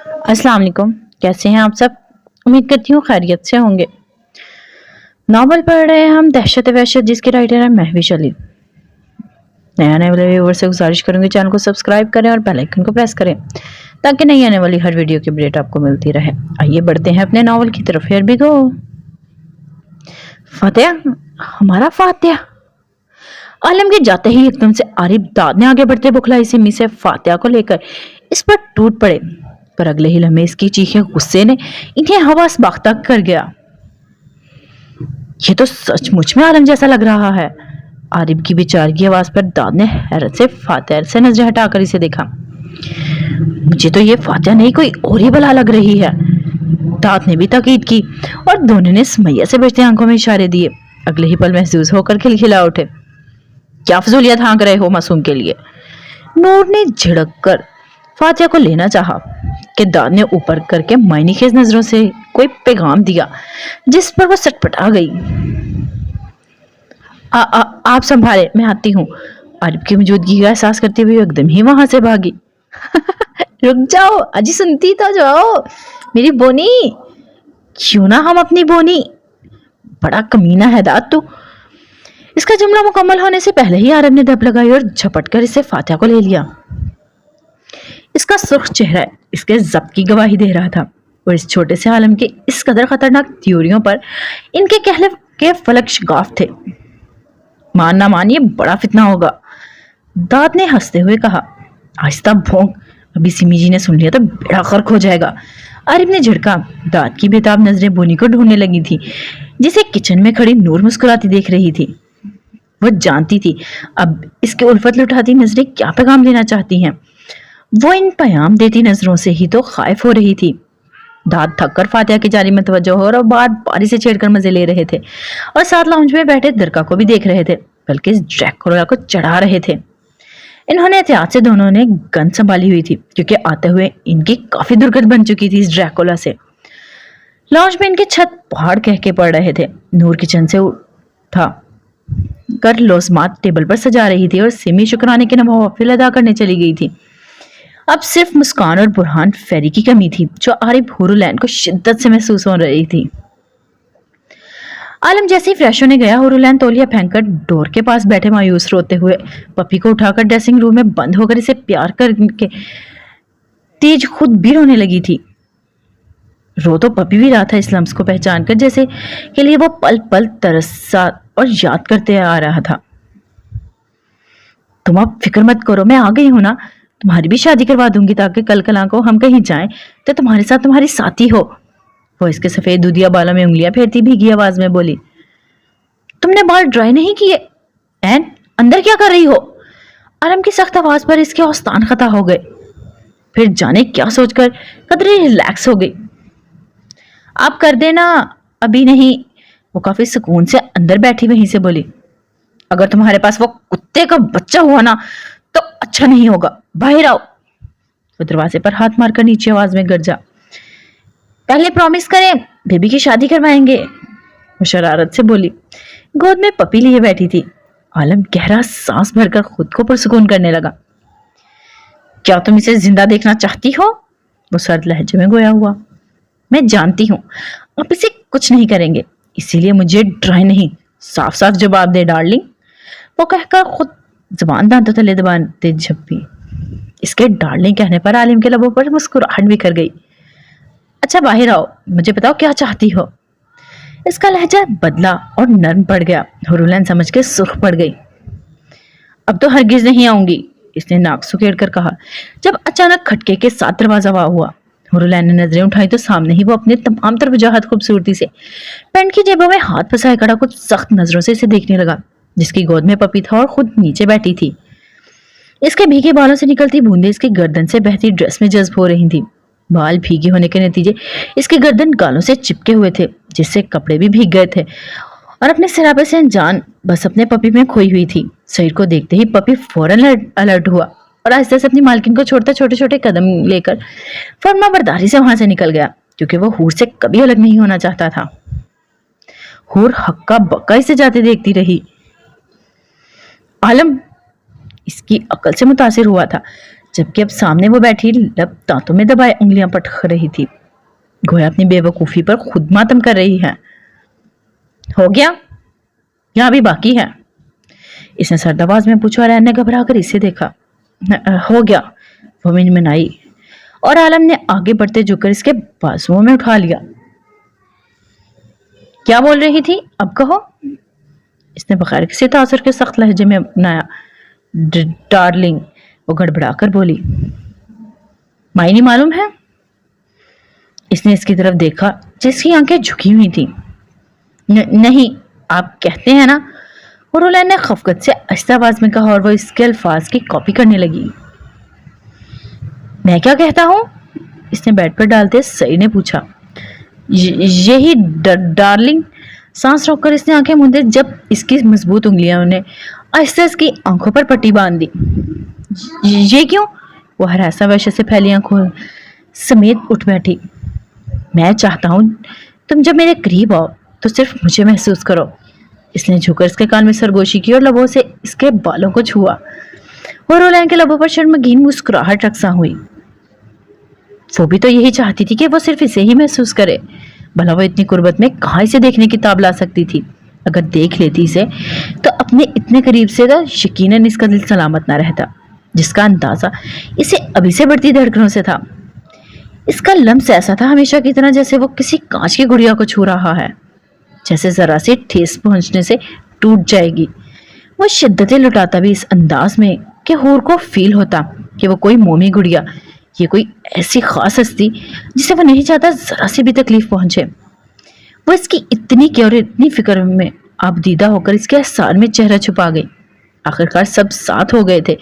अस्सलाम वालेकुम। कैसे हैं आप सब? उम्मीद करती हूँ खैरियत से होंगे। नॉवल पढ़ रहे हैं हम दहशत वहशत, जिसके राइटर है महविश अली। नया आने वाले व्यूअर से गुजारिश करूंगी चैनल को सब्सक्राइब करें और बेल आइकन को प्रेस करें ताकि नई आने वाली हर वीडियो की अपडेट आपको मिलती रहे। आइए बढ़ते हैं अपने नॉवल की तरफ। Here we go. फातिया, हमारा फातिया। आलम के जाते ही एकदम से आरिफ दाद ने आगे बढ़ते बुखलाई सिमी से फातिया को लेकर इस पर टूट पड़े, पर अगले ही लम्हे इसकी चीखें गुस्से ने इन्हें हवास बाख्ता कर गया। ये तो सचमुच में आलम जैसा लग रहा है। आरिफ की बेचारगी आवाज पर दाद ने हैरत से फातिया से नजर हटाकर इसे देखा। मुझे तो ये फातिया नहीं कोई और ही बला लग रही है। दाद ने भी ताकीद की और दोनों ने सुमैया से बचते आंखों में इशारे दिए। अगले ही पल महसूस होकर खिलखिला उठे। क्या फजूलियत हाँक रहे हो मासूम के लिए? नूर ने झिड़क कर फातिया को लेना चाहा कि दाद ने ऊपर करके मायने खेज नजरों से कोई पैगाम दिया, जिस पर वो सटपटा गई। आप संभाले, मैं आती हूँ। आरिफ की मौजूदगी का एहसास करते हुए एकदम ही वहां से भागी। रुक जाओ, अजी सुनती तो जाओ मेरी बोनी। क्यों ना हम अपनी बोनी। बड़ा कमीना है दाद तू। इसका जुमला मुकम्मल होने से पहले ही आरब ने दब लगाई और झपट कर इसे फातिया को ले लिया। इसका सुर्ख चेहरा इसके जब्त की गवाही दे रहा था और इस छोटे से आलम के इस कदर खतरनाक थ्योरियों पर इनके कहले के फलक शगाफ थे। मान ना मान, ये बड़ा फितना होगा, दाद ने हंसते हुए कहा। आहिस्ता भौंक, अभी सिमी जी ने सुन लिया तो बेड़ा गर्क हो जाएगा। आरिफ ने झिड़का। दाद की बेताब नजरें बोनी को ढूंढने लगी थी, जिसे किचन में खड़ी नूर मुस्कुराती देख रही थी। वो जानती थी अब इसके उल्फत लुटाती नजरें क्या पैगाम देना चाहती हैं। वो इन पैगाम देती नजरों से ही तो खाइफ हो रही थी। दाद थक कर फातिया की जारी में तवज्जो हो और बार बारी से छेड़कर मजे ले रहे थे और साथ लाउंज में बैठे दरका को भी देख रहे थे, बल्कि इस ड्रैकुला को चढ़ा रहे थे। इन्होंने एहतियात से दोनों ने गन संभाली हुई थी, क्योंकि आते हुए इनकी काफी दुर्गत बन चुकी थी इस ड्रैकुला से। लाउंज में इनके छत पहाड़ कह के पड़ रहे थे। नूर किचन से उठा कर लोसमात टेबल पर सजा रही थी और सिमी शुक्राने के नवाफिल अदा करने चली गई थी। अब सिर्फ मुस्कान और बुरहान फेरी की कमी थी, जो आरिफ हुरुलैन को शिद्दत से महसूस हो रही थी। आलम जैसे ही फ्रेश होने गया, हुरुलैन तौलिया फेंककर डोर के पास बैठे मायूस रोते हुए पपी को उठाकर ड्रेसिंग रूम में बंद होकर इसे प्यार करके तेज खुद भी रोने लगी थी। रो तो पपी भी रहा था इस लम्स को पहचान कर, जैसे के लिए वो पल पल तरसा और याद करते आ रहा था। तुम अब फिक्र मत करो, मैं आ गई हूं ना। तुम्हारी भी शादी करवा दूंगी ताकि कल कला को हम कहीं जाएं तो तुम्हारे साथ तुम्हारी साथी हो। वो इसके सफेद दूधिया बालों में उंगलियां फेरती भीगी आवाज में बोली। तुमने बाल ड्राई नहीं किए? एन, अंदर क्या कर रही हो? आलम की सख्त आवाज पर इसके औस्तान खता हो गए। फिर जाने क्या सोचकर कदरे रिलैक्स हो गई। आप कर देना, अभी नहीं। वो काफी सुकून से अंदर बैठी वहीं से बोली। अगर तुम्हारे पास वो कुत्ते का बच्चा हुआ ना तो अच्छा नहीं होगा, बाहर आओ। वो दरवाजे पर हाथ मारकर नीचे आवाज में गरजा। पहले प्रॉमिस करें, बेबी की शादी करवाएंगे। वो शरारत से बोली। गोद में पपी लिए बैठी थी। आलम गहरा सांस भरकर खुद को पुरसुकून करने लगा। क्या तुम इसे जिंदा देखना चाहती हो? वो सर्द लहजे में गोया हुआ। मैं जानती हूं आप इसे कुछ नहीं करेंगे, इसीलिए मुझे ड्राई नहीं, साफ साफ जवाब दे डार्लिंग। वो कहकर खुद जबान दांतों तले दबाते झप्पी। इसके डार्लिंग कहने पर आलिम के लबों पर मुस्कुराहट बिखर गई। अच्छा बाहर आओ, मुझे बताओ क्या चाहती हो। इसका लहजा बदला और नर्म पड़ गया। हुरुलैन समझ के सुर्ख पड़ गई। अब तो हरगिज नहीं आऊंगी, इसने नाक सुकेड़ कर कहा, जब अचानक खटके के साथ दरवाजा हुआ। हुरुलैन ने नजरें उठाई तो सामने ही वो अपने तमाम तर वजाहत खूबसूरती से पैंट की जेबों में हाथ फंसाए खड़ा कुछ सख्त नजरों से इसे देखने लगा, जिसकी गोद में पपी था और खुद नीचे बैठी थी। इसके भीगे बालों से निकलती बूंदें इसके गर्दन से बहती ड्रेस में जज्ब हो रही थी। बाल भीगे होने के नतीजे इसके गर्दन गालों से चिपके हुए थे, जिससे कपड़े भी भीग गए थे और अपने सिरापे से अनजान बस अपने पपी में खोई हुई थी। सईद को देखते ही पपी फौरन अलर्ट हुआ और आहिस्ते से अपनी मालकिन को छोड़ता छोटे छोटे कदम लेकर फर्मा बरदारी से वहां से निकल गया, क्योंकि वो हूर से कभी अलग नहीं होना चाहता था। हूर हक्का बक्का इसे जाते देखती रही। आलम इसकी अकल से मुतासिर हुआ था, जबकि अब सामने वो बैठी लब दांतों में दबाए उंगलियां पटक रही थी, गोया अपनी बेवकूफी पर खुद मातम कर रही है। हो गया या अभी बाकी है? इसने सर्द आवाज में पूछा और ने घबरा कर इसे देखा। हो गया, वो मिनमिनाई और आलम ने आगे बढ़ते झुककर इसके बाजुओं में उठा लिया। क्या बोल रही थी, अब कहो? इसने बगैर किसी तासुर के सख्त लहजे में अपनाया। डार्लिंग, वो गड़बड़ाकर बोली। मायने मालूम है? इसने इसकी तरफ देखा जिसकी आंखें झुकी हुई थी। नहीं, आप कहते हैं ना, और रोलैन ने खफकत से आहिस्ता आवाज में कहा और वो इसके अल्फाज की कॉपी करने लगी। मैं क्या कहता हूं? इसने बेड पर डालते सई ने पूछा। यही डार्लिंग। सांस रोककर इसने आंखें मूंदे जब इसकी मजबूत उंगलियां ने आहिस्ता इसकी आंखों पर पट्टी बांध दी। ये क्यों? वो हरासा वैसे से फैली आंखों समेत उठ बैठी। मैं चाहता हूं तुम जब मेरे करीब आओ तो सिर्फ मुझे महसूस करो। इसने झुककर इसके कान में सरगोशी की और लबों से इसके बालों को छुआ। वो रोलैन के लबों पर शर्मगीन मुस्कुराहट रक्सा हुई। वो भी तो यही चाहती थी कि वो सिर्फ इसे ही महसूस करे। भला वो इतनी कुर्बत में कहाँ इसे देखने की ताब ला सकती थी? अगर देख लेती इसे तो अपने इतने करीब से तो यकीनन इसका दिल सलामत ना रहता, जिसका अंदाजा इसे अभी से बढ़ती धड़कनों से था। इसका लम्स ऐसा था हमेशा की तरह जैसे वो किसी कांच की गुड़िया को छू रहा है, जैसे जरा सी ठेस पहुंचने से टूट जाएगी। वो शिद्दतें लुटाता भी इस अंदाज में कि हूर को फील होता कि वो कोई मोमी गुड़िया, ये कोई ऐसी खास हस्ती जिसे वो नहीं चाहता जरा सी भी तकलीफ पहुंचे। वो इसकी इतनी की और इतनी फिक्र में आबदीदा होकर इसके एहसान में चेहरा छुपा गई। आखिरकार सब साथ हो गए थे।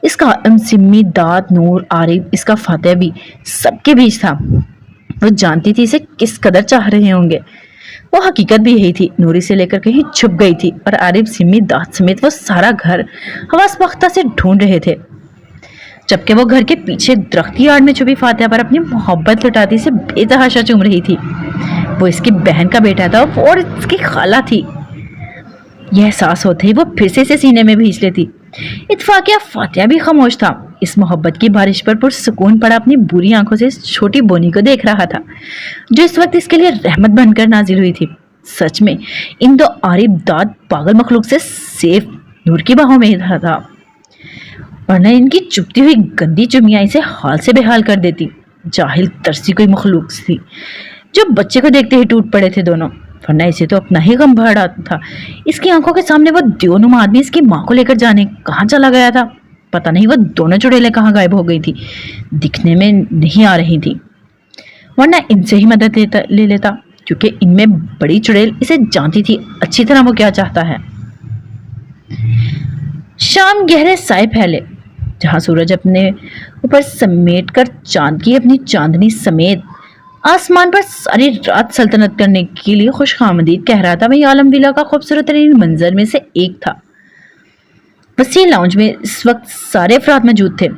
इसका सिम्मी, दाद, नूर, आरिफ, इसका फातेह भी सबके बीच था। वो जानती थी इसे किस कदर चाह रहे होंगे। वो हकीकत भी यही थी। नूरी से लेकर कहीं छुप गई थी और आरिफ, सिम्मी, दाद समेत वो सारा घर हवास बख्ता से ढूंढ रहे थे, जबकि वो घर के पीछे दरख्त की आड़ में छुपी फातिहा पर अपनी मोहब्बत लुटाती से बेतहाशा चूम रही थी। वो इसकी बहन का बेटा था और इसकी खाला थी। यह एहसास होते ही वो फिर से इसे सीने में भींच लेती। इत्फाकिया फातिहा भी खामोश था। इस मोहब्बत की बारिश पर पुरसुकून पड़ा अपनी बुरी आंखों से इस छोटी बोनी को देख रहा था, जो इस वक्त इसके लिए रहमत बनकर नाजिल हुई थी। सच में इन दो आरिफ दाद पागल मखलूक से सेफ नूर की बाहों में था, वरना इनकी चुपती हुई गंदी चुमियां इसे हाल से बेहाल कर देती। जाहिल तरसी कोई मखलूक थी जो बच्चे को देखते ही टूट पड़े थे दोनों, वरना इसे तो अपना ही गम भर आता था। इसकी आंखों के सामने वो द्योनुमा आदमी इसकी माँ को लेकर जाने कहाँ चला गया था। पता नहीं वो दोनों चुड़ैलें कहाँ गायब हो गई थी, दिखने में नहीं आ रही थी, वरना इनसे ही मदद ले लेता, क्योंकि इनमें बड़ी चुड़ैल इसे जानती थी अच्छी तरह वो क्या चाहता है। शाम गहरे साए फैले, जहां सूरज अपने ऊपर समेट कर चांद की अपनी चांदनी समेत आसमान पर सारी रात सल्तनत करने के लिए खुशआमदीद कह रहा था। वही आलम विला का खूबसूरत तरीन मंजर में से एक था। वसी लाउंज में इस वक्त सारे अफराद मौजूद थे।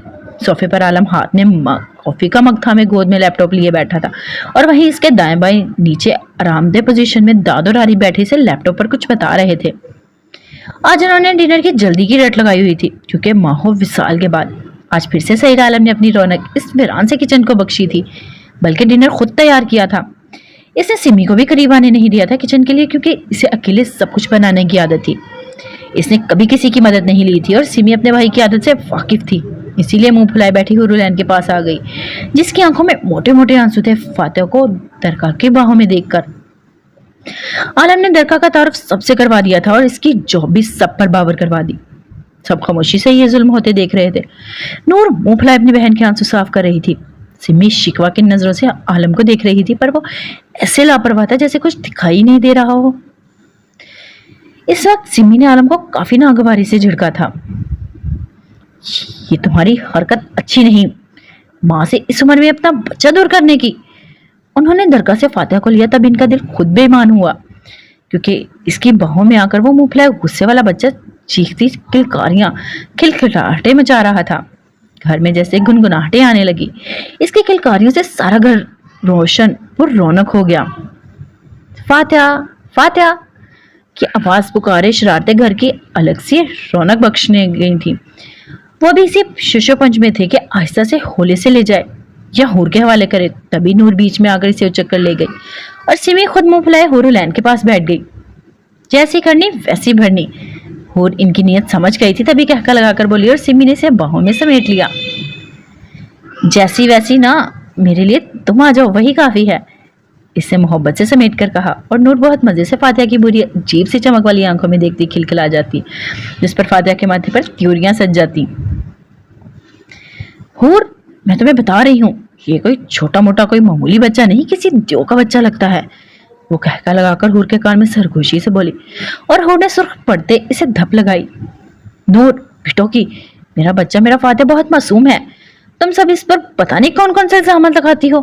सोफे पर आलम हाथ में कॉफी का मग थामे गोद में लैपटॉप लिए बैठा था, और वहीं इसके दाएं बाएं नीचे आरामदेह पोजीशन में दाद और आरी बैठी से लैपटॉप पर कुछ बता रहे थे। आज उन्होंने डिनर की जल्दी की रट लगाई हुई थी, क्योंकि माहो विसाल के बाद आज फिर से सईद आलम ने अपनी रौनक इस वीरान से किचन को बख्शी थी, बल्कि डिनर खुद तैयार किया था। इसने सिमी को भी करीब आने नहीं दिया था किचन के लिए, क्योंकि इसे अकेले सब कुछ बनाने की आदत थी। इसने कभी किसी की मदद नहीं ली थी और सिमी अपने भाई की आदत से वाकिफ थी। इसीलिए मुंह फुलाए बैठी हुरुलैन के पास आ गई, जिसकी आंखों में मोटे मोटे आंसू थे फातिहा को दरका की बाहों में देखकर। आलम ने दरका का तारुफ सबसे करवा दिया था और इसकी जॉब भी सब पर बावर करवा दी। सब खामोशी से ये जुल्म होते देख रहे थे। नूर मुंह फुलाए अपनी बहन के आंसू साफ कर रही थी। सिमी शिकवा की नजरों से आलम को देख रही थी, पर वो ऐसे लापरवाह था जैसे कुछ दिखाई नहीं दे रहा हो। इस वक्त सिमी ने आलम को काफी नागवारी से झिड़का था। ये तुम्हारी हरकत अच्छी नहीं, माँ से इस उम्र में अपना बच्चा दूर करने की। उन्होंने दरगाह से फातिहा को लिया, तब इनका दिल खुद बेईमान हुआ, क्योंकि इसकी बाहों में आकर वो मुंह फुलाए गुस्से वाला बच्चा चीखती किलकारियां खिलखिलाहटे मचा रहा था। घर में जैसे गुनगुनाहटे आने लगी। इसकी किलकारियों से सारा घर रोशन और रौनक हो गया। फातिहा फातिहा की आवाज पुकारे शरारते घर की अलग सी रौनक बख्शने गई थी। वो भी इसी शिशोपंज में थे कि आहिस्ता से होले से ले जाए या हूर के हवाले करे। तभी नूर बीच में आकर इसे उचक कर ले गई और सिमी खुद मुंह फुलाए हुरुलैन के पास बैठ गई। जैसी करनी वैसी भरनी। हूर इनकी नीयत समझ गई थी, तभी कहका लगाकर बोली और सिमी ने इसे बाहों में समेट लिया। जैसी वैसी ना, मेरे लिए तुम आ जाओ, वही काफी है, इससे मोहब्बत से समेट कर कहा। और नूर बहुत मजे से फातिया की बुरी अजीब सी चमक वाली आंखों में देखती खिलखिला जाती, जिस पर फातिया के माथे पर त्यूरियां सज जाती। हूर, मैं तुम्हें बता रही हूँ, ये कोई छोटा मोटा कोई मामूली बच्चा नहीं, किसी देव का बच्चा लगता है, वो कहका लगाकर हूर के कान में सरगोशी से बोली। और हूर ने सुर्ख पड़ते इसे धप लगाई। नूर बिटोकी, मेरा बच्चा, मेरा फातिया बहुत मासूम है, तुम सब इस पर पता नहीं कौन कौन सा इल्जाम लगाती हो।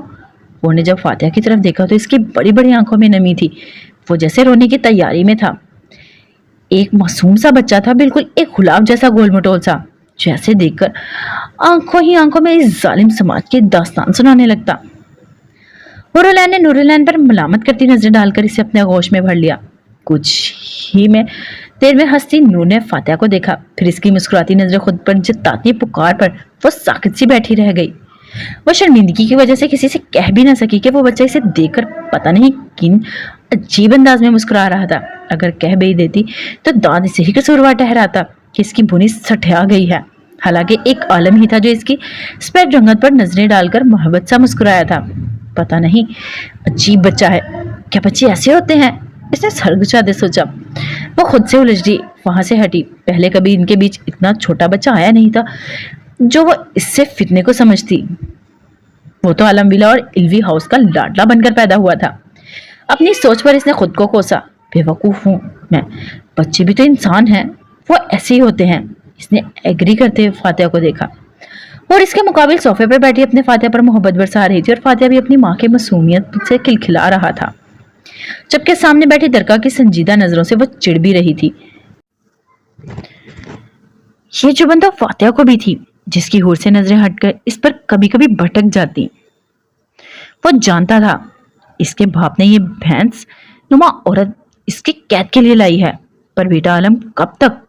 वो ने जब फातिया की तरफ देखा तो इसकी बड़ी बड़ी आंखों में नमी थी, वो जैसे रोने की तैयारी में था। एक मासूम सा बच्चा था, बिल्कुल एक गुलाब जैसा गोल मटोल सा, जैसे देखकर आंखों ही आंखों में इस जालिम समाज की दास्तान सुनाने लगता। हुरुलैन ने नूरुलैन पर मलामत करती नजर डालकर इसे अपने आगोश में भर लिया। कुछ ही में देर में हंसती नूर ने फातिया को देखा, फिर इसकी मुस्कुराती नजरें खुद पर जताती पुकार पर वो साकित सी बैठी रह गई। वो शर्मिंदगी की वजह से किसी से कह भी ना सकी कि वो बच्चा इसे देखकर पता नहीं किन अजीब अंदाज में मुस्कुरा रहा था। अगर कह भी देती तो दाद इसे ही कसूरवार ठहराता कि इसकी बुनी सठिया गई है। हालांकि एक आलम ही था जो इसकी सफेद रंगत पर नजरें डालकर मोहब्बत सा मुस्कुराया था। पता नहीं, अजीब बच्चा है, क्या बच्चे ऐसे होते हैं, इसने सरगुजाते सोचा। वो खुद से उलझी, वहां से हटी। पहले कभी इनके बीच इतना छोटा बच्चा आया नहीं था जो वो इससे फितने को समझती। वो तो आलम विला और इल्वी हाउस का लाडला बनकर पैदा हुआ था। अपनी सोच पर इसने खुद को कोसा। बेवकूफ हूं मैं, बच्चे भी तो इंसान हैं, वो ऐसे ही होते हैं। इसने एग्री करते हुए फातिया को देखा और इसके मुकाबिल सोफे पर बैठी अपने फातिया पर मोहब्बत बरसा रही थी और फातिया भी अपनी माँ की मासूमियत से खिलखिला रहा था, जबकि सामने बैठी दरका की संजीदा नजरों से वो चिढ़ भी रही थी। ये जो बंदा फातिया को भी थी, जिसकी हूर से नजरें हटकर इस पर कभी कभी भटक जाती। वो जानता था इसके बाप ने ये भैंस नुमा औरत इसकी कैद के लिए लाई है, पर बेटा आलम कब तक?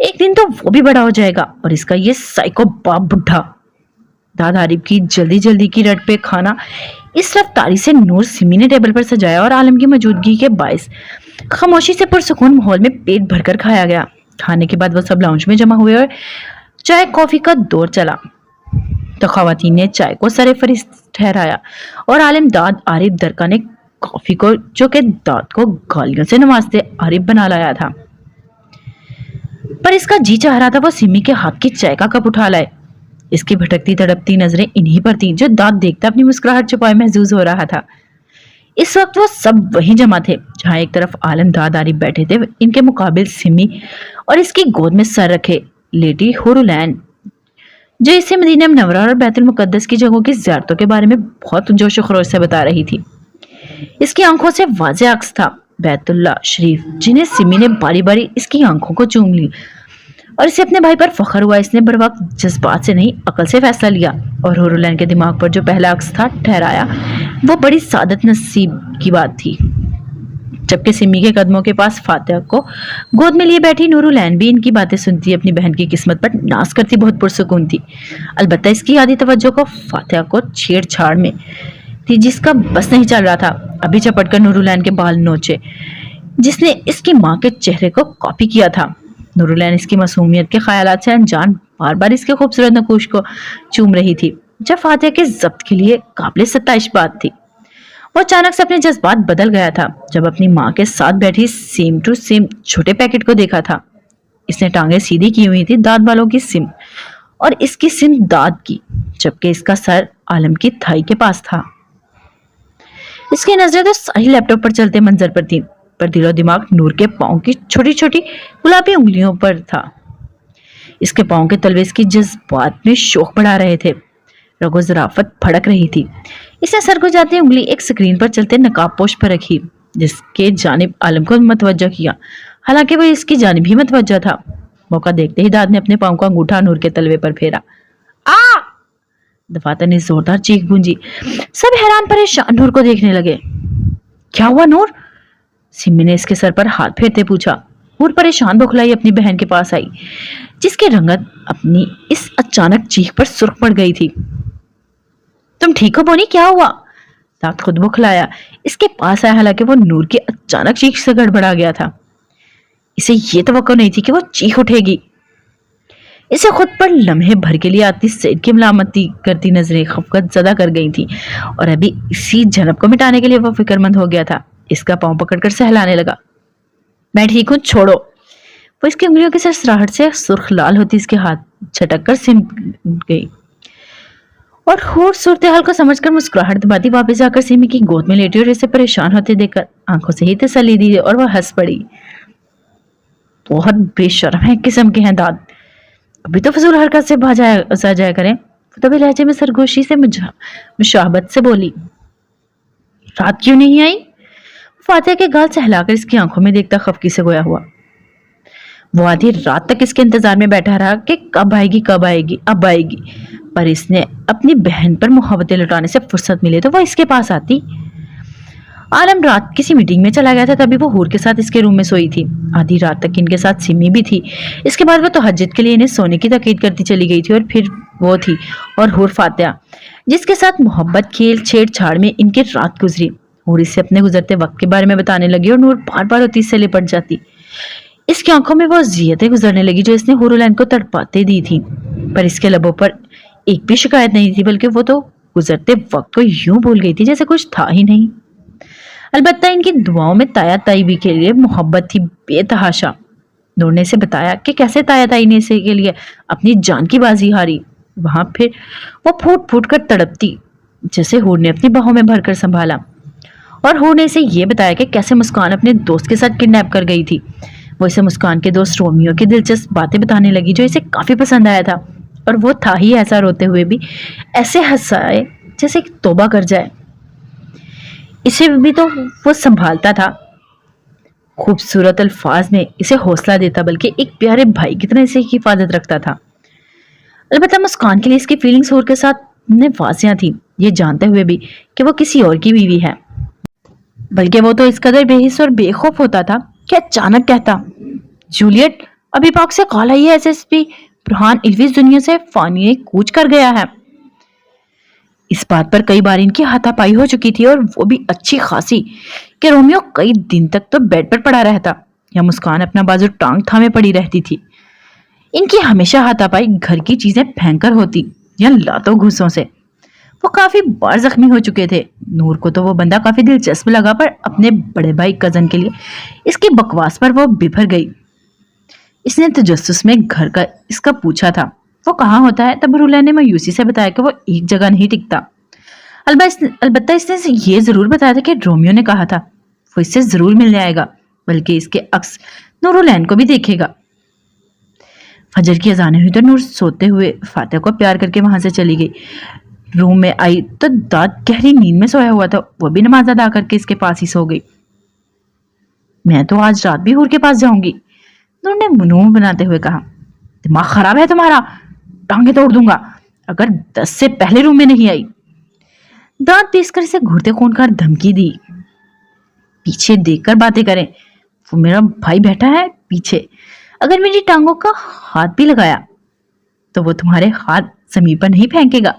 एक दिन तो वो भी बड़ा हो जाएगा और इसका ये साइको बाप बुढ़ा। दादा आरिफ की जल्दी जल्दी की रट पे खाना इस रफ्तारी से नूर सिमी ने टेबल पर सजाया और आलम की मौजूदगी के बायस खामोशी से पुरसुकून माहौल में पेट भरकर खाया गया। खाने के बाद वो सब लाउंज में जमा हुए और चाय कॉफी का दौर चला। तो खवातीन ने चाय को सरे फरिश्त ठहराया और आलिम दाद आरिफ दरका ने कॉफी को, जो कि दाद को गालियों से नवाजते आरिफ बना लाया था। पर इसका जी चाह रहा था वो सिमी के हाथ की चाय का कप उठा लाए। इसकी भटकती तड़पती नजरें इन्हीं पर थी जो दाद देखता अपनी मुस्कुराहट छुपाए महसूस हो रहा था। इस वक्त वो सब वहीं जमा थे जहां एक तरफ आलम दाद आरिफ बैठे थे, इनके मुकाबिल सिमी और इसकी गोद में सर रखे लेटी हुरुलैन, जो इसे मदीना मुनव्वरा और बैतुल मुकद्दस की जगहों की ज़ियारतों के बारे में बहुत जोश व खरोश से बता रही थी। इसकी आंखों से वाज़ेह अक्स था बैतुल्ला शरीफ, जिन्हें सिमी ने बारी बारी इसकी आंखों को चूम ली और इसे अपने भाई पर फख्र हुआ। इसने बर वक्त जज्बात से नहीं अकल से फैसला लिया और हुरुलैन के दिमाग पर जो पहला अक्स था ठहराया वो बड़ी सादत नसीब की बात थी। जबकि सिमी के कदमों के पास फातिया को गोद में लिए बैठी नूरुलैन भी इनकी बातें सुनती अपनी बहन की किस्मत पर नाज करती बहुत पुरसुकून थी। अलबत्ता इसकी आधी तवज्जो को फातिया को छेड़छाड़ में थी, जिसका बस नहीं चल रहा था। अभी झपटकर नूरुलैन के बाल नोचे, जिसने इसकी माँ के चेहरे को कॉपी किया था। नूरुलैन इसकी मासूमियत के ख्यालात से अनजान बार बार इसके खूबसूरत नकूश को चूम रही थी, जब फातिया के जब्त के लिए काबिल सत्ताइश बात थी। वो अचानक से अपने जज्बात बदल गया था जब अपनी माँ के साथ बैठी सेम टू सेम छोटे पैकेट को देखा था। इसने टांगे सीधी की हुई थी दाद वालों की सिम और इसकी सिम दाद की, जबकि इसका सर आलम की थाई के पास था। इसकी नजरें तो सारी लैपटॉप पर चलते मंजर पर थी, पर दिलो दिमाग नूर के पाँव की छोटी छोटी गुलाबी उंगलियों पर था। इसके पाँव के तलवे इसकी जज्बात में शौक बढ़ा रहे थे। रगो ज़राफ़त फड़क रही थी। इसने सर को जाती उंगली एक स्क्रीन पर चलते नकाब पोश पर रखी, जिसके जानिब आलम को मतवज्जो किया। हालांकि वो इसकी जानिब ही मतवज्जो था। मौका देखते ही दाद ने अपने पाँव का अंगूठा नूर के तलवे पर फेरा। आ! दफातर ने जोरदार चीख गूंजी। सब हैरान परेशान नूर को देखने लगे। क्या हुआ नूर? सिमी ने इसके सर पर हाथ फेरते पूछा। हूर परेशान बौखलाई अपनी बहन के पास आई, जिसकी रंगत अपनी इस अचानक चीख पर सुर्ख पड़ गई थी। तुम ठीक हो बोनी, क्या हुआ? ताक खुद बौखलाया इसके पास आया, हालांकि वो नूर की अचानक चीख से गड़बड़ा गया था। इसे ये तवक्को नहीं थी कि वो चीख उठेगी। इसे खुद पर लम्हे भर के लिए आती सेठ की मलामती करती नजरें खफकत ज़दा कर गई थी, और अभी इसी झनप को मिटाने के लिए वो फिक्रमंद हो गया था। इसका पांव पकड़कर सहलाने लगा। मैं ठीक हूं, छोड़ो। वो इसकी उंगलियों की सरसराहट से सुर्ख लाल होती इसके हाथ झटक कर सिम गई, और हूर सूरत हाल को समझकर मुस्कुराहट दबाती वापस आकर सिमी की गोद में लेटी और इसे परेशान होते देखकर आंखों से ही तसल्ली दी और वह हंस पड़ी। बहुत बेशर्म है किस्म के हैं दाद, अभी तो फजूल हरकत से भाजा जाया करें। तभी लहजे में सरगोशी से मुशाहबत से बोली, रात क्यों नहीं आई? फातिहा के गाल सहलाकर इसकी आंखों में देखता खफकी से गोया हुआ। वो आधी रात तक इसके इंतजार में बैठा रहा कि कब आएगी कब आएगी, अब आएगी, पर इसने अपनी बहन पर मोहब्बतें लुटाने से फुर्सत मिले तो वो इसके पास आती। आलम रात किसी मीटिंग में चला गया था, तभी वो हूर के साथ इसके रूम में सोई थी। आधी रात तक इनके साथ सिमी भी थी। इसके बाद वो तो हज्जत के लिए इन्हें सोने की ताकीद करती चली गई थी, और फिर वो थी और हूर फातिहा, जिसके साथ मोहब्बत खेल छेड़छाड़ में इनकी रात गुजरी। हूर इससे अपने गुजरते वक्त के बारे में बताने लगी और नूर बार बार होती इससे लिपट जाती। इसकी आंखों में वो जियतें गुजरने लगी जो इसने हुरुलैन को तड़पाते दी थी, पर इसके लबों पर एक भी शिकायत नहीं थी, बल्कि वो तो गुजरते वक्त को यूं भूल गई थी जैसे कुछ था ही नहीं। अलबत्ता इनकी दुआओं में ताया ताई भी के लिए मोहब्बत थी बेतहाशा। नूर ने इसे बताया कि कैसे ताया ताई ने इसे के लिए अपनी जान की बाजी हारी। वहां फिर वो फूट फूट कर तड़पती, जैसे हूर ने अपनी बाहों में भरकर संभाला। और हूर ने इसे ये बताया कि कैसे मुस्कान अपने दोस्त के साथ किडनैप कर गई थी। वो इसे मुस्कान के दोस्त रोमियो की दिलचस्प बातें बताने लगी जो इसे काफी पसंद आया था, और वो था ही ऐसा, रोते हुए भी ऐसे हंसाए जैसे तौबा कर जाए। इसे भी तो वो संभालता था, खूबसूरत अल्फाज में इसे हौसला देता, बल्कि एक प्यारे भाई की तरह इसे हिफाजत रखता था। अलबत्ता मुस्कान के लिए इसकी फीलिंग्स हूर के साथ वाज़िया थी, ये जानते हुए भी कि वो किसी और की बीवी है। बल्कि वो तो इस कदर बेहिस और बेखौफ होता था कि अचानक कहता, जूलियट, अभी पाक से कॉल आई है, एसएसपी बुरहान इल्विस दुनिया से फानी कूच कर गया है। इस बात पर कई बार इनकी हाथापाई हो चुकी थी, और वो भी अच्छी खासी, कि रोमियो कई दिन तक तो बेड पर पड़ा रहता या मुस्कान अपना बाजू टांग थामे पड़ी रहती थी। इनकी हमेशा हाथापाई घर की चीजें फेंक कर होती या लातों घूसों से। वो काफी बार जख्मी हो चुके थे। नूर को तो वो बंदा काफी दिलचस्प लगा, पर अपने बड़े भाई कजन के लिए इसकी बकवास पर वो बिफर गई। इसने तजस्सुस में घर का इसका पूछा था वो कहाँ होता है, तब रूला ने मायूसी से बताया कि वो एक जगह नहीं टिकता। अलबत्ता इसने ये जरूर बताया था कि रोमियो ने कहा था वो इससे जरूर मिलने आएगा, बल्कि इसके अक्स नूरुलैन को भी देखेगा। फजर की अजानें हुई तो नूर सोते हुए फातिहा को प्यार करके वहां से चली गई। रूम में आई तो दाद गहरी नींद में सोया हुआ था, वो भी नमाज अदा करके इसके पास ही सो गई। मैं तो आज रात भी हूर के पास जाऊंगी, नूर ने मुंह बनाते हुए कहा। दिमाग खराब है तुम्हारा, टांगे तोड़ दूंगा अगर 10 से पहले रूम में नहीं आई। दांत पीसकर इसे घूरते खून का धमकी दी। पीछे देखकर बातें करें, वो मेरा भाई बैठा है पीछे, अगर मेरी टांगों का हाथ भी लगाया तो वो तुम्हारे हाथ जमीन पर नहीं फेंकेगा।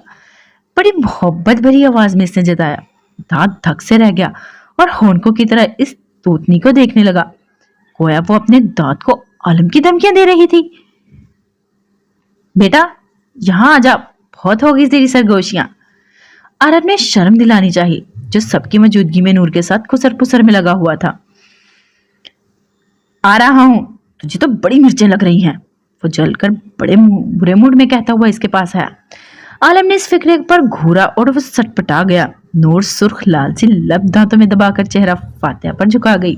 बड़ी मोहब्बत भरी आवाज में इसने जताया। दांत धक से रह गया और होंठों की तरह इस तूतनी को देखने लगा, गोया वो अपने दांत को आलम की धमकियां दे रही थी। बेटा यहां आ जा, बहुत होगी तेरी सरगोशियां। आरब ने शर्म दिलानी चाहिए, जो सबकी मौजूदगी में नूर के साथ खुसर पुसर में लगा हुआ था। आ रहा हूं, तुझे तो बड़ी मिर्चें लग रही हैं, वो जलकर बड़े बुरे मूड में कहता हुआ इसके पास आया। आलम ने इस फिक्रे पर घूरा और वो सटपटा गया। नूर सुर्ख लाल सी लब दांतों में दबाकर चेहरा फातिहा पर झुका गई।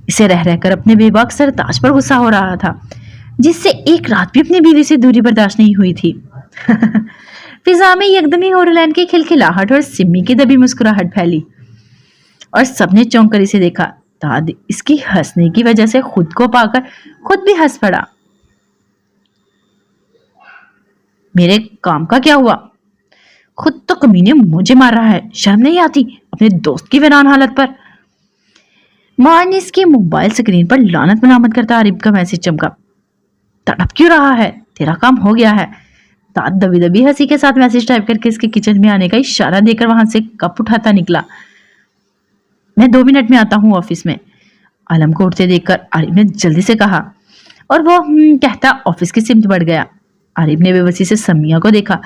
इसे रह रहकर अपने बेबाक सरताज पर गुस्सा हो रहा था, जिससे एक रात भी अपनी बीवी से दूरी बर्दाश्त नहीं हुई थी। फिजा में यकदमी होरलैन की खिलखिलाहट और सिमी की दबी मुस्कुराहट फैली, और सबने चौंक कर इसे देखा। दाद इसकी हंसने की वजह से खुद को पाकर खुद भी हंस पड़ा। मेरे काम का क्या हुआ? खुद तो कमीने मुझे मार रहा है, शर्म नहीं आती अपने दोस्त की वीरान हालत पर। मानिस की मोबाइल स्क्रीन पर लानत मलामत करता आरिफ का मैसेज चमका। तड़प क्यों रहा है, तेरा काम हो गया है। दांत दबी दबी हंसी के साथ मैसेज टाइप करके इसके किचन में आने का इशारा देकर वहां से कप उठाता निकला। मैं 2 मिनट में आता हूँ ऑफिस में, आलम को उठते देखकर आरिफ ने जल्दी से कहा और वो कहता ऑफिस की सिमत बढ़ गया। आरिफ ने बेबसी से समिया को देखा,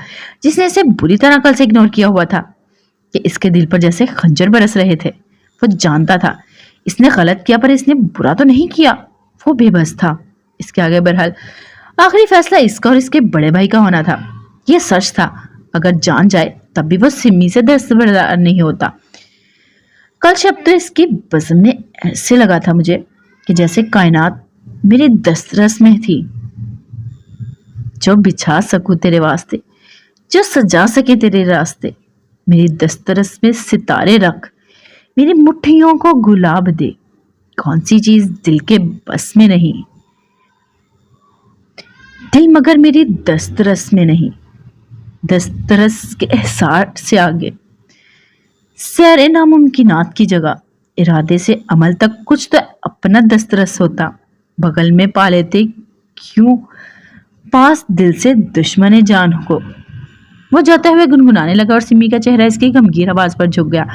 जिसने इसे बुरी तरह कल से इग्नोर किया हुआ था कि इसके दिल पर जैसे खंजर बरस रहे थे। वो जानता था इसने गलत किया, पर इसने बुरा तो नहीं किया। वो बेबस था। इसके आगे बहरहाल आखिरी फैसला इसका और इसके बड़े भाई का होना था। ये सच था, अगर जान जाए तब भी वो सिमी से दस्तबरदार नहीं होता। कल शब्द तो इसकी बज़म में ऐसे लगा था मुझे कि जैसे कायनात मेरी दस्तरस में थी। जो बिछा सकूं तेरे वास्ते, जो सजा सके तेरे रास्ते, मेरी दस्तरस में सितारे रख, मेरी मुट्ठियों को गुलाब दे, कौन सी चीज दिल के बस में नहीं, दिल मगर मेरी दस्तरस में नहीं, दस्तरस के एहसास से आगे, सैर नामुमकिनात की जगह, इरादे से अमल तक कुछ तो अपना दस्तरस होता, बगल में पा लेते क्यों पास दिल से दुश्मन जान को। वो जाते हुए गुनगुनाने लगा और सिमी का चेहरा इसकी गमगीन आवाज पर झुक गया।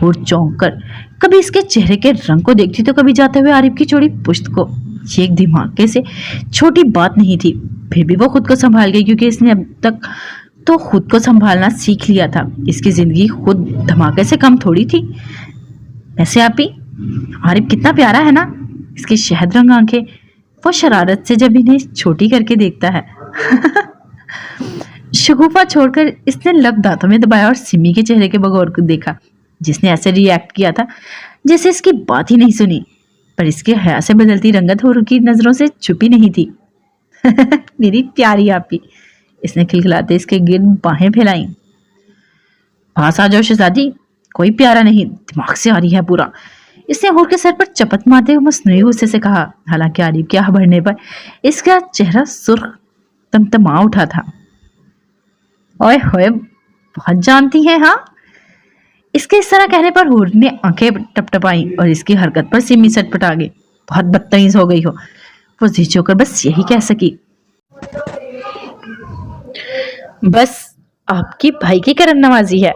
वो चौंक कर कभी इसके चेहरे के रंग को देखती तो कभी जाते हुए आरिफ की चौड़ी पुश्त को। ये एक धमाके से छोटी बात नहीं थी, फिर भी वो खुद को संभाल गई, क्योंकि इसने अब तक तो खुद को संभालना सीख लिया था। इसकी जिंदगी खुद धमाके से कम थोड़ी थी। ऐसे आप ही आरिफ कितना प्यारा है ना, इसकी शहद रंग आंखें, वो शरारत से जब इन्हें छोटी करके देखता है। शगुफा छोड़कर इसने लब दांतों में दबाया और सिमी के चेहरे के बगौर को देखा, जिसने ऐसे रिएक्ट किया था जैसे इसकी बात ही नहीं सुनी, पर इसके हया से बदलती रंगत होर की नजरों से छुपी नहीं थी। मेरी प्यारी आपी, इसने खिलखिलाते इसके गिर्द बाहें फैलाई। पास आ जाओ शहजादी, कोई प्यारा नहीं, दिमाग से आ रही है पूरा, इसने होर के सर पर चपत मारते हुए मसनूई गुस्से से कहा। हालांकि आरिफ के यहाँ बढ़ने पर इसका चेहरा सुर्ख तमतमा उठा था। ओए होए, बहुत जानती हैं हाँ। इसके इस तरह कहने पर हूर ने आंखें टपटपाई और इसकी हरकत पर सिमी सटपटा गई। बहुत बदतमीज हो गई हो, वो झिझक होकर बस यही कह सकी। बस आपकी भाई की करम नवाजी है,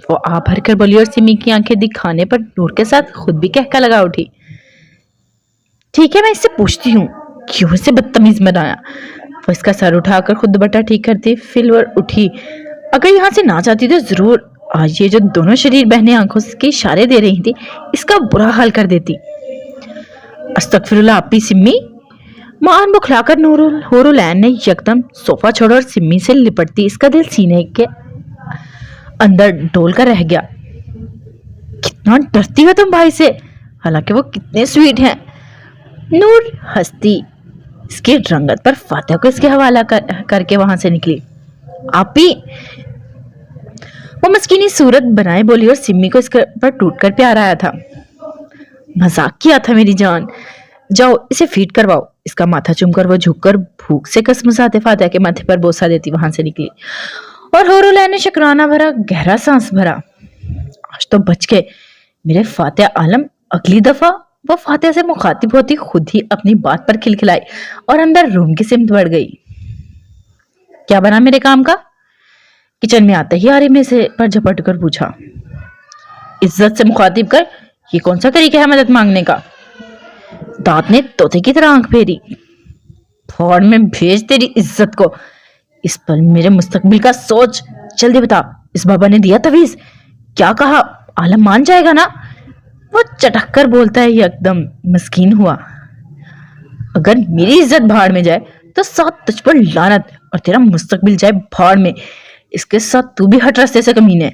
वो आ भर कर बोली और सिमी की आंखें दिखाने पर नूर के साथ खुद भी कहका लगा उठी। ठीक है, मैं इससे पूछती हूँ क्यों इसे बदतमीज बनाया। वो इसका सर उठाकर खुद दुपट्टा ठीक करती फिर उठी। अगर यहाँ से ना जाती तो जरूर आज ये जो दोनों शरीर बहने आंखों के इशारे दे रही थी इसका बुरा हाल कर देती। अस्तगफिरुल्लाह आपी सिम्मी। मान बुखलाकर होरुलैन ने यकदम सोफा छोड़ा और सिम्मी से लिपटती इसका दिल सीने के अंदर डोल कर रह गया। कितना डरती हो तुम भाई से, हालांकि वो कितने स्वीट हैं। नूर हंसती इसके रंगत पर फातिहा को इसके हवाला करके वहां से निकली। आपी, वो मस्कीनी सूरत बनाए बोली और सिम्मी को इसके पर टूटकर प्यार आया था। मजाक किया था मेरी जान, जाओ इसे फीड करवाओ। इसका माथा चूमकर वो झुककर भूख से कसमसाते फातिहा के माथे पर बोसा देती वहां से निकली और होरुलैन ने शुक्राना भरा गहरा सांस भरा। आज तो बच गए मेरे फातिहा आलम। अगली दफा वो फातिहा से मुखातिब होती खुद ही अपनी बात पर खिलखिलाई और अंदर रूम की सिमत बढ़ गई। क्या बना मेरे काम का? किचन में आते ही आरिफ ने से पर झपट कर पूछा। इज्जत से मुखातिब कर, ये कौन सा तरीका है मदद मांगने का? दांत ने तोते की तरह आंख फेरी। फौड़ में भेज तेरी इज्जत को। इस पर मेरे मुस्तकबिल का सोच। जल्दी बता, इस बाबा ने दिया तवीज? क्या कहा? आलम मान जाएगा ना? वो चटक कर बोलता है एकदम मस्कीन हुआ। अगर मेरी इज्जत भाड़ में जाए तो साथ तुझ पर लानत और तेरा मुस्तकबिल जाए भाड़ में। इसके साथ तू भी हट रास्ते से कमीने।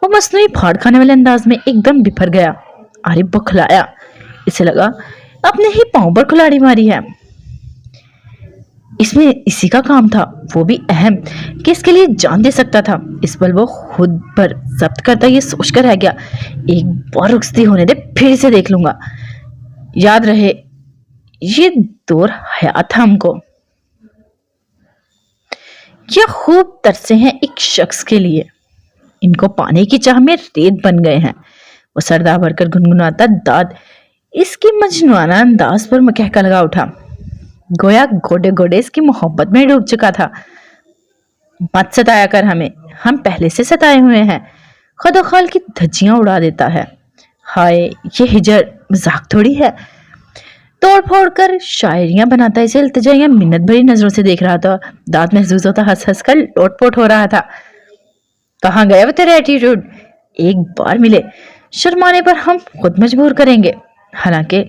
वो मसनूई फाड़ खाने वाले अंदाज में एकदम बिफर गया। आरिफ बौखलाया, इसे लगा अपने ही पांव पर कुल्हाड़ी मारी है। इसमें इसी का काम था, वो भी अहम, कि इसके लिए जान दे सकता था। इस पल वो खुद पर जब्त करता ये सोचकर रह गया, एक बार रुखसती होने दे, फिर से देख लूंगा। याद रहे ये दौर हयात था हमको। क्या खूब तरसे हैं एक शख्स के लिए, इनको पाने की चाह में रेत बन गए हैं। वो सरदा भरकर गुनगुनाता दाद इसकी मजनूना अंदाज पर कहका लगा उठा, गोया गोडे गोडे इसकी मोहब्बत में डूब चुका था। मत सताया कर हमें, हम पहले से सताए हुए हैं। खुद की धज्जियां उड़ा देता है। हाय, ये हिजर मजाक थोड़ी है। तोड़ फोड़ कर शायरियां बनाता इसे इल्तिजाइयां मिन्नत भरी नजरों से देख रहा था। दांत महसूस होता, हंस हंस कर लोटपोट हो रहा था। कहाँ गया वो तेरा एटीट्यूड? एक बार मिले, शर्माने पर हम खुद मजबूर करेंगे। हालांकि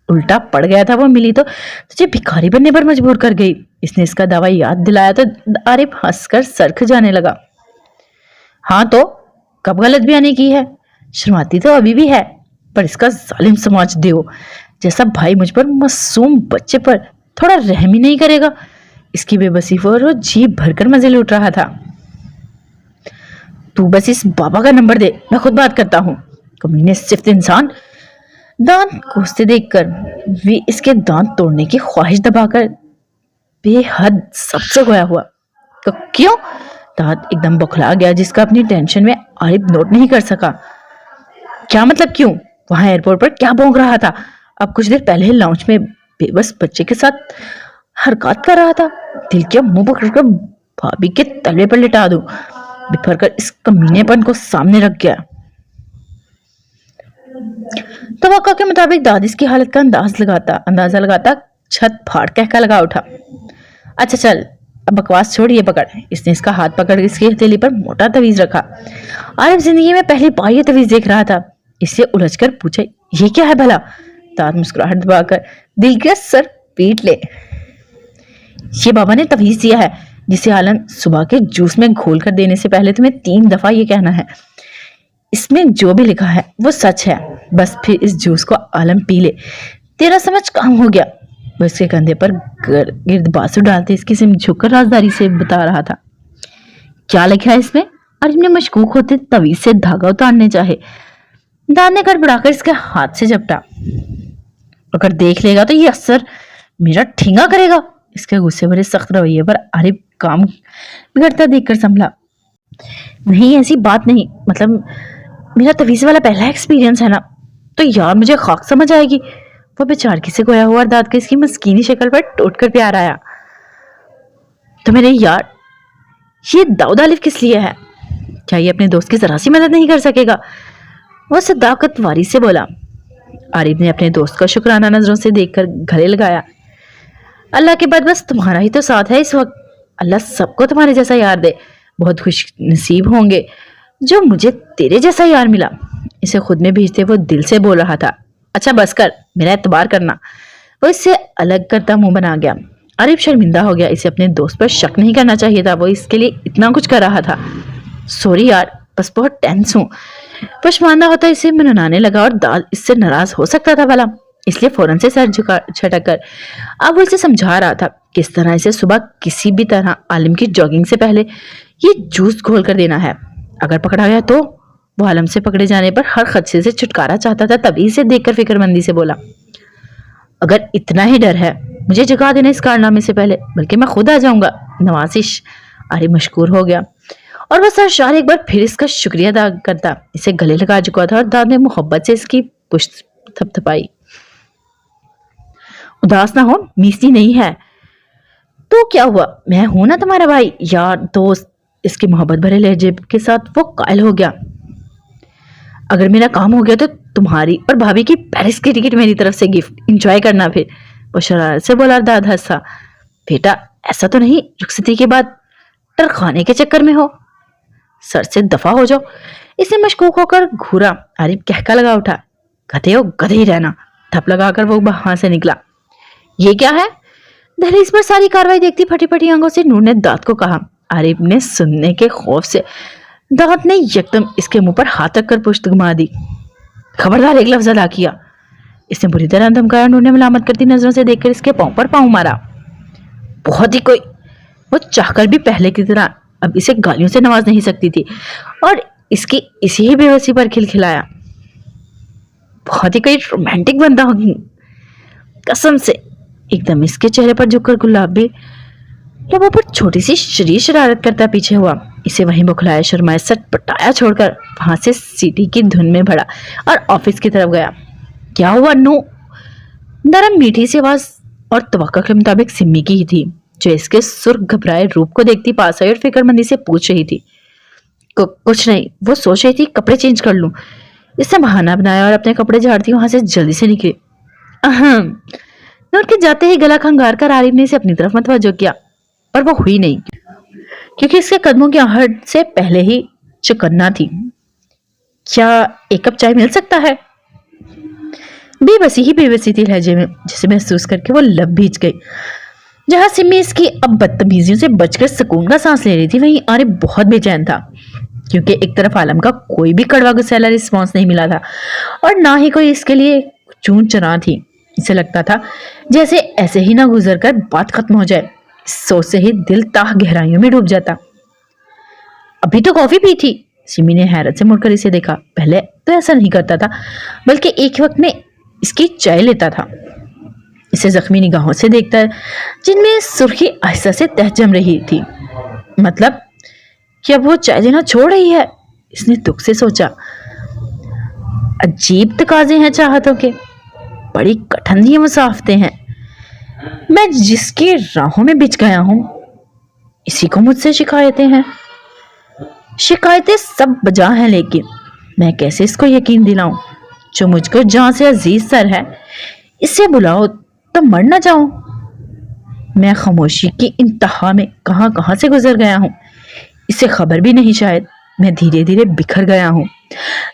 उल्टा पड़ गया था, वो मिली तो तुझे भिखारी बनने पर मजबूर कर गई। इसने इसका दावा याद दिलाया तो आरिफ हंसकर सर खजाने लगा। हाँ तो कब गलत बयानी की है? शर्माती तो अभी भी है, पर इसका जालिम समाज देव जैसा भाई मुझ पर, मासूम बच्चे पर थोड़ा रहम ही नहीं करेगा। इसकी बेबसी पर वो जी भरकर मजे लूट रहा था। तू बस इस बाबा का नंबर दे, मैं खुद बात करता हूँ। कमीने सिफ्त इंसान। दांत कोसते देखकर वे इसके दांत तोड़ने की ख्वाहिश दबाकर बेहद सबसे खोया हुआ। क्यों? दांत एकदम बौखला गया, जिसका अपनी टेंशन में आरिफ नोट नहीं कर सका। क्या मतलब क्यों? वहां एयरपोर्ट पर क्या भौंक रहा था? अब कुछ देर पहले लाउंज में बेबस बच्चे के साथ हरकत कर रहा था। दिल के मुंह पकड़कर भाभी के तलवे पर लिटा दूं, बिफर कर इस कमीनेपन को सामने रख गया। तवक्का के मुताबिक दादिस की हालत का अंदाजा लगाता छत फाड़ कहका लगा उठा। अच्छा चल, अब बकवास छोड़, ये पकड़। इसने इसका हाथ पकड़ इसकी हथेली पर मोटा तवीज रखा। आरिफ जिंदगी में पहली बार ये तवीज देख रहा था। इससे उलझकर पूछा, ये क्या है भला? दाद मुस्कुराहट दबाकर दिल का सर पीट ले। ये बाबा ने तवीज दिया है, जिसे आलम सुबह के जूस में घोल कर देने से पहले तुम्हें 3 दफा ये कहना है, इसमें जो भी लिखा है वो सच है। बस फिर इस जूस को आलम पी ले, तेरा समझ काम हो गया। वो इसके कंधे पर गिर्द बासु डालते इसकी सिम झुककर राजदारी से बता रहा था। क्या लिखा है इसमें? और इन्हें मशकूक होते तवीज से धागा उतारने चाहे। दाद ने गड़बड़ाकर इसके हाथ से झपटा। अगर देख लेगा तो ये असर मेरा ठिंगा करेगा। इसके गुस्से भरे सख्त रवैये पर आरिफ काम बिगड़ता देखकर संभला। नहीं, ऐसी बात नहीं, मतलब मेरा तवीज वाला पहला एक्सपीरियंस है ना, तो यार मुझे खाक समझ आएगी। वो बेचारगी से खोया हुआ दाद के इसकी मस्कीनी शक्ल पर टूट कर प्यार आया। तो मेरे यार, ये दाऊद आलिफ किस लिए है? क्या ये अपने दोस्त की जरा सी मदद नहीं कर सकेगा? वो सदाकतवारी से बोला। आरिफ ने अपने दोस्त को शुक्राना नजरों से देखकर गले लगाया। अल्लाह के बाद बस तुम्हारा ही तो साथ है इस वक्त। अल्लाह सबको तुम्हारे जैसा यार दे। बहुत खुश नसीब होंगे जो मुझे तेरे जैसा यार मिला। इसे खुद में भेजते वो दिल से बोल रहा था। अच्छा बस कर, मेरा एतबार करना। वो इससे अलग करता मुंह बना गया। आरिफ शर्मिंदा हो गया। इसे अपने दोस्त पर शक नहीं करना चाहिए था, वो इसके लिए इतना कुछ कर रहा था। सॉरी यार, बस बहुत टेंस हूँ। पशमानदा होता इसे मनाने लगा और दाल इससे नाराज हो सकता था भला, इसलिए फौरन से सर झुका छटक कर अब वो इसे समझा रहा था किस तरह इसे सुबह किसी भी तरह आलिम की जॉगिंग से पहले ये जूस घोल कर देना है। अगर पकड़ा गया तो वो आलम से पकड़े जाने पर हर खदशे से छुटकारा चाहता था। तभी इसे देखकर फिक्रमंदी से बोला, अगर इतना ही डर है मुझे जगा देना इस कारनामे से पहले, बल्कि मैं खुद आ जाऊंगा। नवाजिश। आरिफ मशकूर हो गया और वह सरशार एक बार फिर इसका शुक्रिया अदा करता इसे गले लगा चुका था और दाद ने मोहब्बत से इसकी पुश्त थपथपाई। उदास ना हो, मीसी नहीं है तो क्या हुआ, मैं हूं ना तुम्हारा भाई, यार, दोस्त। इसकी मोहब्बत भरे लहजे के साथ वो कायल हो गया। अगर मेरा काम हो गया तो तुम्हारी और भाभी की पेरिस की टिकट मेरी तरफ से गिफ्ट, एंजॉय करना। फिर वो शरारत से बोला। दाद हंसा। बेटा ऐसा तो नहीं रुखसती के बाद टरखाने के चक्कर में हो, सर से दफा हो जाओ। इसे मशकूक होकर घूरा। आरिफ कहका लगा उठा। गधे हो, गधे ही रहना। थप लगाकर वो वहां से निकला। ये क्या है? दहलीज पर सारी कार्रवाई देखती फटी फटी आंखों से नूर ने दाद को कहा। आरिफ ने सुनने के खौफ से दाद ने यकदम इसके मुंह पर हाथ रखकर पुश्त घुमा दी। खबरदार, एक लफ्ज अदा किया। इसने बुरी तरह धमकाया। नूर ने मलामत करती नजरों से देखकर इसके पांव पर पांव मारा। बहुत ही कोई। वो चाहकर भी पहले की तरह अब इसे गालियों से नवाज नहीं सकती थी और इसकी इसी ही बेबसी पर खिलखिलाया। बहुत ही कोई रोमांटिक बंदा होगी कसम से। एकदम इसके चेहरे पर झुककर गुलाबी लबों पर छोटी सी शरीर शरारत करता पीछे हुआ। इसे वहीं बुखलाया शर्माए सट पटाया छोड़कर वहां से सीटी की धुन में भरा और ऑफिस की तरफ गया। क्या हुआ नो? नरम मीठी सी आवाज और तवक्कुल के मुताबिक सिमी की ही थी, जो इसके सुर्ख घबराए रूप को देखती पास आई और फिक्रमंदी से पूछ रही थी। कुछ नहीं, वो सोच रही थी कपड़े चेंज कर लूं। इसने बहाना बनाया और अपने कपड़े झाड़ती वहां से जल्दी से निकली। अहम। नूर के जाते ही गला खंगार कर आरिफ ने इसे अपनी तरफ मतवज्जो किया, पर वो हुई नहीं, क्योंकि इसके कदमों की आहट से पहले ही चौकन्ना थी। क्या एक कप चाय मिल सकता है? बेबसी ही बेबसी थी लहजे में, जिसे महसूस करके वो लब भीज गई। जहां सिमी इसकी अब बदतमीजियों से बचकर सुकून का सांस ले रही थी, वहीं आरिफ बहुत बेचैन था, क्योंकि एक तरफ आलम का कोई भी कड़वा गुस्सैला रिस्पॉन्स नहीं मिला था और ना ही कोई इसके लिए चून चना थी। इसे लगता था जैसे ऐसे ही ना गुजर कर बात खत्म हो जाए। इस सोच से ही दिल ताह गहराइयों में डूब जाता। अभी तो कॉफी पी थी। सिमी ने हैरत से मुड़कर इसे देखा। पहले तो ऐसा नहीं करता था, बल्कि एक वक्त में इसकी चाय लेता था। इसे जख्मी निगाहों से देखता है, जिनमें सुर्खी आहिस्ता से तह जम रही थी। मतलब कि अब वो चाय लेना छोड़ रही है? इसने दुख से सोचा। अजीब तकाजे हैं चाहतों के, बड़ी कठिन ये मुसाफते हैं। मैं जिसकी राहों में बिछ गया हूं, इसी को मुझसे शिकायतें हैं। शिकायतें सब बजा हैं, लेकिन मैं कैसे इसको यकीन दिलाऊं जो मुझको जान से अजीज सर है। इसे बुलाओ तो मर ना जाऊं। मैं खामोशी की इंतहा में कहां कहां से गुजर गया हूं, इसे खबर भी नहीं शायद। मैं धीरे धीरे बिखर गया हूं।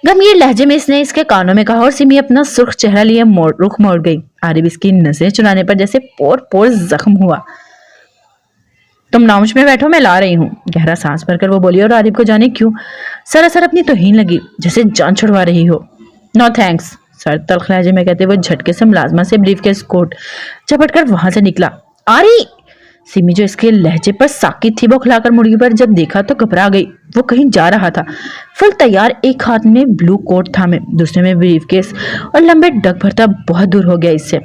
गमगीन लहजे में इसने इसके कानों में कहा और सिमी अपना सुर्ख चेहरा लिए रुख मोड़ गई। आरिफ इसकी नजरें चुराने पर जैसे पोर पोर जख्म हुआ। तुम लाउंज में बैठो, मैं ला रही हूँ। गहरा सांस भरकर वो बोली और आरिफ को जाने क्यों सरासर अपनी तौहीन लगी, जैसे जान छुड़वा रही हो। नो थैंक्स, सर तल्ख लहजे में कहते वो झटके से मुलाजमा से ब्रीफकेस कोट झपट कर वहां से निकला। आरी! सिमी जो इसके लहजे पर साकित थी, वो खिलाकर मुर्गी पर जब देखा तो घबरा गई। वो कहीं जा रहा था, फुल तैयार, एक हाथ में ब्लू कोट था, में दूसरे में ब्रीफकेस, और लंबे डग भरता बहुत दूर हो गया इससे।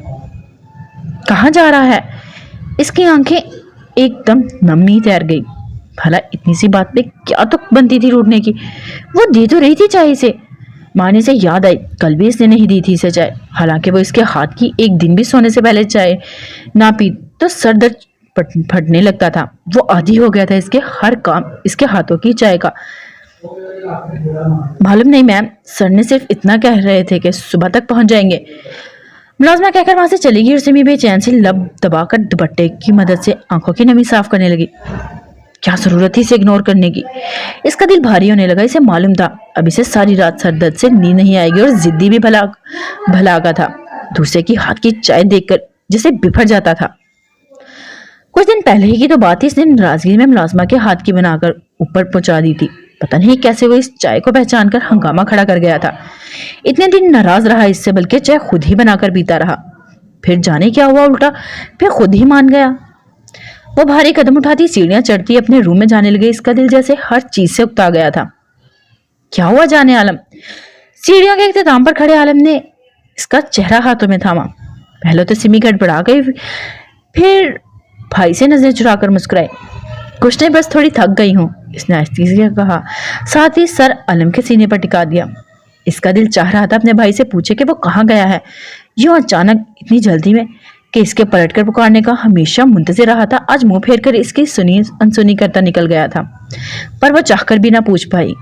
कहाँ जा रहा है? इसकी आंखें एकदम नमी तैर गई। भला इतनी सी बात पे क्या तो बनती थी रूठने की। वो दे तो रही थी चाय इसे। माने से याद आई, कल भी इसने नहीं दी थी इसे चाय। हालांकि वो इसके हाथ की एक दिन भी सोने से पहले चाय ना पी तो सर दर्द फटने लगता था। वो आदी हो गया था इसके हर काम, इसके हाथों की चाय का। मालूम नहीं मैम, सर ने सिर्फ इतना कह रहे थे कि सुबह तक पहुंच जाएंगे। मुलाजमा कहकर वहां से चली गई और सिमी बेचैन से लब दबाकर दुपट्टे की मदद से आंखों की नमी साफ करने लगी। क्या जरूरत थी इसे इग्नोर करने की? इसका दिल भारी होने लगा। इसे मालूम था अब इसे सारी रात सर दर्द से नींद नहीं आएगी और जिद्दी भी भलागा था। दूसरे की हाथ की चाय देखकर जिसे बिफर जाता था। कुछ दिन पहले ही की तो बात थी, इसने नाराजगी में मुलाजमा के हाथ की बनाकर ऊपर पहुंचा दी थी। पता नहीं कैसे वो इस चाय को पहचान कर हंगामा खड़ा कर गया था। इतने दिन नाराज रहा इससे, बल्कि चाय खुद ही बनाकर पीता रहा। फिर जाने क्या हुआ उल्टा, फिर खुद ही मान गया। वो भारी कदम उठाती सीढ़ियां चढ़ती अपने रूम में जाने लगे। इसका दिल जैसे हर चीज से उकता गया था। क्या हुआ जाने आलम? सीढ़ियों के इख्तिताम पर खड़े आलम ने इसका चेहरा हाथों में थामा। पहले तो सिमी गड़बड़ा गई, फिर भाई से नजरें चुराकर मुस्कुराई। कुछ नहीं, बस थोड़ी थक गई हूँ, इसने आहिस्ते से कहा, साथ ही सर आलम के सीने पर टिका दिया। इसका दिल चाह रहा था अपने भाई से पूछे कि वो कहाँ गया है, यूं अचानक इतनी जल्दी में, कि इसके पलटकर पुकारने का हमेशा मुंतजिर रहा था। आज मुंह फेर कर इसकी सुनी अनसुनी करता निकल गया था, पर वो चाहकर भी ना पूछ पाई।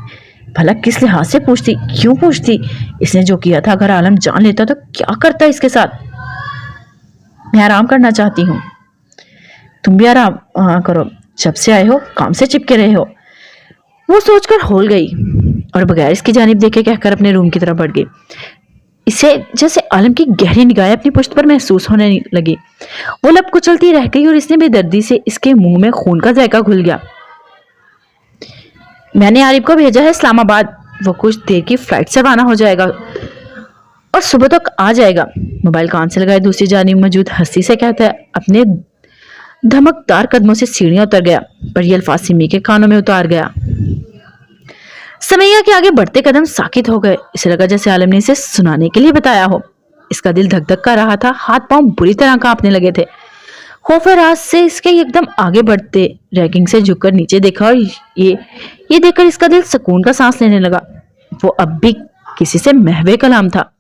भला किस लिहाज से पूछती, क्यों पूछती? इसने जो किया था, अगर आलम जान लेता तो क्या करता इसके साथ? मैं आराम करना चाहती हूँ। तुम भी आराम करो, जब से आए हो काम से चिपके रहे हो। वो सोचकर होल गई और बगैर इसकी जानिब देखे कहकर अपने रूम की तरफ बढ़ गई। इसे जैसे आलम की गहरी निगाहें अपनी पुश्त पर महसूस होने लगी। वो लब कुचलती रह गई और इसने बेदर्दी से इसके मुंह में खून का जायका घुल गया। मैंने आरिफ को भेजा है इस्लामाबाद, वो कुछ देर की फ्लाइट से रवाना हो जाएगा और सुबह तक आ जाएगा। मोबाइल कान से लगाए दूसरी जानिब मौजूद हस्ती से कहता है, अपने धमकदार कदमों से सीढ़ियां उतर गया, पर ये अल्फाज सिमी के कानों में उतार गया। समैया के आगे बढ़ते कदम साकित हो गए। इसे लगा जैसे आलम ने इसे सुनाने के लिए बताया हो। इसका दिल धक धक कर रहा था, हाथ पांव बुरी तरह कांपने लगे थे। खौफे राज से इसके एकदम आगे बढ़ते रैगिंग से झुककर नीचे देखा और ये देखकर इसका दिल सुकून का सांस लेने लगा। वो अब भी किसी से महवे कलाम था।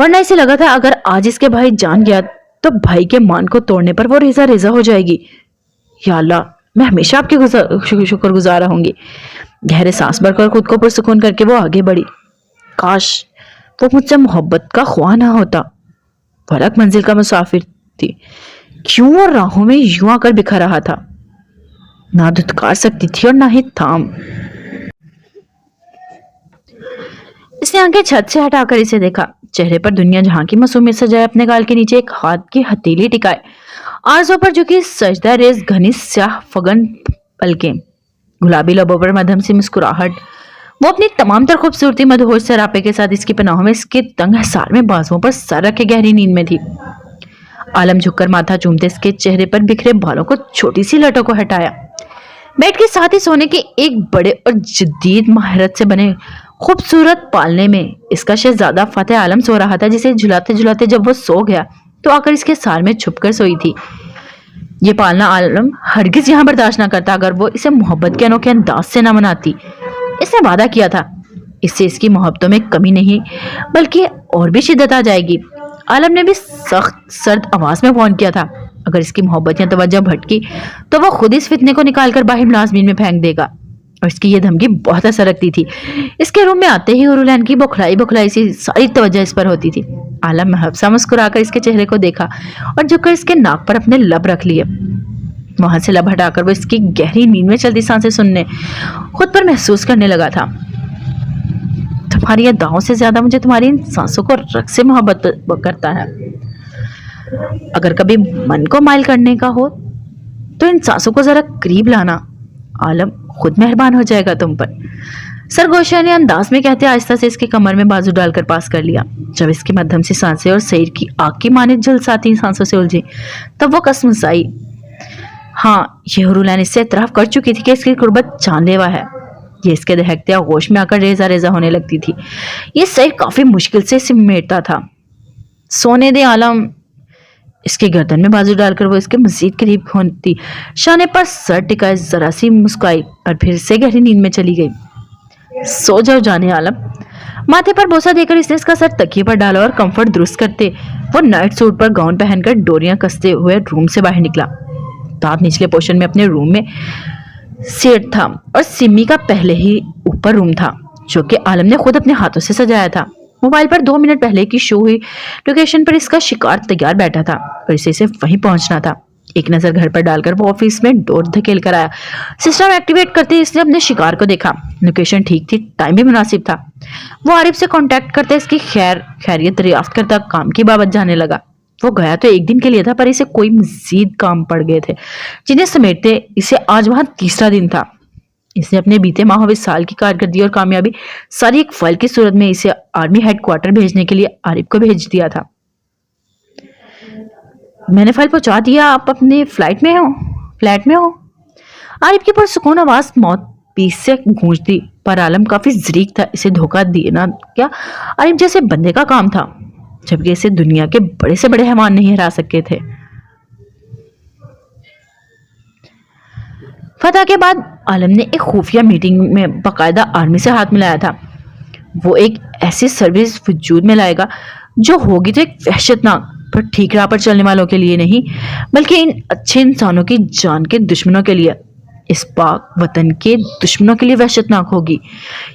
वरना इसे लगा था अगर आज इसके भाई जान गया तो भाई के मान को तोड़ने पर वो रेजा रेजा हो जाएगी। या अल्लाह, मैं हमेशा आपकी शुक्रगुजार रहूंगी। गहरे सांस भरकर खुद को पुरसुकून करके वो आगे बढ़ी। काश वो मुझसे मोहब्बत का ख्वाह ना होता। वो अलग मंजिल का मुसाफिर थी, क्यों वो राहों में यूं आकर बिखर रहा था। ना धुतकार सकती थी और ना ही थाम। इसने आंखें छत से हटाकर इसे देखा। चेहरे पर दुनिया जहां की मासूमियत सजाए, अपने गाल के नीचे एक हाथ की हथेली टिकाए, आरज़ों पर झुकी सजदा रेज घनी स्याह फगन पलकें, गुलाबी लबों पर मध्यम सी मुस्कुराहट। वो अपनी तमाम तर खूबसूरती मदहोश सरापे के साथ इसकी पनाहों में, इसके तंग हसार में बाजुओं पर सर रखे गहरी नींद में थी। आलम झुककर माथा चूमते इसके चेहरे पर बिखरे बालों को, छोटी सी लटों को हटाया। बेड के साथ ही सोने के एक बड़े और जदीद महारत से बने खूबसूरत पालने में इसका शहजादा फतेह आलम सो रहा था, जिसे झुलाते झुलाते जब वो सो गया तो आकर इसके सार में छुपकर सोई थी। ये पालना आलम हरगिज यहाँ बर्दाश्त ना करता अगर वो इसे मोहब्बत के अनोखे अंदाज से ना मनाती। इसने वादा किया था इससे इसकी मोहब्बतों में कमी नहीं बल्कि और भी शिद्दत आ जाएगी। आलम ने भी सख्त सर्द आवाज में वार्न किया था अगर इसकी मोहब्बत या तवज्जो भटकी तो वो खुद इस फितने को निकालकर बाहिर मुलाजमीन में फेंक देगा। और इसकी ये धमकी बहुत असर रखती थी। इसके रूम में आते ही हुरुलैन की बौखलाई बौखलाई सी सारी तवज्जो इस पर होती थी। आलम महब सा मुस्कुराकर इसके चेहरे को देखा और झुककर इसके नाक पर अपने लब रख लिए। वहां से लब हटाकर वो इसकी गहरी नींद में चलती सांसें सुनने, खुद पर महसूस करने लगा था। तुम्हारी अदाओं से ज्यादा मुझे तुम्हारी इन सांसों को रख से मोहब्बत करता है। अगर कभी मन को माइल करने का हो तो इन सांसों को जरा करीब लाना, आलम खुद मेहरबान हो जाएगा तुम पर। सरगोशिया ने अंदाज में कहते आहिस्ता से इसकी कमर में बाजू डालकर पास कर लिया। जब इसकी मध्यम सी सांसें और शरीर की आग की माने झुलसाती सांसों से उलझी तब वो कसमुसाई। हाँ, ये हुरुलैन इससे इतराफ कर चुकी थी कि इसकी कुर्बत जानलेवा है। ये इसके दहकते आगोश में आकर रेजा रेजा होने लगती थी। ये शरीर काफी मुश्किल से सिमटता था। सोने दे आलम। इसके गर्दन में बाजू डालकर वो इसके मजीद करीब होती, शाने पर सर टिकाए, जरा सी मुस्काई और फिर से गहरी नींद में चली गई। सो जाओ जाने आलम। माथे पर बोसा देकर इसने इसका सर तकिए पर डाला और कंफर्ट दुरुस्त करते वो नाइट सूट पर गाउन पहनकर डोरियां कसते हुए रूम से बाहर निकला। दांत निचले पोर्शन में अपने रूम में सेट था और सिमी का पहले ही ऊपर रूम था जो कि आलम ने खुद अपने हाथों से सजाया था। मोबाइल पर 2 मिनट पहले की शो हुई लोकेशन पर इसका शिकार तैयार बैठा था और इसे वहीं पहुंचना था। एक नजर घर पर डालकर वो ऑफिस में डोर धकेल कर आया। सिस्टम एक्टिवेट करते इसने अपने शिकार को देखा। लोकेशन ठीक थी, टाइम भी मुनासिब था। वो आरिफ से कांटेक्ट करते इसकी खैरियत दरियाफ्त करता काम की बाबत जाने लगा। वो गया तो एक दिन के लिए था पर इसे कोई मजीद काम पड़ गए थे जिन्हें समेटते इसे आज वहां तीसरा दिन था। इसने अपने बीते माह इस साल की कारकर्दगी और कामयाबी सारी एक फाइल की सूरत में इसे आर्मी हेडक्वार्टर भेजने के लिए आरिफ को भेज दिया था। मैंने फाइल पहुंचा दिया, आप अपने फ्लैट में हो। आरिफ की पुरसुकून आवाज मौत पीस से गूंजती पर आलम काफी जरीक था इसे धोखा देना क्या आरिफ जैसे बंदे का काम था, जबकि इसे दुनिया के बड़े से बड़े हैवान नहीं हरा सके थे। फतह के बाद आलम ने एक खुफिया मीटिंग में बाकायदा आर्मी से हाथ मिलाया था। वो एक ऐसी सर्विस वजूद में लाएगा जो होगी तो एक वहशतनाक पर ठीक राह पर चलने वालों के लिए नहीं बल्कि इन अच्छे इंसानों की जान के दुश्मनों के लिए, इस पाक वतन के दुश्मनों के लिए वहशतनाक होगी।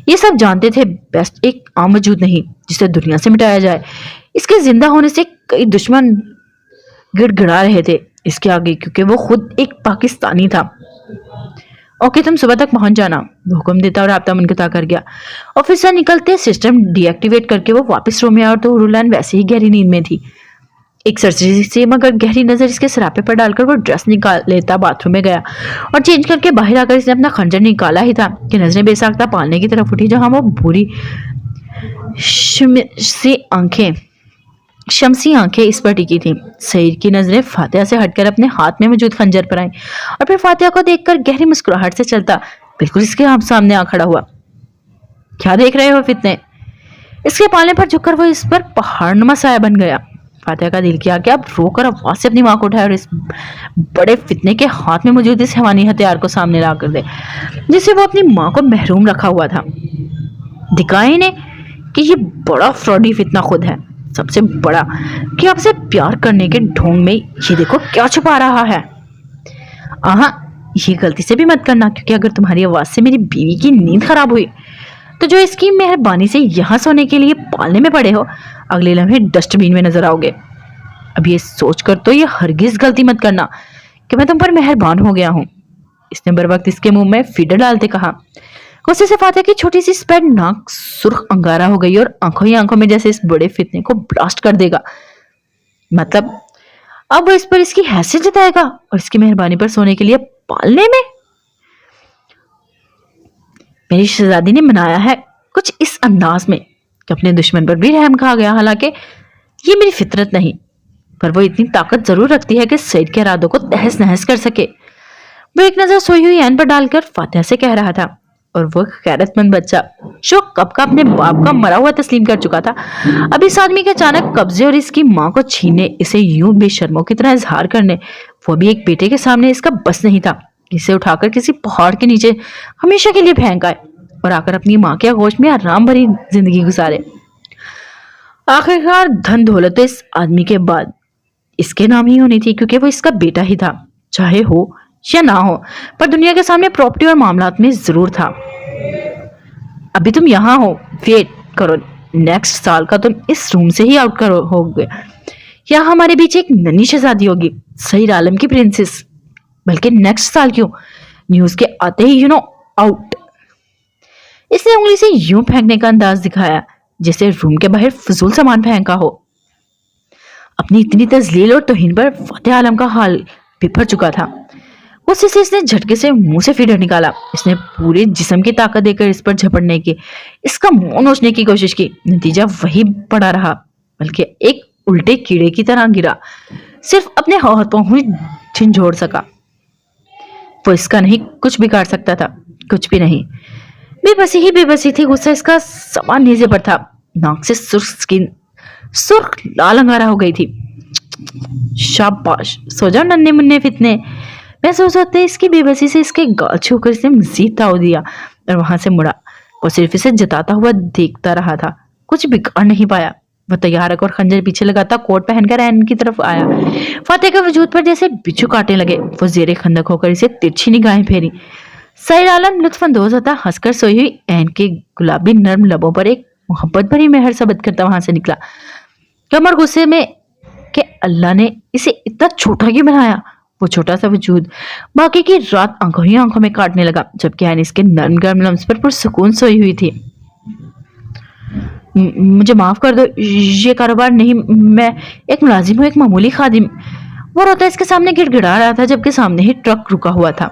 ये सब जानते थे बेस्ट एक आम वजूद नहीं जिसे दुनिया से मिटाया जाए। इसके जिंदा होने से कई दुश्मन गिड़गिड़ा रहे थे इसके आगे क्योंकि वो खुद एक पाकिस्तानी था। ओके, तुम सुबह तक पहुंच जाना, वो हुक्म देता और राब्ता मुनक़ता कर गया। ऑफिस से निकलते सिस्टम डीएक्टिवेट करके वो वापस रूम में आया तो हुरुलैन वैसे ही गहरी नींद में थी। एक सर्जरी से मगर गहरी नजर इसके सरापे पर डालकर वो ड्रेस निकाल लेता बाथरूम में गया और चेंज करके बाहर आकर इसने अपना खंजर निकाला ही था कि नजरें बेसाख्ता पालने की तरफ उठी जहां वो बुरी शमसी आंखें इस पर टिकी थी। सईद की नजरें फातिहा से हटकर अपने हाथ में मौजूद खंजर पर आई और फिर फातिहा को देखकर गहरी मुस्कुराहट से चलता बिल्कुल इसके सामने आ खड़ा हुआ। क्या देख रहे हो फितने? इसके पालने पर झुककर वो इस पर पहाड़नुमा साया बन गया। फातिहा का दिल किया कि अब रोकर आवाज से अपनी मां को उठाए और इस बड़े फितने के हाथ में मौजूद इस हैवानी हथियार को सामने ला कर दे जिससे वो अपनी मां को महरूम रखा हुआ था। दिखाए इन्हें कि ये बड़ा फ्रॉडी फितना खुद है। سب سے بڑا کہ آپ سے پیار کرنے کے ڈھونگ میں یہ دیکھو کیا چھپا رہا ہے. آہاں یہ غلطی سے بھی مت کرنا، کیونکہ اگر تمہاری آواز سے میری بیوی کی نیند خراب ہوئی تو جو اس کی مہربانی سے یہاں سونے کے لیے پالنے میں پڑے ہو، اگلے لمحے ڈسٹ بین میں نظر آؤ گے. اب یہ سوچ کر تو یہ ہرگز غلطی مت کرنا کہ میں تم پر مہربان ہو گیا ہوں. اس نے بر وقت اس کے منہ میں فیڈر ڈالتے کہا. غصے سے فاتح کی چھوٹی سی سپیڈ ناک سرخ انگارہ ہو گئی اور آنکھوں ہی آنکھوں میں جیسے اس بڑے فتنے کو بلاسٹ کر دے گا. مطلب اب وہ اس پر اس کی حیثیت جتائے گا اور اس کی مہربانی پر سونے کے لیے پالنے میں. میری شہزادی نے منایا ہے کچھ اس انداز میں کہ اپنے دشمن پر بھی رحم کھا گیا. حالانکہ یہ میری فطرت نہیں، پر وہ اتنی طاقت ضرور رکھتی ہے کہ سعید کے ارادوں کو تہس نہس کر سکے. وہ ایک نظر سوئی ہوئی عین پر ڈال کر فاتحہ سے کہہ رہا تھا، اور وہ غیرت مند بچہ جو کب کا اپنے باپ کا مرا ہوا تسلیم کر چکا تھا، اب اس آدمی کے اچانک قبضے اور اس کی ماں کو چھینے، اسے یوں بے شرموں کی طرح اظہار کرنے، وہ بھی ایک بیٹے کے سامنے اس کا بس نہیں تھا. اسے اٹھا کر کسی پہاڑ کے نیچے ہمیشہ کے لیے پھینک آئے اور آ کر اپنی ماں کے آغوش میں آرام بھری زندگی گزارے. آخرکار دھن دولت اس آدمی کے بعد اس کے نام ہی ہونی تھی، کیونکہ وہ اس کا بیٹا ہی تھا، چاہے ہو یا نہ ہو، پر دنیا کے سامنے پراپرٹی اور معاملات میں ضرور تھا. ابھی تم یہاں ہو، ویٹ کرو، نیکسٹ سال کا تم اس روم سے ہی آؤٹ ہو گے. یہاں ہمارے بیچ ایک ننھی شہزادی ہوگی، سعید عالم کی پرنسس. بلکہ نیکسٹ سال کیوں، نیوز کے آتے ہی آؤٹ. اس نے انگلی سے یوں پھینکنے کا انداز دکھایا جیسے روم کے باہر فضول سامان پھینکا ہو. اپنی اتنی تذلیل اور توہین پر فاتح عالم کا حال بپھر چکا تھا. غصے سے اس نے جھٹکے سے منہ سے فیڈر نکالا. اس نے پورے جسم کی طاقت دے کر اس پر جھپڑنے کی، اس کا منہ نوچنے کی کوشش کی. نتیجہ وہی پڑا رہا، بلکہ ایک الٹے کیڑے کی طرح گرا. صرف اپنے ہاتھوں ہی جھنجھوڑ سکا. وہ اس کا نہیں کچھ بگاڑ سکتا تھا، کچھ بھی نہیں. بے بسی ہی بے بسی تھی. غصہ اس کا سامان نیزے پر تھا. ناک سے سرخ لال انگارہ ہو گئی تھی. شاباش، سو جاؤ ننے مننے فتنے. محسوس ہوتے اس کی بے بسی سے اس کے گال چھو کر اس نے مزید تاؤ دیا اور وہاں سے مڑا. وہ صرف اسے جتاتا ہوا دیکھتا رہا تھا، کچھ بگاڑ نہیں پایا. وہ تیارک اور خنجر پیچھے لگاتا کوٹ پہن کر عین کی طرف آیا. فاتح کے وجود پر جیسے بچھو کاٹنے لگے. وہ زیر خندق ہو کر اسے ترچھی نگاہیں پھیری. سعید عالم لطف اندوز ہوتا ہنس کر سوئی ہوئی عین کے گلابی نرم لبوں پر ایک محبت بھری مہر ثبت کرتا وہاں سے نکلا. کمر غصے میں کہ اللہ نے اسے اتنا چھوٹا کیوں بنایا. وہ چھوٹا سا وجود باقی کی رات آنکھوں ہی آنکھوں میں کاٹنے لگا، جبکہ عین اس کے نرم گرم لمس پر پرسکون سوئی ہوئی تھی. مجھے معاف کر دو، یہ کاروبار نہیں، میں ایک ملازم ہوں، ایک معمولی خادم. وہ روتا اس کے سامنے گڑ گڑا رہا تھا جبکہ سامنے ہی ٹرک رکا ہوا تھا.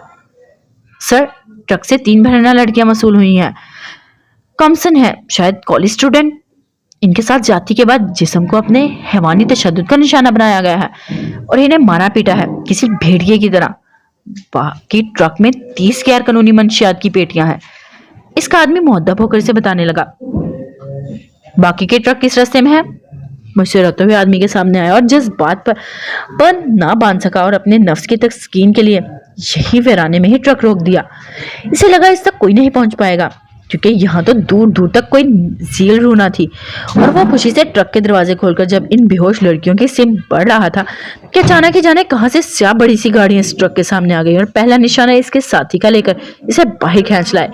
سر، ٹرک سے 3 بہنیں لڑکیاں موصول ہوئی ہیں. کمسن ہے، شاید کالج اسٹوڈنٹ. ان کے ساتھ جاتی کے بعد جسم کو اپنے حیوانی تشدد کا نشانہ بنایا گیا ہے اور انہیں مارا پیٹا ہے کسی بھیڑیے کی طرح. باقی ٹرک میں 30 غیر قانونی منشیات کی پیٹیاں ہیں. اس کا آدمی مؤدب ہو کر اسے بتانے لگا. باقی کے ٹرک کس راستے میں ہے؟ مجھ سے روتے ہوئے آدمی کے سامنے آیا اور جس بات پر نہ باندھ سکا اور اپنے نفس کی تسکین کے لیے یہی ویرانے میں ہی ٹرک روک دیا. اسے لگا اس تک کوئی نہیں پہنچ پائے گا، کیونکہ یہاں تو دور دور تک کوئی زیل رو نہ تھی. اور وہ خوشی سے ٹرک کے دروازے کھول کر جب ان بے ہوش لڑکیوں کی سم بڑھ رہا تھا کہ اچانک ہی جانے کہاں سے سیاہ بڑی سی گاڑیاں اس ٹرک کے سامنے آ گئی اور پہلا نشانہ اس کے ساتھی کا لے کر اسے باہر کھینچ لائے.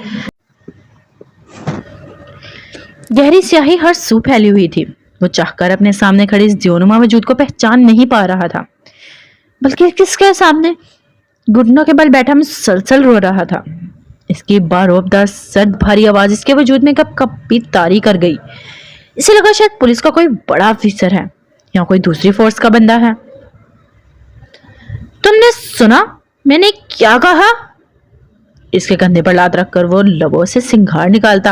گہری سیاہی ہر سو پھیلی ہوئی تھی. وہ چاہ کر اپنے سامنے کھڑے اس دیونما وجود کو پہچان نہیں پا رہا تھا، بلکہ کس کے سامنے گھٹنوں کے بل بیٹھا مسلسل رو رہا تھا. اس کی باروبدار سرد بھاری آواز اس کے وجود میں کب بھی طاری کر گئی. اسے لگا شاید پولیس کا کوئی بڑا افسر ہے یا کوئی دوسری فورس کا بندہ ہے. تم نے سنا میں نے کیا کہا؟ اس کے کندھے پر لات رکھ کر وہ لبوں سے سنگھار نکالتا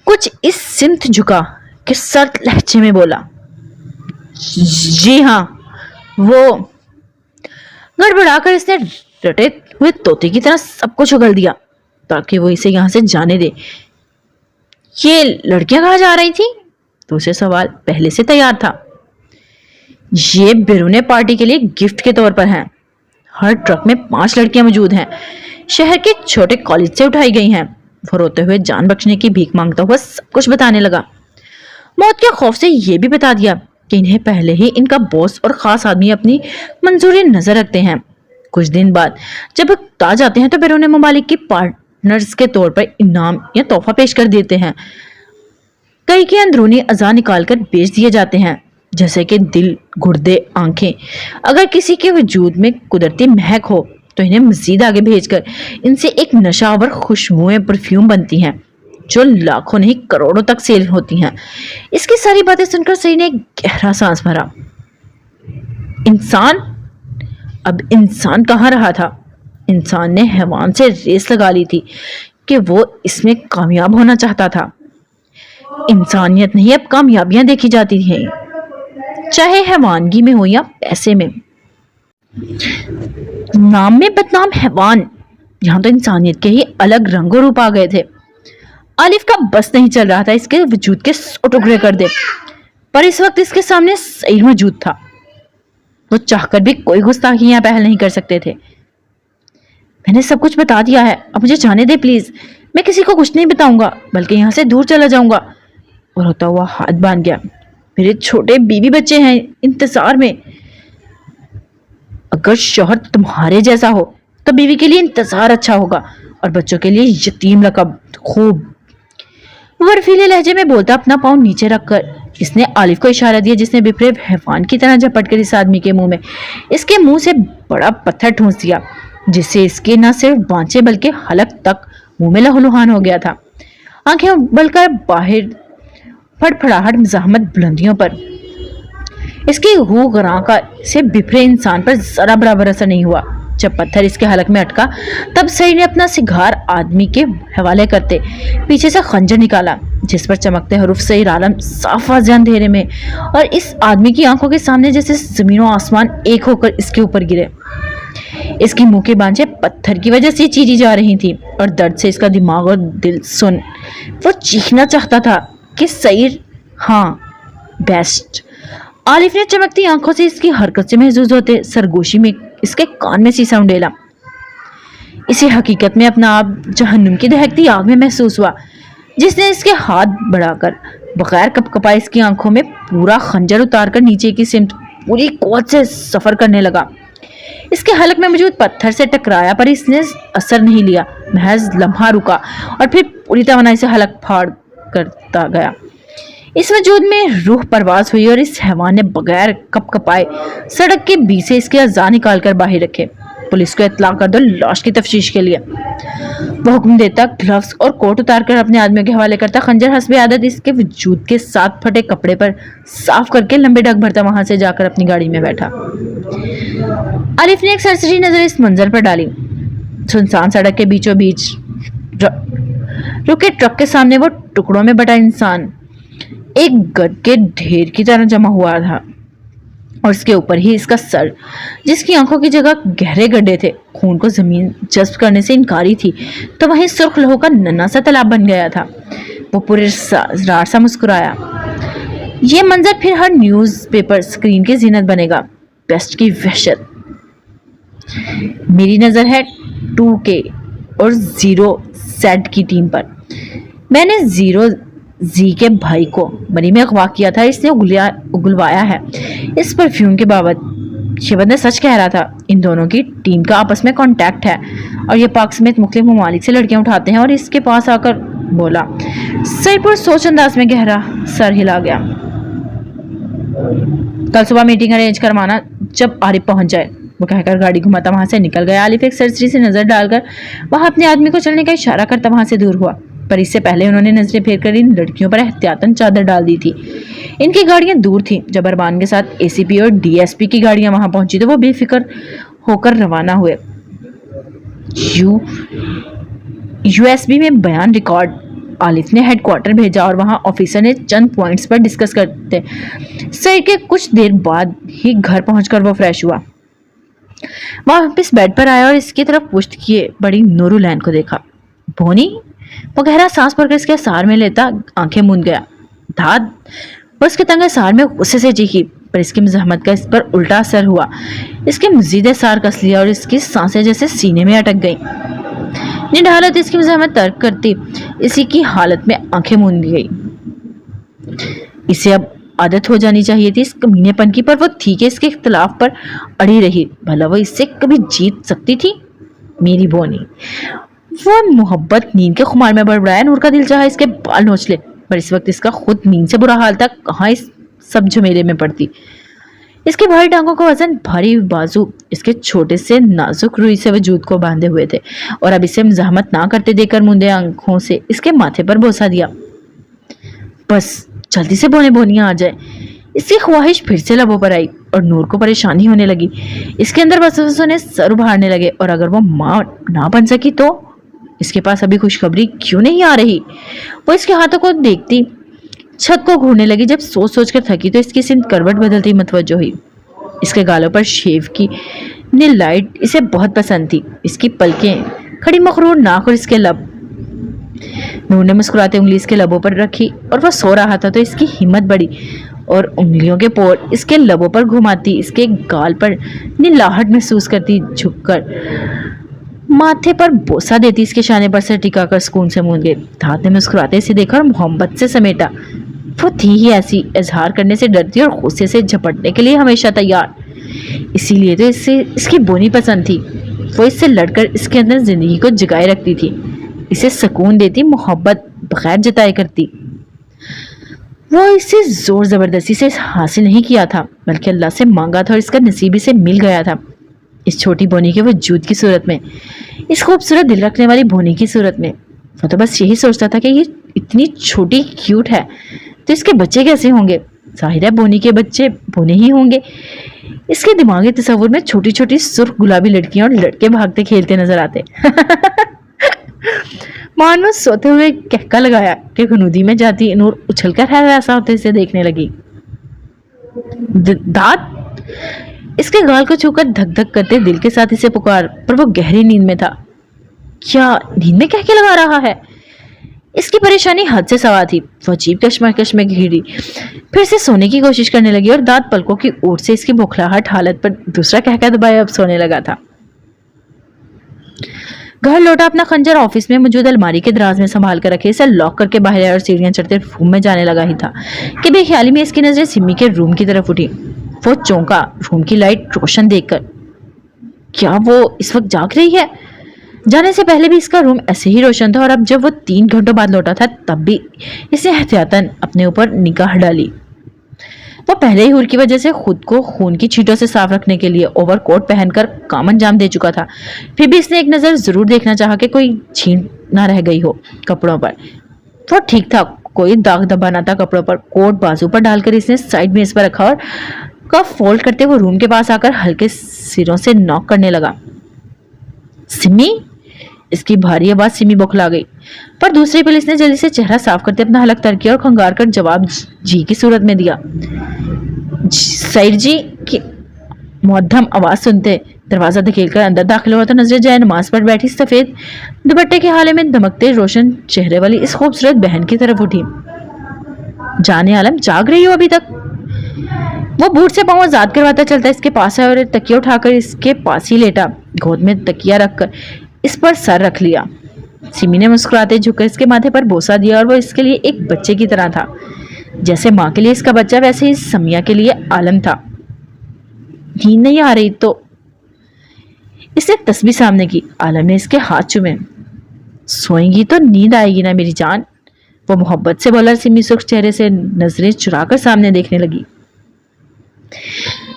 کچھ اس سمت جھکا کہ سرد لہجے میں بولا. جی ہاں. وہ گڑبڑا کر اس نے رٹے ہوئے طوطے کی طرح سب کچھ اگل دیا تاکہ وہ اسے یہاں سے جانے دے. یہ لڑکیاں کہاں جا رہی تھی؟ دوسرے سوال پہلے سے تیار تھا. یہ بیرون پارٹی کے لیے گفٹ کے طور پر ہیں. ہر ٹرک میں 5 لڑکیاں موجود ہیں، شہر کے چھوٹے کالج سے اٹھائی گئی ہیں. وہ روتے ہوئے جان بخشنے کی بھیک مانگتا ہوا سب کچھ بتانے لگا. موت کے خوف سے یہ بھی بتا دیا کہ انہیں پہلے ہی ان کا باس اور خاص آدمی اپنی منظوری نظر رکھتے ہیں۔ کچھ دن بعد جب تا جاتے ہیں تو بیرون ممالک کی پارٹنرز کے طور پر انعام یا تحفہ پیش کر دیتے ہیں۔ کئی کے اندرونی اعضاء نکال کر بیچ دیے جاتے ہیں، جیسے کہ دل، گردے، آنکھیں۔ اگر کسی کے وجود میں قدرتی مہک ہو تو انہیں مزید آگے بھیج کر ان سے ایک نشہ آور خوشبوئیں پرفیوم بنتی ہیں جو لاکھوں نہیں کروڑوں تک سیل ہوتی ہیں۔ اس کی ساری باتیں سن کر سعید نے ایک گہرا سانس بھرا۔ اب انسان کہاں رہا تھا؟ انسان نے حیوان سے ریس لگا لی تھی کہ وہ اس میں کامیاب ہونا چاہتا تھا۔ انسانیت نہیں اب کامیابیاں دیکھی جاتی ہیں، چاہے حیوانگی میں ہو یا پیسے میں۔ نام میں بدنام حیوان، یہاں تو انسانیت کے ہی الگ رنگ و روپ آ گئے تھے۔ آلف کا بس نہیں چل رہا تھا اس کے وجود کے 100 ٹکڑے کر دے، پر اس وقت اس کے سامنے سعید موجود تھا۔ وہ چاہ کر بھی کوئی گستاخیاں پہل نہیں کر سکتے تھے۔ میں نے سب کچھ بتا دیا ہے، اب مجھے جانے دے پلیز، میں کسی کو کچھ نہیں بتاؤں گا بلکہ یہاں سے دور چلا جاؤں گا۔ اور ہوتا ہوا ہاتھ باندھ گیا۔ میرے چھوٹے بیوی بچے ہیں انتظار میں۔ اگر شوہر تمہارے جیسا ہو تو بیوی کے لیے انتظار اچھا ہوگا اور بچوں کے لیے یتیم لقب خوب۔ برفیلے لہجے میں بولتا اپنا پاؤں نیچے رکھ کر اس نے آلف کو اشارہ دیا، جس نے بپرے حیوان کی طرح جھپٹ کر اس آدمی کے منہ سے بڑا پتھر ٹھونس دیا، جس سے اس کے نہ صرف بانچے بلکہ حلق تک منہ میں لہولہان ہو گیا تھا۔ آنکھیں ابل کر باہر، پھڑپھڑاہٹ مزاحمت بلندیوں پر۔ اس کی ہو گراں کا سے بپرے انسان پر ذرا برابر اثر نہیں ہوا۔ جب پتھر اس کے حلق میں اٹکا تب سعید نے اپنا سگار آدمی کے حوالے کرتے پیچھے سے خنجر نکالا، جس پر چمکتے حروف سعید عالم صاف واضح اندھیرے میں، اور اس آدمی کی آنکھوں کے سامنے جیسے زمین و آسمان ایک ہو کر اس کے اوپر گرے۔ اس کی منہ کی بانچیں پتھر کی وجہ سے چیری جا رہی تھی اور درد سے اس کا دماغ اور دل سن۔ وہ چیخنا چاہتا تھا کہ سعید، ہاں بیسٹ۔ آلف نے چمکتی آنکھوں سے اس کی حرکت سے محظوظ ہوتے سرگوشی میں اس کے کان میں سیسا انڈیلا۔ اسے حقیقت میں اپنا آپ جہنم کی دہکتی آگ میں محسوس ہوا، جس نے اس کے ہاتھ بڑھا کر بغیر کپ کپائے اس کی آنکھوں میں پورا خنجر اتار کر نیچے کی سمت پوری قوت سے سفر کرنے لگا۔ اس کے حلق میں موجود پتھر سے ٹکرایا پر اس نے اثر نہیں لیا، محض لمحہ رکا اور پھر پوری توانائی سے حلق پھاڑ کرتا گیا۔ اس وجود میں روح پرواز ہوئی اور اس حیوان نے بغیر کپ کپائے سڑک کے بیچ سے اس کے اعضاء نکال کر باہر رکھے۔ پولیس کو اطلاع کر دو لاش کی تفتیش کے لیے۔ وہ حکم دیتا، گلوز اور کوٹ اتار کر اپنے آدمیوں کے حوالے کرتا، خنجر حسب عادت اس کے وجود کے ساتھ پھٹے کپڑے پر صاف کر کے لمبے ڈگ بھرتا وہاں سے جا کر اپنی گاڑی میں بیٹھا۔ آلف نے ایک سرسری نظر اس منظر پر ڈالی۔ سنسان سڑک کے بیچوں بیچ رکے ٹرک کے سامنے وہ ٹکڑوں میں بٹا انسان ایک گرد کے ڈھیر کی طرح جمع ہوا تھا، اور اس کے اوپر ہی اس کا سر، جس کی آنکھوں کی جگہ گہرے گڈھے تھے، خون کو زمین جذب کرنے سے انکاری تھی، تو وہیں سرخ لہو کا ننھا سا تالاب بن گیا تھا۔ وہ پورے رار سا مسکرایا۔ یہ منظر پھر ہر نیوز پیپر سکرین کی زینت بنے گا۔ پیسٹ کی وحشت۔ میری نظر ہے 2K اور 0Z کی ٹیم پر۔ میں نے 0Z کے بھائی کو بری میں اغوا کیا تھا، اس نے اگلوایا ہے۔ اس پرفیوم کے بابت یہ بندہ سچ کہہ رہا تھا۔ ان دونوں کی ٹیم کا آپس میں کانٹیکٹ ہے اور یہ پاک سمیت مختلف ممالک سے لڑکیاں اٹھاتے ہیں۔ اور اس کے پاس آ کر بولا۔ سعید پر سوچ انداز میں گہرا سر ہلا گیا۔ کل صبح میٹنگ ارینج کروانا جب عارف پہنچ جائے، وہ کہہ کر گاڑی گھماتا وہاں سے نکل گیا۔ عارف ایک سرسری سے نظر ڈال کر وہاں اپنے آدمی کو چلنے کا اشارہ کرتا وہاں سے دور ہوا، پر اس سے پہلے انہوں نے نظریں پھیر کر ان لڑکیوں پر احتیاطاً چادر ڈال دی تھی۔ ان کی گاڑیاں دور تھیں۔ جب اربان کے ساتھ ACP اور DSP کی گاڑیاں وہاں پہنچی تو وہ بے فکر ہو کر روانہ ہوئے۔ USB میں بیان ریکارڈ۔ آلف نے ہیڈ کوارٹر بھیجا اور وہاں آفیسر نے چند پوائنٹس پر ڈسکس کرتے سعید کے کچھ دیر بعد ہی گھر پہنچ کر وہ فریش ہوا۔ واپس بیڈ پر آیا اور اس کی طرف پشت کیے بڑی نورالعین کو دیکھا۔ بونی؟ وہ گہرا سانس بھر کر اس کے سار میں لیتا آنکھیں موند گیا۔ دھاد؟ وہ اس کے تنگے سار میں غصے سے چیخی، پر اس کی مزاحمت کا اس پر الٹا اثر ہوا۔ اس کے مزید سار کس لیا اور اس کی سانسیں جیسے سینے میں اٹک گئیں۔ نڈھالت اس کی مزاحمت ترک کرتی اسی کی حالت میں آنکھیں موند گئی۔ इसे अब आदत हो जानी चाहिए थी इस कमीनेपन की, पर वो थी कि इसके इख्तलाफ पर अड़ी रही। भला वो इससे कभी जीत सकती थी? मेरी बोनी। वो मोहब्बत नींद के खुमार में बड़बड़ाया। नूर का दिल चाहा इसके बाल नोच ले, पर इस वक्त इसका खुद नींद से बुरा हाल था, कहाँ इस सब झमेले में पड़ती। इसके भारी टांगों का वजन, भारी बाजू इसके छोटे से नाजुक रुई से वजूद को बांधे हुए थे, और अब इसे मज़ाहमत ना करते देखकर मुंदे आंखों से इसके माथे पर बोसा दिया। बस जल्दी से बोने बोनियां आ जाए। इसकी ख्वाहिश फिर से लबों पर आई और नूर को परेशानी होने लगी। इसके अंदर वसवसों ने सर उभारने लगे, और अगर वो माँ ना बन सकी तो इसके पास अभी खुशखबरी क्यों नहीं आ रही? वो इसके हाथों को देखती छत को घूरने लगी। जब सोच सोच कर थकी तो इसकी सिंध करवट बदलती मतवज्जो हुई। इसके गालों पर शेव की नील लाइट इसे बहुत पसंद थी। इसकी पलकें, खड़ी मखरूर नाक और इसके लब। नूर ने मुस्कुराते उंगली इसके लबों पर रखी, और वह सो रहा था तो इसकी हिम्मत बढ़ी और उंगलियों के पोर इसके लबों पर घुमाती, इसके गाल पर नीलाहट महसूस करती, झुककर माथे पर बोसा देती, इसके शाने पर से टिकाकर सुकून से मूंद गई। दाद ने मुस्कुराते इसे देखा और मोहब्बत से समेटा। वो थी ही ऐसी, इजहार करने से डरती और गुस्से से झपटने के लिए हमेशा तैयार। इसीलिए तो इससे इसकी बोनी पसंद थी। वो इससे लड़कर इसके अंदर जिंदगी को जगाए रखती थी, इसे सुकून देती, मोहब्बत बगैर जताए करती। वो इसे जोर जबरदस्ती से हासिल नहीं किया था, बल्कि अल्लाह से मांगा था और इसका नसीब इसे मिल गया था। इस छोटी बोनी के वजूद की सूरत में, इस खूबसूरत दिल रखने वाली बोनी की सूरत में। वो तो बस यही सोचता था कि ये इतनी छोटी क्यूट है तो इसके बच्चे कैसे होंगे। जाहिर है बोनी के बच्चे बोने ही होंगे। इसके दिमागी तस्वुर में छोटी छोटी सुर्ख गुलाबी लड़कियां और लड़के भागते खेलते नजर आते। मानो सोते हुए कहका लगाया कि गनूदी में जाती नूर उछलकर है ऐसा होते इसे देखने लगी। दांत इसके गाल को छूकर धक धक करते दिल के साथ इसे पुकार, पर वो गहरी नींद में था। क्या नींद में कहके लगा रहा है? इसकी परेशानी हद से सवा थी। वो अजीब कश्मकश में घिरी, फिर से सोने की कोशिश करने लगी और दांत पलकों की ओर से इसकी बौखलाहट हालत पर दूसरा कहका दबाए अब सोने लगा था। घर लौटा, अपना खंजर ऑफिस में मौजूद अलमारी के दराज में संभाल कर रखे, इसे लॉक करके बाहर आया और सीढ़ियां चढ़ते रूम में जाने लगा ही था कि बेख्याली में इसकी नजरें सिमी के रूम की तरफ उठी। वो चौंका रूम की लाइट रोशन देखकर। क्या वो इस वक्त जाग रही है? जाने से पहले भी इसका रूम ऐसे ही रोशन था, और अब जब वो 3 घंटों बाद लौटा था तब भी इसने एहतियातन अपने ऊपर निगाह डाली। वो पहले ही हुर की वजह से खुद को खून की छींटों से साफ रखने के लिए ओवरकोट पहनकर काम अंजाम दे चुका था। फिर भी इसने एक नजर जरूर देखना चाहा कि कोई छींट ना रह गई हो कपड़ों पर। वो ठीक था, कोई दाग धब्बा ना था कपड़ों पर। कोट बाजू पर डालकर इसने साइड मेज पर रखा और कफ फोल्ड करते हुए रूम के पास आकर हल्के सिरों से नॉक करने लगा। सिमी, इसकी भारी आवाज सिमी बौखला गई, पर दूसरी पुलिस ने जल्दी से चेहरा साफ करते अपना हलक तर किया और खंगार कर जवाब जी की सूरत में दिया। सईद जी की मुअद्दम आवाज सुनते दरवाजा धकेलकर अंदर दाखिल हुआ तो नजरें जाए नमाज पर बैठी सफेद दुपट्टे के हाले में दमकते रोशन चेहरे वाली इस खूबसूरत बहन की तरफ उठी। जाने आलम, जाग रही हो अभी तक? वो बूट से पांव आजाद करवाता चलता इसके पास आया और तकिया उठाकर इसके पास ही लेटा, गोद में तकिया रखकर इस पर सर रख लिया। सिमी ने मुस्कुराते झुककर इसके माथे पर बोसा दिया, और वो इसके लिए एक बच्चे की तरह था। जैसे माँ के लिए इसका बच्चा, वैसे ही समिया के लिए आलम था। नींद नहीं आ रही तो इसने तस्बीह सामने की। आलम ने इसके हाथ चूमे। सोएंगी तो नींद आएगी ना मेरी जान, वो मोहब्बत से बोला। सिमी सुर्ख चेहरे से नजरें चुराकर सामने देखने लगी।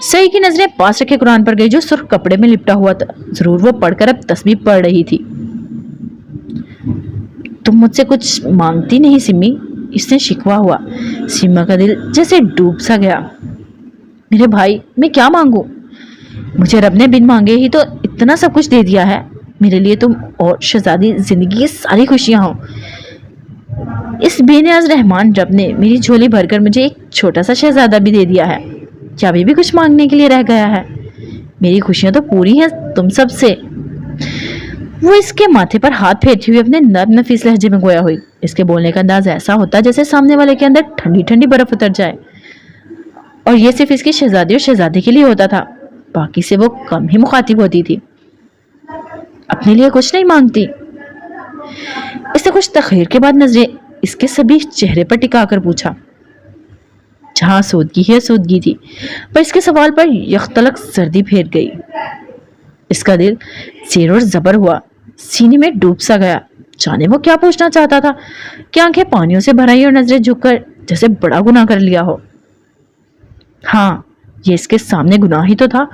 सही की नजरें पास रखे कुरान पर गई जो सुर्ख कपड़े में लिपटा हुआ था। जरूर वो पढ़कर अब तस्बीह पढ़ रही थी। तुम मुझसे कुछ मांगती नहीं सिमी, इसने शिकवा हुआ। सीमा का दिल जैसे डूब सा गया। मेरे भाई, मैं क्या मांगू? मुझे रब ने बिन मांगे ही तो इतना सब कुछ दे दिया है। मेरे लिए तुम और शहजादी जिंदगी की सारी खुशियां हो। इस बेनियाज रहमान रब ने मेरी झोली भरकर मुझे एक छोटा सा शहजादा भी दे दिया है। क्या अभी भी कुछ मांगने के लिए रह गया है? मेरी खुशियां तो पूरी हैं तुम सब से। वो इसके माथे पर हाथ फेरती हुई अपने नर्म नफीस लहजे में गोया हुई। इसके बोलने का अंदाज ऐसा होता जैसे सामने वाले के अंदर ठंडी ठंडी बर्फ उतर जाए, और ये सिर्फ इसकी शहजादी और शहजादे के लिए होता था। बाकी से वो कम ही मुखातिब होती थी। अपने लिए कुछ नहीं मांगती। इसने कुछ तखीर के बाद नजरें इसके सभी चेहरे पर टिका कर पूछा। جہاں سودگی ہی سودگی تھی، پر اس کے سوال پر یختلق سردی پھیر گئی۔ اس کا دل زیر اور زبر ہوا، سینے میں ڈوب سا گیا۔ جانے وہ کیا پوچھنا چاہتا تھا کہ آنکھیں پانیوں سے بھرائی اور نظریں جھک کر جیسے بڑا گناہ کر لیا ہو۔ ہاں، یہ اس کے سامنے گناہ ہی تو تھا۔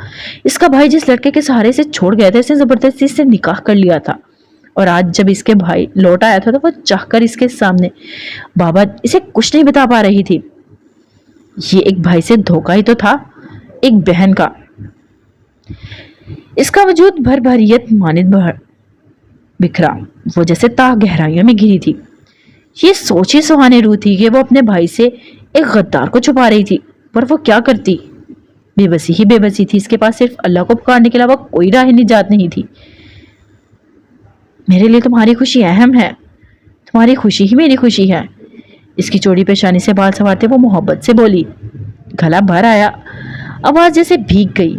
اس کا بھائی جس لڑکے کے سہارے سے چھوڑ گیا تھا، اسے زبردستی سے نکاح کر لیا تھا، اور آج جب اس کے بھائی لوٹ آیا تھا تو وہ چاہ کر اس کے سامنے بابت اسے کچھ نہیں بتا پا رہی تھی۔ یہ ایک بھائی سے دھوکہ ہی تو تھا، ایک بہن کا۔ اس کا وجود بھر بھریت مانند بکھرا، وہ جیسے تاہ گہرائیوں میں گری تھی۔ یہ سوچ ہی سہانے روح تھی کہ وہ اپنے بھائی سے ایک غدار کو چھپا رہی تھی، پر وہ کیا کرتی؟ بے بسی ہی بے بسی تھی، اس کے پاس صرف اللہ کو پکارنے کے علاوہ کوئی راہ نجات نہیں تھی۔ میرے لیے تمہاری خوشی اہم ہے، تمہاری خوشی ہی میری خوشی ہے۔ اس کی چوڑی پیشانی سے بال سنوارتے وہ محبت سے بولی۔ گلا بھر آیا، آواز جیسے بھیگ گئی۔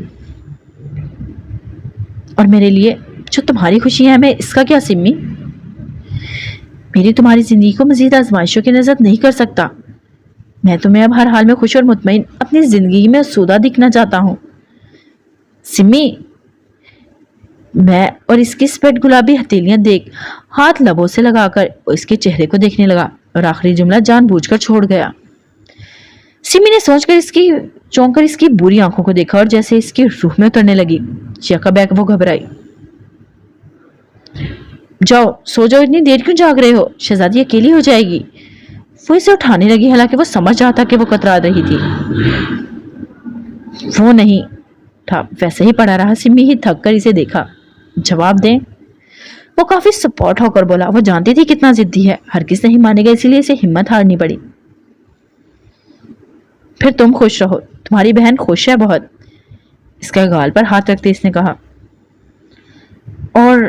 اور میرے لیے جو تمہاری خوشی ہے، میں اس کا کیا سمی؟ میری تمہاری زندگی کو مزید آزمائشوں کی نظر نہیں کر سکتا۔ میں تمہیں اب ہر حال میں خوش اور مطمئن اپنی زندگی میں سودہ دکھنا چاہتا ہوں۔ سمی، میں اور اس کی سپیٹ گلابی ہتھیلیاں دیکھ ہاتھ لبوں سے لگا کر اس کے چہرے کو دیکھنے لگا، اور آخری جملہ جان بوجھ کر چھوڑ گیا۔ سمی نے چونک کر اس کی بری آنکھوں کو دیکھا، اور جیسے اس کی روح میں اترنے لگی، یکا بیک وہ گھبرائی۔ جاؤ سو جاؤ، اتنی دیر کیوں جاگ رہے ہو؟ شہزادی اکیلی ہو جائے گی۔ وہ اسے اٹھانے لگی، حالانکہ وہ سمجھ رہا تھا کہ وہ کترا رہی تھی۔ وہ نہیں تھا، ویسے ہی پڑا رہا۔ سمی ہی تھک کر اسے دیکھا۔ جواب دیں؟ وہ کافی سپورٹ ہو کر بولا۔ وہ جانتی تھی کتنا ضدی ہے، ہرگز نہیں مانے گا، اسی لیے اسے ہمت ہارنی پڑی۔ پھر تم خوش رہو، تمہاری بہن خوش ہے بہت۔ اس کا گال پر ہاتھ رکھتے اس نے کہا۔ اور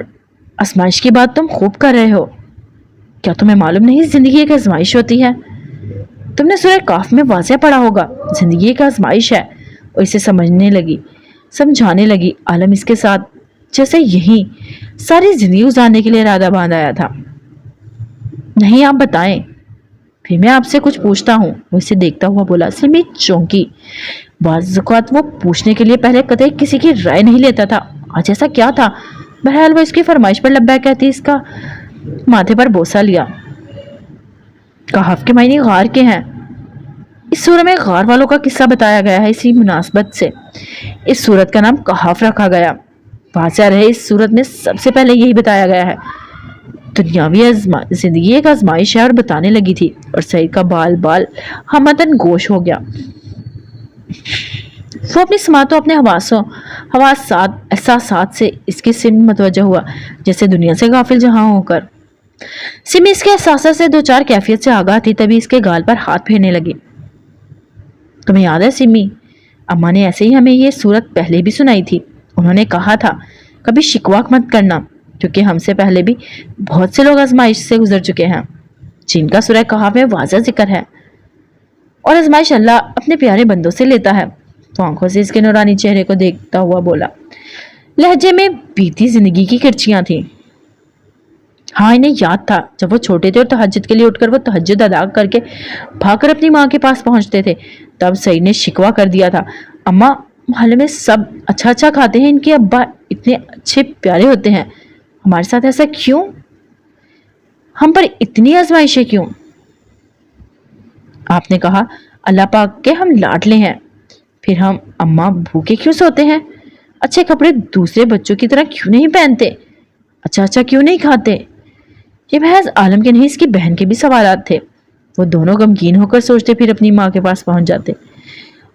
آزمائش کی بات تم خوب کر رہے ہو، کیا تمہیں معلوم نہیں زندگی ایک آزمائش ہوتی ہے؟ تم نے سورہ کاف میں واضح پڑھا ہوگا، زندگی ایک آزمائش ہے۔ اور اسے سمجھانے لگی، عالم اس کے ساتھ جیسے یہی ساری زندگی گزارنے کے لیے ارادہ باندھ آیا تھا۔ نہیں، آپ بتائیں، پھر میں آپ سے کچھ پوچھتا ہوں۔ وہ اسے دیکھتا ہوا بولا۔ سمی چونکی۔ بعض اوقات وہ پوچھنے کے لیے پہلے قطعی کسی کی رائے نہیں لیتا تھا، آج ایسا کیا تھا؟ بہرحال وہ اس کی فرمائش پر لبیک کہتی اس کا ماتھے پر بوسہ لیا۔ کہف کے معنی غار کے ہیں۔ اس سورہ میں غار والوں کا قصہ بتایا گیا ہے، اسی مناسبت سے اس سورت کا نام کہف رکھا گیا۔ واضح رہے، اس سورت میں سب سے پہلے یہی بتایا گیا ہے۔ دنیاوی زندگی ایک آزمائش ہے، اور بتانے لگی تھی، اور سعید کا بال ہمتن گوش ہو گیا۔ وہ اپنی سماعتوں، اپنے احساسات سے اس کی سمت متوجہ ہوا، جیسے دنیا سے غافل جہاں ہو کر۔ سمی اس کے احساسات سے دو چار کیفیت سے آگاہ تھی، تبھی اس کے گال پر ہاتھ پھیرنے لگی۔ تمہیں یاد ہے سمی، اماں نے ایسے ہی ہمیں یہ صورت پہلے بھی سنائی تھی۔ انہوں نے کہا تھا کبھی شکوا مت کرنا، کیونکہ ہم سے پہلے بھی بہت سے لوگ آزمائش سے گزر چکے ہیں، جن کا سورہ کہف میں واضح ذکر ہے۔ اور آزمائش اللہ اپنے پیارے بندوں سے لیتا ہے۔ وہ آنکھوں سے اس کے نورانی چہرے کو دیکھتا ہوا بولا۔ لہجے میں بیتی زندگی کی کرچیاں تھیں۔ ہاں، انہیں یاد تھا جب وہ چھوٹے تھے اور تہجد کے لیے اٹھ کر وہ تہجد ادا کر کے بھاگ کر اپنی ماں کے پاس پہنچتے تھے، تب سعید نے شکوہ کر دیا تھا، اماں محلے میں سب اچھا کھاتے ہیں، ان کے ابا اتنے اچھے پیارے ہوتے ہیں، ہمارے ساتھ ایسا کیوں؟ ہم پر اتنی آزمائشیں کیوں؟ آپ نے کہا اللہ پاک کے ہم لاڈلے ہیں، پھر ہم اماں بھوکے کیوں سوتے ہیں؟ اچھے کپڑے دوسرے بچوں کی طرح کیوں نہیں پہنتے؟ اچھا کیوں نہیں کھاتے؟ یہ محض عالم کے نہیں، اس کی بہن کے بھی سوالات تھے۔ وہ دونوں غمگین ہو کر سوچتے، پھر اپنی ماں کے پاس پہنچ جاتے۔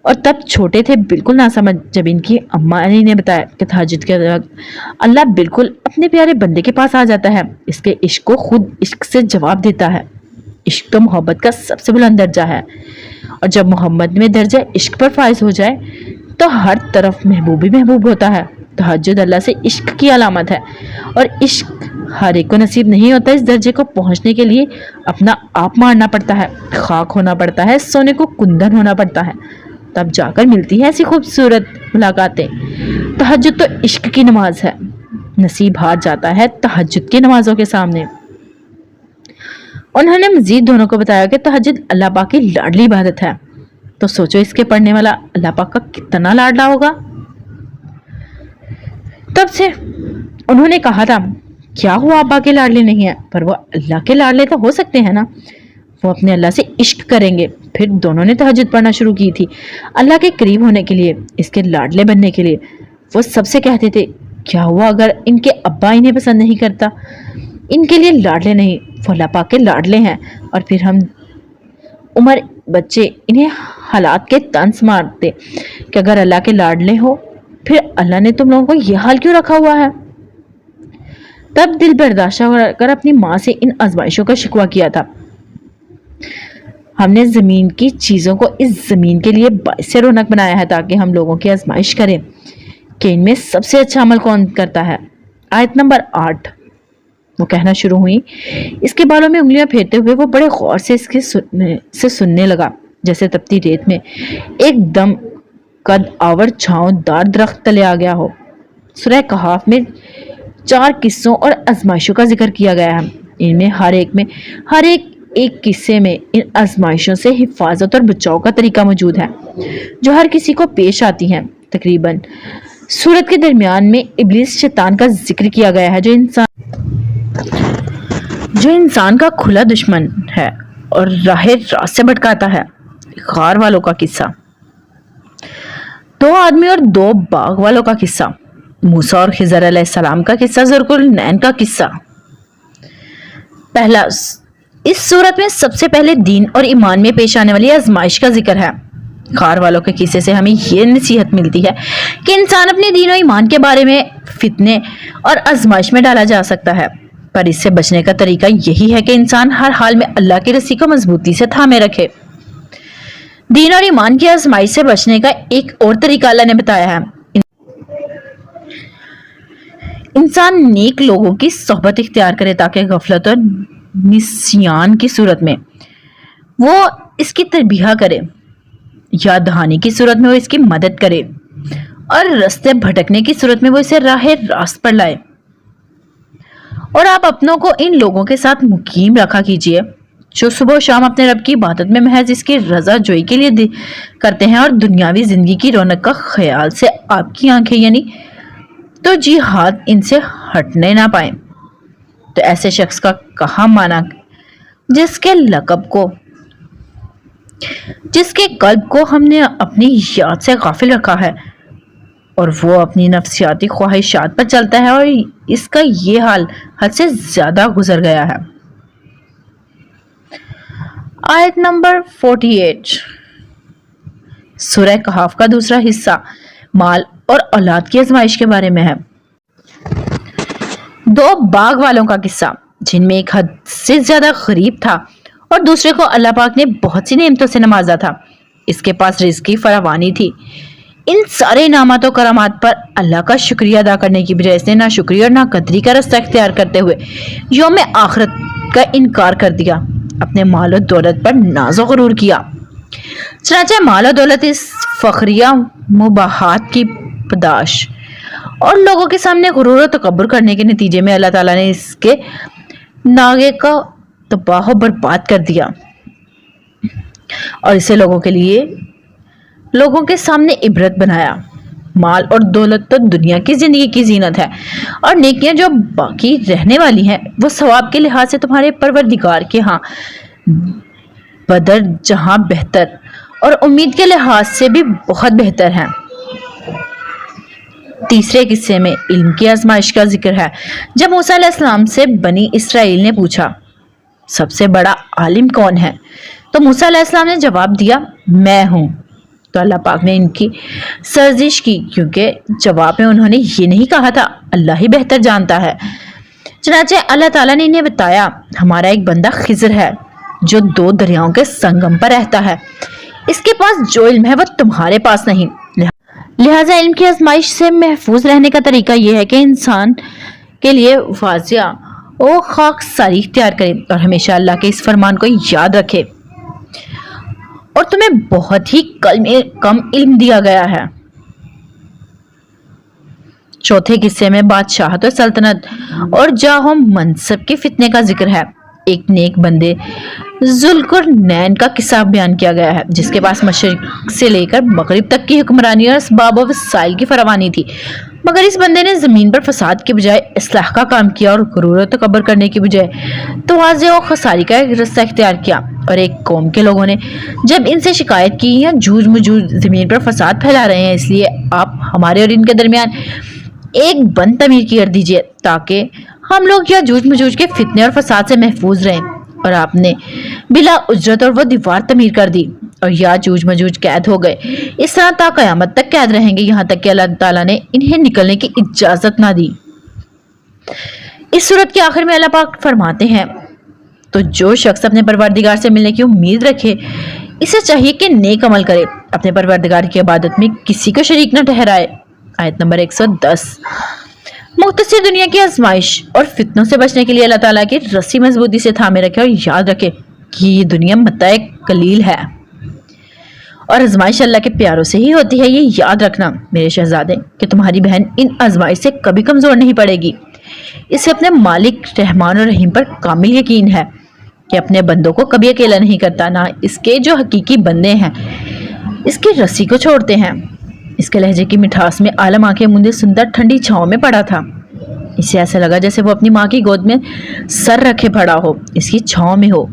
اور تب چھوٹے تھے، بالکل نہ سمجھ، جب ان کی اماں علی نے بتایا کہ تہجد کے وقت اللہ بالکل اپنے پیارے بندے کے پاس آ جاتا ہے، اس کے عشق کو خود عشق سے جواب دیتا ہے۔ عشق تو محبت کا سب سے بلند درجہ ہے، اور جب محمد میں درجہ عشق پر فائز ہو جائے تو ہر طرف محبوب ہی محبوب ہوتا ہے۔ تہجد اللہ سے عشق کی علامت ہے، اور عشق ہر ایک کو نصیب نہیں ہوتا۔ اس درجے کو پہنچنے کے لیے اپنا آپ مارنا پڑتا ہے، خاک ہونا پڑتا ہے، سونے کو کندن ہونا پڑتا ہے، تب جا کر ملتی ہے ایسی خوبصورت ملاقاتیں۔ تہجد تو عشق کی نماز ہے، نصیب ہار جاتا ہے تہجد کی نمازوں کے سامنے۔ انہوں نے مزید دونوں کو بتایا کہ تہجد اللہ پاک کی لاڈلی عبادت ہے، तो सोचो इसके पढ़ने वाला अल्लाह पाक का कितना लाडला होगा। तब से उन्होंने कहा था, क्या हुआ अब्बा के लाडले नहीं है, पर वो अल्लाह के लाडले तो हो सकते हैं ना। वो अपने अल्लाह से इश्क करेंगे। फिर दोनों ने तहज्जुद पढ़ना शुरू की थी, अल्लाह के करीब होने के लिए, इसके लाडले बनने के लिए। वो सबसे कहते थे, क्या हुआ अगर इनके अब्बा इन्हें पसंद नहीं करता, इनके लिए लाडले नहीं, वो अल्लाह पाक के लाडले हैं। और फिर हम उम्र बच्चे इन्हें हालात के तंज मारते कि अगर अल्लाह के लाडले हो, फिर अल्लाह ने तुम लोगों को यह हाल क्यों रखा हुआ है। तब दिल बर्दाश्त कर अपनी माँ से इन आजमाइशों का शिकवा किया था। हमने जमीन की चीजों को इस जमीन के लिए बाइस रौनक बनाया है, ताकि हम लोगों की आजमाइश करें कि इनमें सबसे अच्छा अमल कौन करता है। आयत नंबर 8। वो कहना शुरू हुई। इसके बालों में उंगलियां फेरते हुए वो बड़े गौर से इसके सुनने लगा, जैसे तपती रेत में एकदम कद आवर छांवदार दरख्त तले आ गया हो। सूरह कहाफ में 4 किस्सों और आजमाइशों का जिक्र किया गया है। इनमें हर एक किस्से में इन आजमाइशों से हिफाजत और बचाव का तरीका मौजूद है, जो हर किसी को पेश आती हैं। तकरीबन सूरत के दरमियान में इब्लीस शैतान का जिक्र किया गया है, जो इंसान का खुला दुश्मन है और राह रास्त से भटकाता है। गार वालों का किस्सा, 2 आदमी और 2 बाग वालों का किस्सा, मूसा और खिजर अलैहिस्सलाम का किस्सा, ज़ुल्कुरनैन का किस्सा। पहला, इस सूरत में सबसे पहले दीन और ईमान में पेश आने वाली आजमाइश का जिक्र है। गार वालों के किस्से से हमें यह नसीहत मिलती है कि इंसान अपने दीन और ईमान के बारे में फितने और आजमाइश में डाला जा सकता है, पर इससे बचने का तरीका यही है कि इंसान हर हाल में अल्लाह की रस्सी को मजबूती से थामे रखे। दीन और ईमान की आजमाइश से बचने का एक और तरीका अल्लाह ने बताया है। इंसान नेक लोगों की सोहबत इख्तियार करे, ताकि गफलत और निस्यान की सूरत में वो इसकी तरबिया करे, याद दहानी की सूरत में वो इसकी मदद करे, और रास्ते भटकने की सूरत में वो इसे राह रास्त पर लाए। और आप अपनों को इन लोगों के साथ मुकीम रखा कीजिए, जो सुबह शाम अपने रब की इबादत में महज इसकी रजा जोई के लिए करते हैं, और दुनियावी जिंदगी की रौनक का ख्याल से आपकी आंखें यानी तो जी हाथ इनसे हटने ना पाए। तो ऐसे शख्स का कहा माना जिसके कल्ब को हमने अपनी याद से गाफिल रखा है, और वो अपनी नफ्सियाती ख्वाहिशात पर चलता है, और इसका ये हाल हद से ज्यादा गुजर गया है। आयत नंबर 48। सूरह कहाफ का दूसरा हिस्सा माल और औलाद की आजमाइश के बारे में है। 2 बाग वालों का किस्सा, जिनमें एक हद से ज्यादा गरीब था और दूसरे को अल्लाह पाक ने बहुत सी नेमतों से नवाजा था। इसके पास रिज़्क़ की फरावानी थी। इन सारे इनामात और करामात पर अल्लाह का शुक्रिया अदा करने की बजाय इसने ना शुक्रिया और ना कदरी का रास्ता इख्तियार करते हुए यौम आखिरत का इनकार कर दिया, अपने माल और दौलत पर नाज़ो गरूर किया। चनाचे माल और दौलत इस फखरिया मुबाहात की पदाश और लोगों के सामने गुरूर और तकब्बुर करने के नतीजे में अल्लाह ताला ने इसके नागे का तबाह बर्बाद कर दिया, और इसे लोगों के सामने इबरत बनाया। माल और दौलत तो दुनिया की जिंदगी की जीनत है, और नेकियां जो बाकी रहने वाली हैं वो सवाब के लिहाज से तुम्हारे परवरदिगार के यहाँ बदर जहां बेहतर और उम्मीद के लिहाज से भी बहुत बेहतर है। तीसरे किस्से में इल्म की आजमाइश का जिक्र है। जब मूसा अलैहिस्सलाम से बनी इसराइल ने पूछा, सबसे बड़ा आलिम कौन है, तो मूसा अलैहिस्सलाम ने जवाब दिया, मैं हूं। तो अल्लाह पाक ने इनकी सर्जिश की, क्योंकि जवाब में उन्होंने ये नहीं कहा था अल्लाह ही बेहतर जानता है। चनाचे अल्लाह ताला ने इन्हें बताया, हमारा एक बंदा खिजर है जो 2 दरियाओं के संगम पर रहता है। इसके पास जो इल्म है वो तुम्हारे पास नहीं। लिहाजा इल्म की आजमाइश से महफूज रहने का तरीका यह है कि इंसान के लिए वाजिया और खाकसारी इख्तियार करे, और हमेशा अल्लाह के इस फरमान को याद रखे। और तुम्हें बहुत ही कम इल्म दिया गया है। चौथे किस्से में बादशाहत और सल्तनत और जाहो मनसब के फितने का जिक्र है। ایک نیک بندے ذوالقرنین کا قصہ بیان کیا گیا ہے، جس کے پاس مشرق سے لے کر مغرب تک کی حکمرانی اور اسباب و وسائل کی فراوانی تھی، مگر اس بندے نے زمین پر فساد کے بجائے اصلاح کا کام کیا اور غرور و تکبر کرنے کی بجائے تواضع و خساری کا ایک رستہ اختیار کیا۔ اور ایک قوم کے لوگوں نے جب ان سے شکایت کی یا جھوج مجھوج زمین پر فساد پھیلا رہے ہیں، اس لیے آپ ہمارے اور ان کے درمیان ایک بند تعمیر کر دیجئے تاکہ ہم لوگ یا جھوج مجھوج کے فتنے اور فساد سے محفوظ رہیں۔ اور آپ نے بلا اجرت اور وہ دیوار تعمیر کر دی اور یا جوج مجوج قید ہو گئے۔ اس طرح تا قیامت تک قید رہیں گے، یہاں تک کہ اللہ تعالیٰ نے انہیں نکلنے کی اجازت نہ دی۔ اس صورت کے آخر میں اللہ پاک فرماتے ہیں، تو جو شخص اپنے پروردگار سے ملنے کی امید رکھے اسے چاہیے کہ نیک عمل کرے، اپنے پروردگار کی عبادت میں کسی کو شریک نہ ٹھہرائے۔ آیت نمبر 110۔ مختصر دنیا کی آزمائش اور فتنوں سے بچنے کے لیے اللہ تعالیٰ کی رسی مضبوطی سے تھامے رکھے اور یاد رکھے کہ یہ دنیا متاع قلیل ہے اور آزمائش اللہ کے پیاروں سے ہی ہوتی ہے۔ یہ یاد رکھنا میرے شہزادے کہ تمہاری بہن ان آزمائش سے کبھی کمزور نہیں پڑے گی۔ اسے اپنے مالک رحمان اور رحیم پر کامل یقین ہے کہ اپنے بندوں کو کبھی اکیلا نہیں کرتا، نہ اس کے جو حقیقی بندے ہیں اس کی رسی کو چھوڑتے ہیں۔ اس کے لہجے کی مٹھاس میں عالم آنکھیں مندے سندر ٹھنڈی چھاؤں میں پڑا تھا۔ اسے ایسا لگا جیسے وہ اپنی ماں کی گود میں سر رکھے پڑا ہو، اس کی چھاؤں میں ہو۔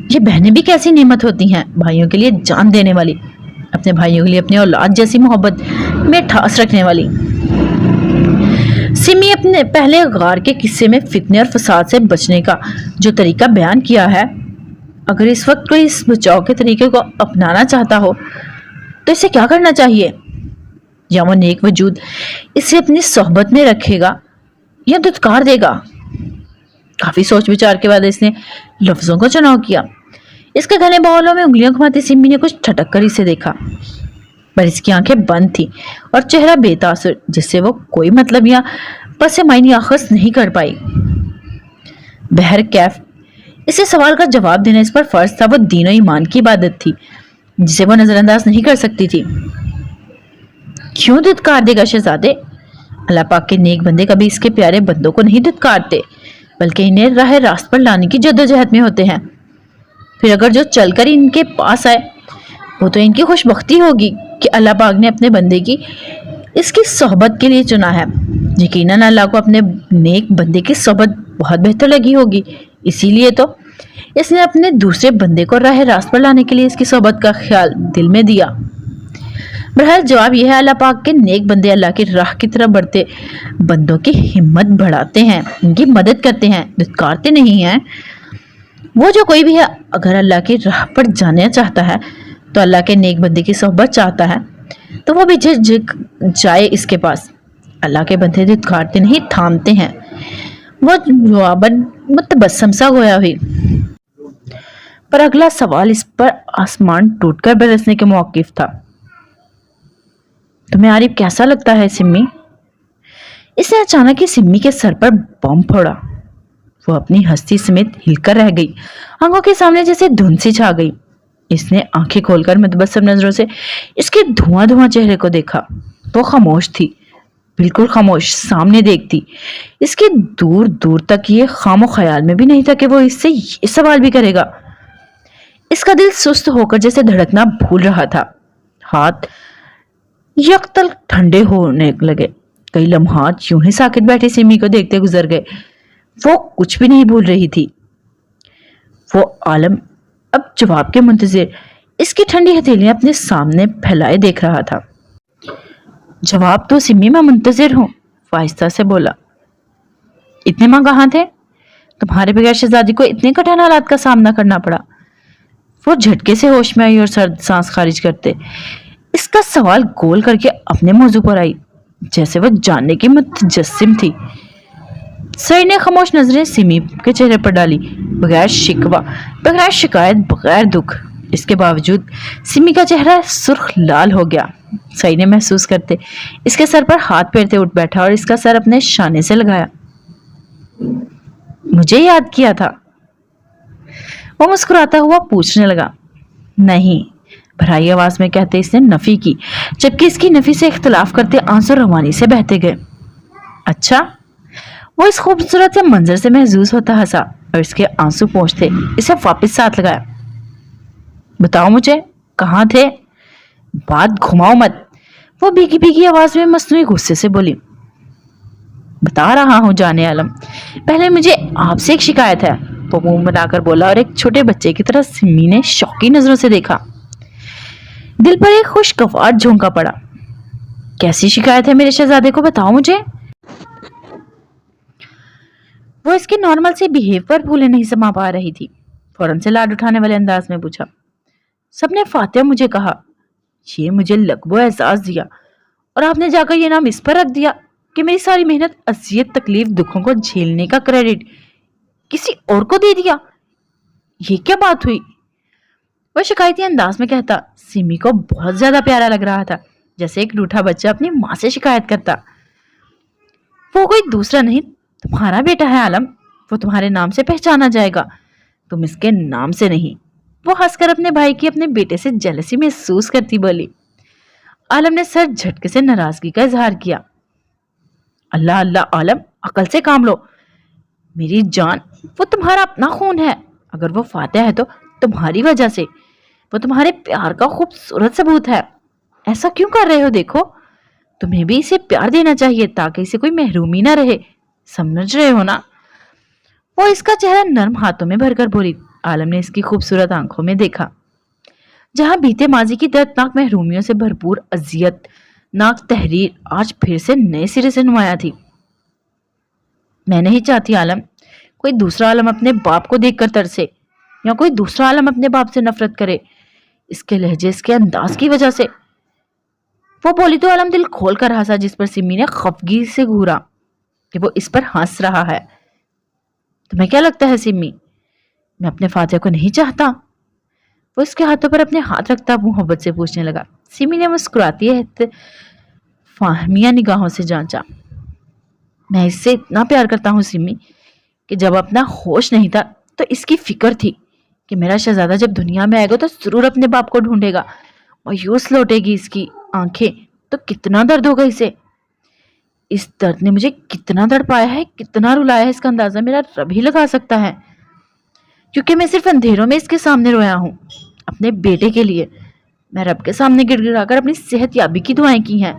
یہ بہنیں بھی کیسی نعمت ہوتی ہیں، بھائیوں کے لیے جان دینے والی، اپنے بھائیوں کے لیے اپنے اولاد جیسی محبت میں ٹھاس رکھنے والی۔ سمی اپنے پہلے غار کے قصے میں فتنے اور فساد سے بچنے کا جو طریقہ بیان کیا ہے، اگر اس وقت کوئی اس بچاؤ کے طریقے کو اپنانا چاہتا ہو تو اسے کیا کرنا چاہیے؟ یا وہ نیک وجود اسے اپنی صحبت میں رکھے گا یا دھتکار دے گا؟ کافی سوچ بچار کے بعد اس نے لفظوں کو چناؤ کیا۔ اس کے گھنے باولوں میں انگلیاں گھماتی سمی نے کچھ ٹھٹک کر اسے دیکھا، پر اس کی آنکھیں بند تھی اور چہرہ بے تاثر، جس سے وہ کوئی مطلب یا پس معنی اخذ نہیں کر پائی۔ بہرکیف اسے سوال کا جواب دینا اس پر فرض تھا۔ وہ دین و ایمان کی عبادت تھی جسے وہ نظر انداز نہیں کر سکتی تھی۔ کیوں دھتکار دے گا شہزادے؟ اللہ پاک کے نیک بندے کبھی اس کے پیارے بندوں کو نہیں دھتکارتے، بلکہ انہیں راہ راست پر لانے کی جدوجہد میں ہوتے ہیں۔ پھر اگر جو چل کر ان کے پاس آئے وہ تو ان کی خوش بختی ہوگی کہ اللہ پاک نے اپنے بندے کی اس کی صحبت کے لیے چنا ہے۔ یقیناً اللہ کو اپنے نیک بندے کی صحبت بہت بہتر لگی ہوگی، اسی لیے تو اس نے اپنے دوسرے بندے کو راہ راست پر لانے کے لیے اس کی صحبت کا خیال دل میں دیا۔ بہرحال جواب یہ ہے، اللہ پاک کے نیک بندے اللہ کی راہ کی طرف بڑھتے بندوں کی ہمت بڑھاتے ہیں، ان کی مدد کرتے ہیں، دھتکارتے نہیں ہیں۔ وہ جو کوئی بھی ہے اگر اللہ کی راہ پر جانا چاہتا ہے تو اللہ کے نیک بندے کی صحبت چاہتا ہے تو وہ بھی جھک جائے اس کے پاس۔ اللہ کے بندے دھتکارتے نہیں، تھامتے ہیں۔ وہ جواباً متبسم سا گویا ہوئی، پر اگلا سوال اس پر آسمان ٹوٹ کر برسنے کے موقف تھا۔ تمہیں عارف کیسا لگتا ہے سمی؟ اس نے اچانک ہی سمی کے سر پر بم پھوڑا۔ وہ اپنی ہستی سمیت ہل کر رہ گئی، آنکھوں کے سامنے جیسے دھند سی چھا گئی۔ اس نے آنکھیں کھول کر متبسم نظروں سے اس کے دھواں دھواں چہرے کو دیکھا۔ وہ خاموش تھی، بالکل خاموش، سامنے دیکھتی۔ اس کے دور دور تک یہ خام و خیال میں بھی نہیں تھا کہ وہ اس سے یہ سوال بھی کرے گا۔ اس کا دل سست ہو کر جیسے دھڑکنا بھول رہا تھا، ہاتھ یکتل ٹھنڈے ہونے لگے۔ کئی لمحات یوں ہی ساکت بیٹھی سمی کو دیکھتے گزر گئے۔ وہ کچھ بھی نہیں بھول رہی تھی۔ وہ عالم اب جواب کے منتظر اس کی ٹھنڈی ہتھیلیاں اپنے سامنے پھیلائے دیکھ رہا تھا۔ جواب تو سمی میں منتظر ہوں، آہستہ سے بولا۔ اتنے ماں کہاں تھے؟ تمہارے بغیر شہزادی کو اتنے کٹھن حالات کا سامنا کرنا پڑا۔ وہ جھٹکے سے ہوش میں آئی اور سرد سانس خارج کرتے اس کا سوال گول کر کے اپنے موضوع پر آئی، جیسے وہ جاننے کی متجسم تھی۔ سر نے خاموش نظریں سمی کے چہرے پر ڈالی، بغیر شکوہ، بغیر شکایت، بغیر دکھ۔ اس کے باوجود سمی کا چہرہ سرخ لال ہو گیا۔ سعید نے محسوس کرتے اس کے سر پر ہاتھ پھیرتے اٹھ بیٹھا اور اس کا سر اپنے شانے سے لگایا۔ مجھے یاد کیا تھا؟ وہ مسکراتا ہوا پوچھنے لگا۔ نہیں، بھرائی آواز میں کہتے اس نے نفی کی، جبکہ اس کی نفی سے اختلاف کرتے آنسو روانی سے بہتے گئے۔ اچھا؟ وہ اس خوبصورت سے منظر سے محظوظ ہوتا ہنسا۔ और इसके आंसू पोंछते इसे वापस साथ लगाया। बताओ मुझे, कहाँ थे? बात घुमाओ मत, वो भीगी भीगी आवाज में मसनूई गुस्से से बोली। बता रहा हूँ जाने आलम, पहले मुझे आपसे एक शिकायत है, वो मुंह बनाकर बोला और एक छोटे बच्चे की तरह सिमी ने शौकी नजरों से देखा। दिल पर एक खुशगवार झोंका पड़ा। कैसी शिकायत है मेरे शहजादे को, बताओ मुझे। वो इसके नॉर्मल से बिहेव पर भूले नहीं समा पा रही थी। फौरन से लाड उठाने वाले अंदाज में पूछा। सबने फातिहा मुझे कहा, ये मुझे लगभग एहसास दिया और आपने जाकर ये नाम इस पर रख दिया कि मेरी सारी मेहनत, अजियत, तकलीफ, दुखों को झेलने का क्रेडिट किसी और को दे दिया। ये क्या बात हुई? वह शिकायती अंदाज में कहता सिमी को बहुत ज्यादा प्यारा लग रहा था, जैसे एक रूठा बच्चा अपनी माँ से शिकायत करता। वो कोई दूसरा नहीं, तुम्हारा बेटा है आलम। वो तुम्हारे नाम से पहचाना जाएगा, तुम इसके नाम से नहीं। वो हंसकर अपने भाई की अपने बेटे से जेलसी महसूस करती बोली। आलम ने सर झटके से नाराजगी का इजहार किया। अल्लाह अल्लाह आलम, अकल से काम लो। मेरी जान, वो तुम्हारा अपना खून है। अगर वो फातिहा है तो तुम्हारी वजह से। वो तुम्हारे प्यार का खूबसूरत सबूत है। ऐसा क्यों कर रहे हो? देखो, तुम्हें भी इसे प्यार देना चाहिए ताकि इसे कोई महरूमी ना रहे। समझ रहे हो ना? वो इसका चेहरा नर्म हाथों में भरकर बोली। आलम ने इसकी खूबसूरत आंखों में देखा, जहां बीते माजी की दर्दनाक महरूमियों से भरपूर अजियत नाक तहरीर आज फिर से नए सिरे से नुमाया थी। मैं नहीं चाहती आलम, कोई दूसरा आलम अपने बाप को देखकर तरसे या कोई दूसरा आलम अपने बाप से नफरत करे, इसके लहजे, इसके अंदाज की वजह से। वो बोली तो आलम दिल खोल कर हंसा, जिस पर सिमी ने खफगी से घूरा कि वो इस पर हंस रहा है। तुम्हें क्या लगता है सिमी, मैं अपने फातिहा को नहीं चाहता? वो इसके हाथों पर अपने हाथ रखता मोहब्बत से पूछने लगा। सिमी ने मुस्कुराती है फाहमिया निगाहों से जांचा। मैं इससे इतना प्यार करता हूँ सिमी कि जब अपना होश नहीं था तो इसकी फिक्र थी कि मेरा शहजादा जब दुनिया में आएगा तो जरूर अपने बाप को ढूंढेगा। मायूस लौटेगी इसकी आंखें तो कितना दर्द होगा इसे। इस दर्द ने मुझे कितना तड़पाया है, कितना रुलाया है, इसका अंदाजा मेरा रब ही लगा सकता है। क्योंकि मैं सिर्फ अंधेरों में इसके सामने रोया हूँ अपने बेटे के लिए। मैं रब के सामने गिड़गिड़ाकर अपनी सेहत याबी की दुआएं की हैं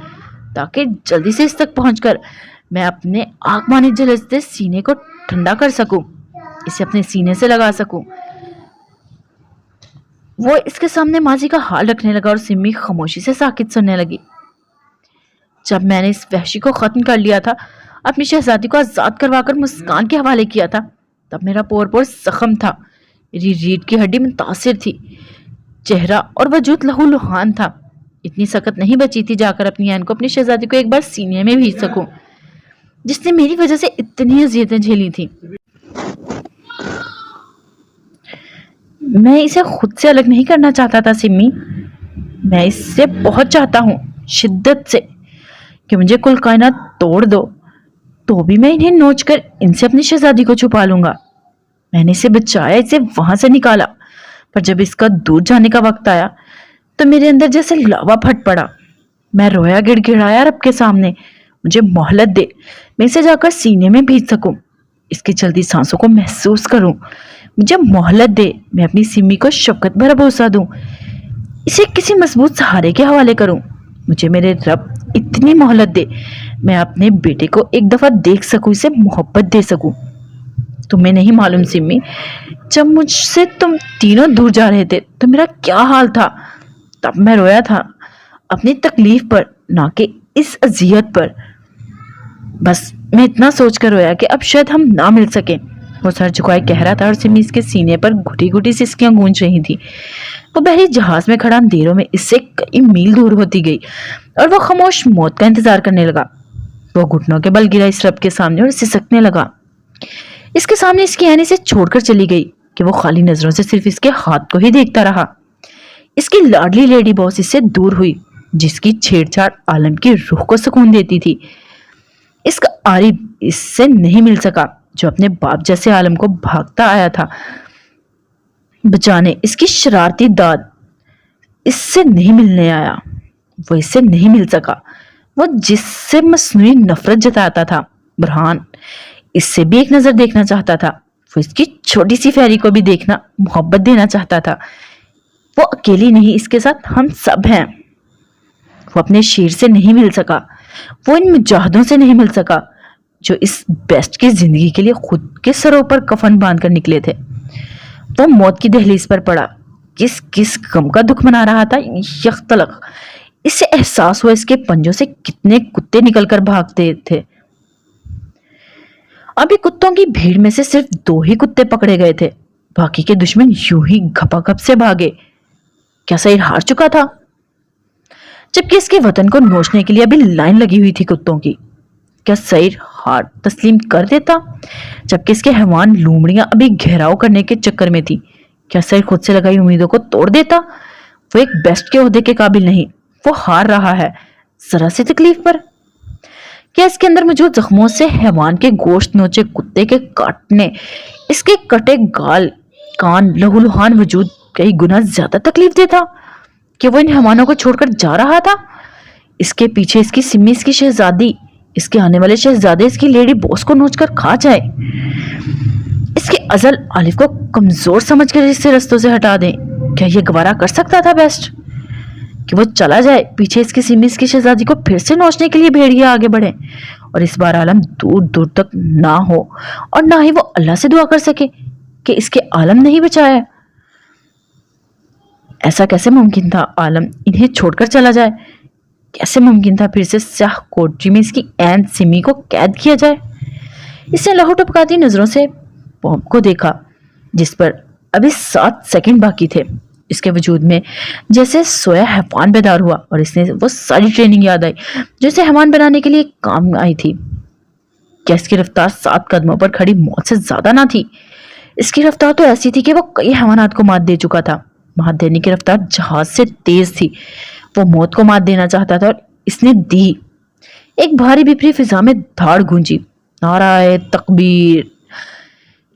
ताकि जल्दी से इस तक पहुंचकर मैं अपने आग मानी झलसते सीने को ठंडा कर सकूं, इसे अपने सीने से लगा सकूं। वो इसके सामने माजी का हाल रखने लगा और सिमी खामोशी से साकित सुनने लगी। जब मैंने इस वहशी को खत्म कर लिया था, अपनी शहजादी को आजाद करवाकर मुस्कान के हवाले किया था, तब मेरा पोर पोर जख्म था, मेरी रीढ़ की हड्डी मुतासिर थी, चेहरा और वजूद लहू लुहान था। इतनी सकत नहीं बची थी जाकर अपनी ऐन को, अपनी शहजादी को एक बार सीने में भेज सकूं, जिसने मेरी वजह से इतनी अजियतें झेली थी। मैं इसे खुद से अलग नहीं करना चाहता था सिमी, मैं इससे बहुत चाहता हूँ शिद्दत से कि मुझे कुल कायनात तोड़ दो तो भी मैं इन्हें नोच कर इनसे अपनी शहजादी को छुपा लूंगा। मैंने इसे बचाया, इसे वहां से निकाला, पर जब इसका दूर जाने का वक्त आया तो मेरे अंदर जैसे लावा फट पड़ा। मैं रोया, गिड़गिड़ाया रब के सामने, मुझे मोहलत दे, मैं इसे जाकर सीने में भीज सकूं, इसकी चलती सांसों को महसूस करूं। मुझे मोहलत दे, मैं अपनी सिमी को शफकत भरा भरोसा दूं, इसे किसी मजबूत सहारे के हवाले करूं। मुझे मेरे रब इतनी मोहलत दे, मैं अपने बेटे को एक दफा देख सकूं, इसे मोहब्बत दे सकूं। तुम्हें नहीं मालूम सिमी, जब मुझसे तुम तीनों दूर जा रहे थे तो मेरा क्या हाल था। तब मैं रोया था अपनी तकलीफ पर, ना कि इस अजियत पर। बस मैं इतना सोचकर रोया कि अब शायद हम ना मिल सके। वो सर झुकाए कह रहा था और सिमी इसके सीने पर घुटी घुटी सिसकियां गूंज रही थी। वो बहरी जहाज में खड़ा अंधेरों में इससे कई मील दूर होती गई और वो खामोश मौत का इंतजार करने लगा। वो घुटनों के बल गिरा इस रब के सामने और सिसकने लगा। इसके सामने इसकी ऐन इसे छोड़कर चली गई कि वो खाली नजरों से सिर्फ इसके हाथ को ही देखता रहा। इसकी लाडली लेडी बॉस इससे दूर हुई, जिसकी छेड़छाड़ आलम की रूह को सुकून देती थी। इसका आरिफ इससे नहीं मिल सका, जो अपने बाप जैसे आलम को भागता आया था बचाने। इसकी शरारती दाद इससे नहीं मिलने आया, वो इससे नहीं मिल सका। वो जिससे मसनूई नफरत जताता था, बुरहान, इससे भी एक नजर देखना चाहता था। वो इसकी छोटी सी फैरी को भी देखना, मोहब्बत देना चाहता था। वो अकेली नहीं, इसके साथ हम सब हैं। वो अपने शेर से नहीं मिल सका, वो इन मुजाहिदों से नहीं मिल सका जो इस बेस्ट की जिंदगी के लिए खुद के सरों पर कफन बांध कर निकले थे। वो मौत की दहलीज पर पड़ा, किस किस गम का दुख मना रहा था यख्तलक। इससे एहसास हुआ इसके पंजों से कितने कुत्ते निकलकर भागते थे। अभी कुत्तों की भीड़ में से सिर्फ 2 ही कुत्ते पकड़े गए थे, बाकी के दुश्मन यूं ही घपाघप से भागे। क्या सईद हार चुका था? जबकि इसके वतन को नोचने के लिए अभी लाइन लगी हुई थी कुत्तों की। क्या सईद हार तस्लीम कर देता? जबकि इसके हैवान लूमड़ियां अभी घेराव करने के चक्कर में थी। क्या सईद खुद से लगाई उम्मीदों को तोड़ देता? वो एक बेस्ट के ओहदे के काबिल नहीं, वो हार रहा है जरा सी तकलीफ पर। क्या इसके अंदर मौजूद जख्मों से हैवान के गोश्त नोचे कुत्ते के काटने, इसके कटे गाल कान लहूलुहान वजूद कई गुना ज्यादा तकलीफ देता? कि वो इन हैवानों को छोड़कर जा रहा था? इसके पीछे इसकी सिम्मी, इसकी शहजादी, इसके आने वाले शहजादे इसकी लेडी बॉस को नोच कर खा जाए। इसके अजल आलिफ को कमजोर समझकर इससे रस्तों से हटा दें। क्या ये गवारा कर सकता था बेस्ट कि वो चला जाए, पीछे इसकी सिम्मी, इसकी शहजादी को फिर से नोचने के लिए भेड़िया आगे बढ़े और इस बार आलम दूर दूर तक ना हो और ना ही वो अल्लाह से दुआ कर सके कि इसके आलम नहीं बचाया? ऐसा कैसे मुमकिन था आलम इन्हें छोड़कर चला जाए? कैसे मुमकिन था फिर से स्याह कोठरी में इसकी ऐन सिमी को कैद किया जाए? इसने लहू टपकाती नजरों से बॉम्ब को देखा जिस पर अभी 7 सेकंड बाकी थे। इसके वजूद में जैसे सोया हैवान बेदार हुआ और इसने वो सारी ट्रेनिंग याद आई जो इसे हैवान बनाने के लिए काम आई थी। क्या इसकी रफ्तार 7 कदमों पर खड़ी मौत से ज्यादा ना थी? इसकी रफ्तार तो ऐसी थी कि वो कई हैवानात को मात दे चुका था। मात देने की रफ्तार जहाज से तेज थी। वो मौत को मात देना चाहता था और इसने दी। एक भारी बिफरी फिजा में धाड़ गूंजी, नाराए तकबीर।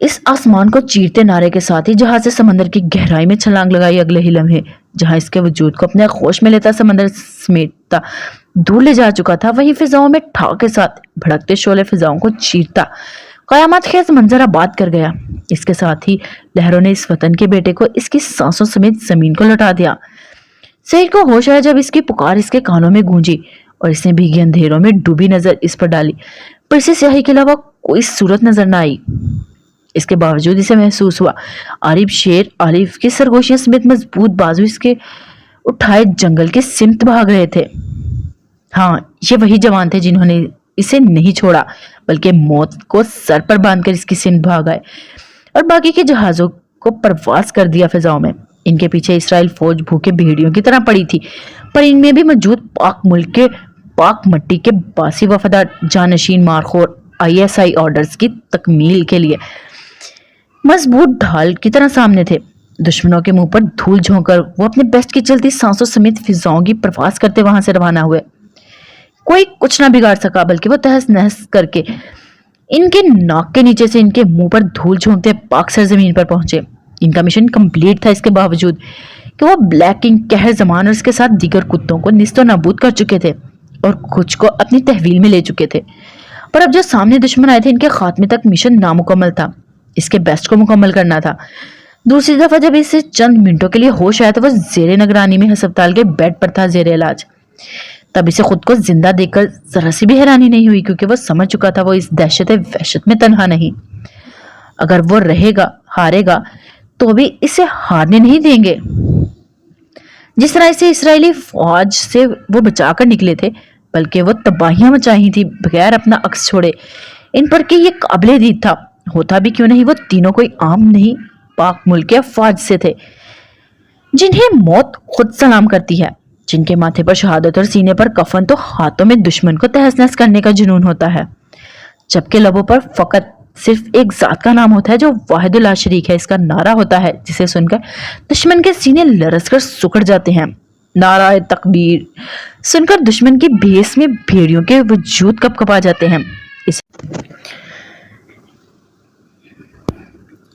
इस आसमान को चीरते नारे के साथ ही जहाज से समंदर की गहराई में छलांग लगाई। अगले ही लम्हे जहां इसके वजूद को अपने होश में लेता समंदर समेटता दूर ले जा चुका था, वहीं फिजाओं में ठा के साथ भड़कते शोले फिजाओं को चीरता कयामत खेज मंजर आबाद कर गया। इसके साथ ही लहरों ने इस वतन के बेटे को इसकी सांसों समेत जमीन को लौटा दिया। सईद को होश आया जब इसकी पुकार इसके कानों में गूंजी और इसने भीगे अंधेरों में डूबी नजर इस पर डाली, पर इसे स्याही के अलावा कोई सूरत नजर न आई। इसके बावजूद इसे महसूस हुआ आरिफ शेर आलिफ की सरगोशियां समेत मजबूत बाजू इसके उठाए जंगल के सिमत भाग रहे थे। हाँ, ये वही जवान थे जिन्होंने इसे नहीं छोड़ा बल्कि मौत को सर पर बांधकर इसकी सिमत भाग आए और बाकी के जहाजों को परवास कर दिया फिजाओं में। इनके पीछे इसराइल फौज भूखे भेड़ियों की तरह पड़ी थी, पर इनमें भी मौजूद पाक मुल्क के पाक मट्टी के बासी वफादार जानशीन मारखोर ISI ऑर्डर्स की तकमील के लिए मजबूत ढाल की तरह सामने थे। दुश्मनों के मुंह पर धूल झोंकर वो अपने बेस्ट की चलती सांसों समेत फिजाओं की प्रवास करते वहां से रवाना हुए। कोई कुछ ना बिगाड़ सका बल्कि वो तहस नहस करके इनके नाक के नीचे से इनके मुंह पर धूल झोंकते पाक सरजमीन पर पहुंचे। इनका मिशन कंप्लीट था, इसके बावजूद कि वो ब्लैक किंग कहर जमान और इसके साथ दीगर कुत्तों को निस्तो नाबूद कर चुके थे और कुछ को अपनी तहवील में ले चुके थे। पर अब जो सामने दुश्मन आए थे, इनके खात्मे तक मिशन नामुकम्मल था। इसके बेस्ट को मुकम्मल करना था। दूसरी दफा जब इसे चंद मिनटों के लिए होश आया तो वह जेरे निगरानी में अस्पताल के बेड पर था, जेरे इलाज। तब इसे खुद को जिंदा देखकर जरा सी भी हैरानी नहीं हुई, क्योंकि वो समझ चुका था वो इस दहशत वहशत में तन्हा नहीं। अगर वो रहेगा, हारेगा तो भी इसे हारने नहीं देंगे। जिस तरह इसे इसराइली फौज से वो बचाकर निकले थे, बल्कि वो तबाहियां मचाई थी बगैर अपना अक्स छोड़े। इन पर कि ये काबिल दीद था। होता भी क्यों नहीं, वो तीनों कोई आम नहीं पाक मुल्क के फौज से थे, जिन्हें मौत खुद सलाम करती है, जिनके माथे पर शहादत और सीने पर कफन तो हाथों में दुश्मन को तहस नहस करने का जुनून होता है, जबकि लबों पर फकत सिर्फ एक जात का नाम होता है जो वाहिदुल ला शरीक है। इसका नारा होता है जिसे सुनकर दुश्मन के सीने लरस कर सुकड़ जाते हैं। नाराए तकबीर सुनकर दुश्मन की भेस में भेड़ियों के वजूद कपकपा जाते हैं।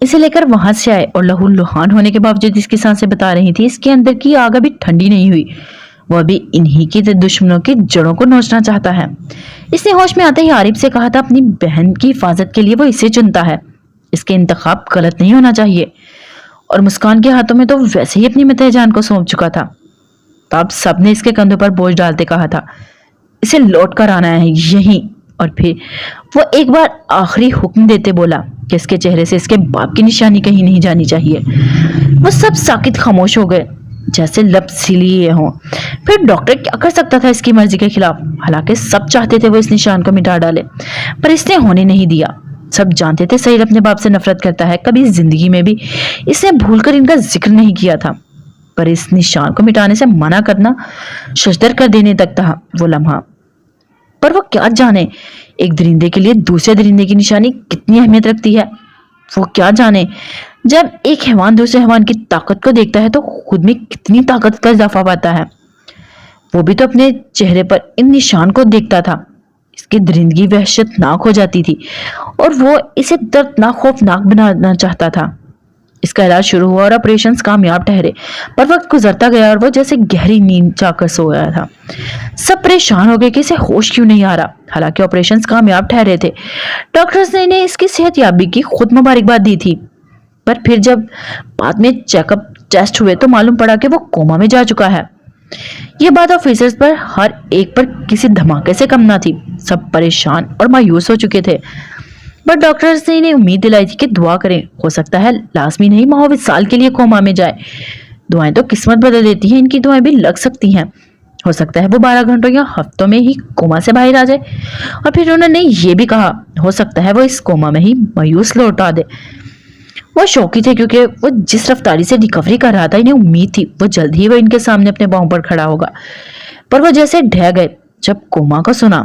इसे लेकर वहां से आए और लहू लुहान होने के बावजूद इसकी सांसें बता रही थी इसके अंदर की आग अभी ठंडी नहीं हुई। वह भी इन्हीं की दुश्मनों की जड़ों को नोचना चाहता है। इसने होश में आते ही आरिफ से कहा था अपनी बहन की हिफाजत के लिए वो इसे चुनता है। اس کے انتخاب غلط نہیں ہونا چاہیے، اور مسکان کے ہاتھوں میں تو ویسے ہی اپنی متاع جان کو سونپ چکا تھا۔ تب سب نے اس کے کندھوں پر بوجھ ڈالتے کہا تھا، اسے لوٹ کر آنا ہے یہیں۔ اور پھر وہ ایک بار آخری حکم دیتے بولا کہ اس کے چہرے سے اس کے باپ کی نشانی کہیں نہیں جانی چاہیے۔ وہ سب ساکت خاموش ہو گئے، جیسے لب سلیے ہوں۔ پھر ڈاکٹر کیا کر سکتا تھا اس کی مرضی کے خلاف؟ حالانکہ سب چاہتے تھے وہ اس نشان کو مٹا ڈالے، پر اس نے ہونے نہیں دیا۔ سب جانتے تھے سہیل اپنے باپ سے نفرت کرتا ہے، کبھی زندگی میں بھی اس نے بھول کر ان کا ذکر نہیں کیا تھا، پر اس نشان کو مٹانے سے منع کرنا ششدر کر دینے تک تھا وہ لمحہ۔ پر وہ کیا جانے ایک درندے کے لیے دوسرے درندے کی نشانی کتنی اہمیت رکھتی ہے؟ وہ کیا جانے جب ایک حیوان دوسرے حیوان کی طاقت کو دیکھتا ہے تو خود میں کتنی طاقت کا اضافہ پاتا ہے؟ وہ بھی تو اپنے چہرے پر ان نشان کو دیکھتا تھا۔ اس کی درندگی وحشتناک ہو جاتی تھی اور وہ اسے دردناک خوفناک بنانا چاہتا تھا۔ اس کا علاج شروع ہوا اور آپریشنز کامیاب ٹھہرے، پر وقت گزرتا گیا اور وہ جیسے گہری نیند جا کر سو گیا تھا۔ سب پریشان ہو گئے کہ اسے ہوش کیوں نہیں آ رہا، حالانکہ آپریشنز کامیاب ٹھہرے تھے۔ ڈاکٹرز نے انہیں اس کی صحت یابی کی خود مبارکباد دی تھی، پر پھر جب بعد میں چیک اپ ٹیسٹ ہوئے تو معلوم پڑا کہ وہ کوما میں جا چکا ہے۔ یہ بات آفیسرز پر ہر ایک پر کسی دھماکے سے کم نہ تھی۔ سب پریشان اور مایوس ہو چکے تھے، پر ڈاکٹرز نے انہیں امید دلائی تھی کہ دعا کریں، ہو سکتا ہے لازمی نہیں محو سال کے لیے کوما میں جائے۔ دعائیں تو قسمت بدل دیتی ہیں، ان کی دعائیں بھی لگ سکتی ہیں، ہو سکتا ہے وہ 12 گھنٹوں یا ہفتوں میں ہی کوما سے باہر آ جائے۔ اور پھر انہوں نے یہ بھی کہا ہو سکتا ہے وہ اس کوما میں ہی مایوس لوٹا دے۔ وہ شوقی تھے کیونکہ وہ جس رفتاری سے ریکوری کر رہا تھا انہیں امید تھی وہ جلد ہی وہ ان کے سامنے اپنے پاؤں پر کھڑا ہوگا، پر وہ جیسے ڈھہ گئے جب کوما کو سنا۔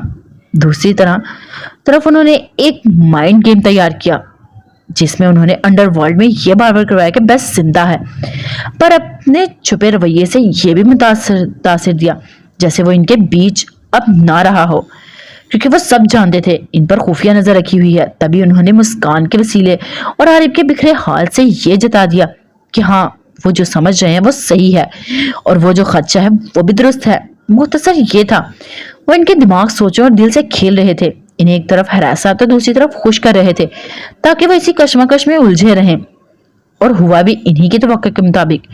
دوسری طرف انہوں نے ایک مائنڈ گیم تیار کیا جس میں انہوں نے انڈر ورلڈ میں یہ بار بار کروایا کہ بیس زندہ ہے، پر اپنے چھپے رویے سے یہ بھی تاثر دیا جیسے وہ ان کے بیچ اب نہ رہا ہو، کیونکہ وہ سب جانتے تھے ان پر خفیہ نظر رکھی ہوئی ہے۔ تبھی انہوں نے مسکان کے وسیلے اور عارف کے بکھرے حال سے یہ جتا دیا کہ ہاں وہ جو سمجھ رہے ہیں وہ صحیح ہے اور وہ جو خدشہ ہے وہ بھی درست ہے۔ مختصر یہ تھا وہ ان کے دماغ سوچوں اور دل سے کھیل رہے تھے، انہیں ایک طرف ہراسا تو دوسری طرف خوش کر رہے تھے تاکہ وہ اسی کشمکش میں الجھے رہیں، اور ہوا بھی انہی کی توقع کے مطابق۔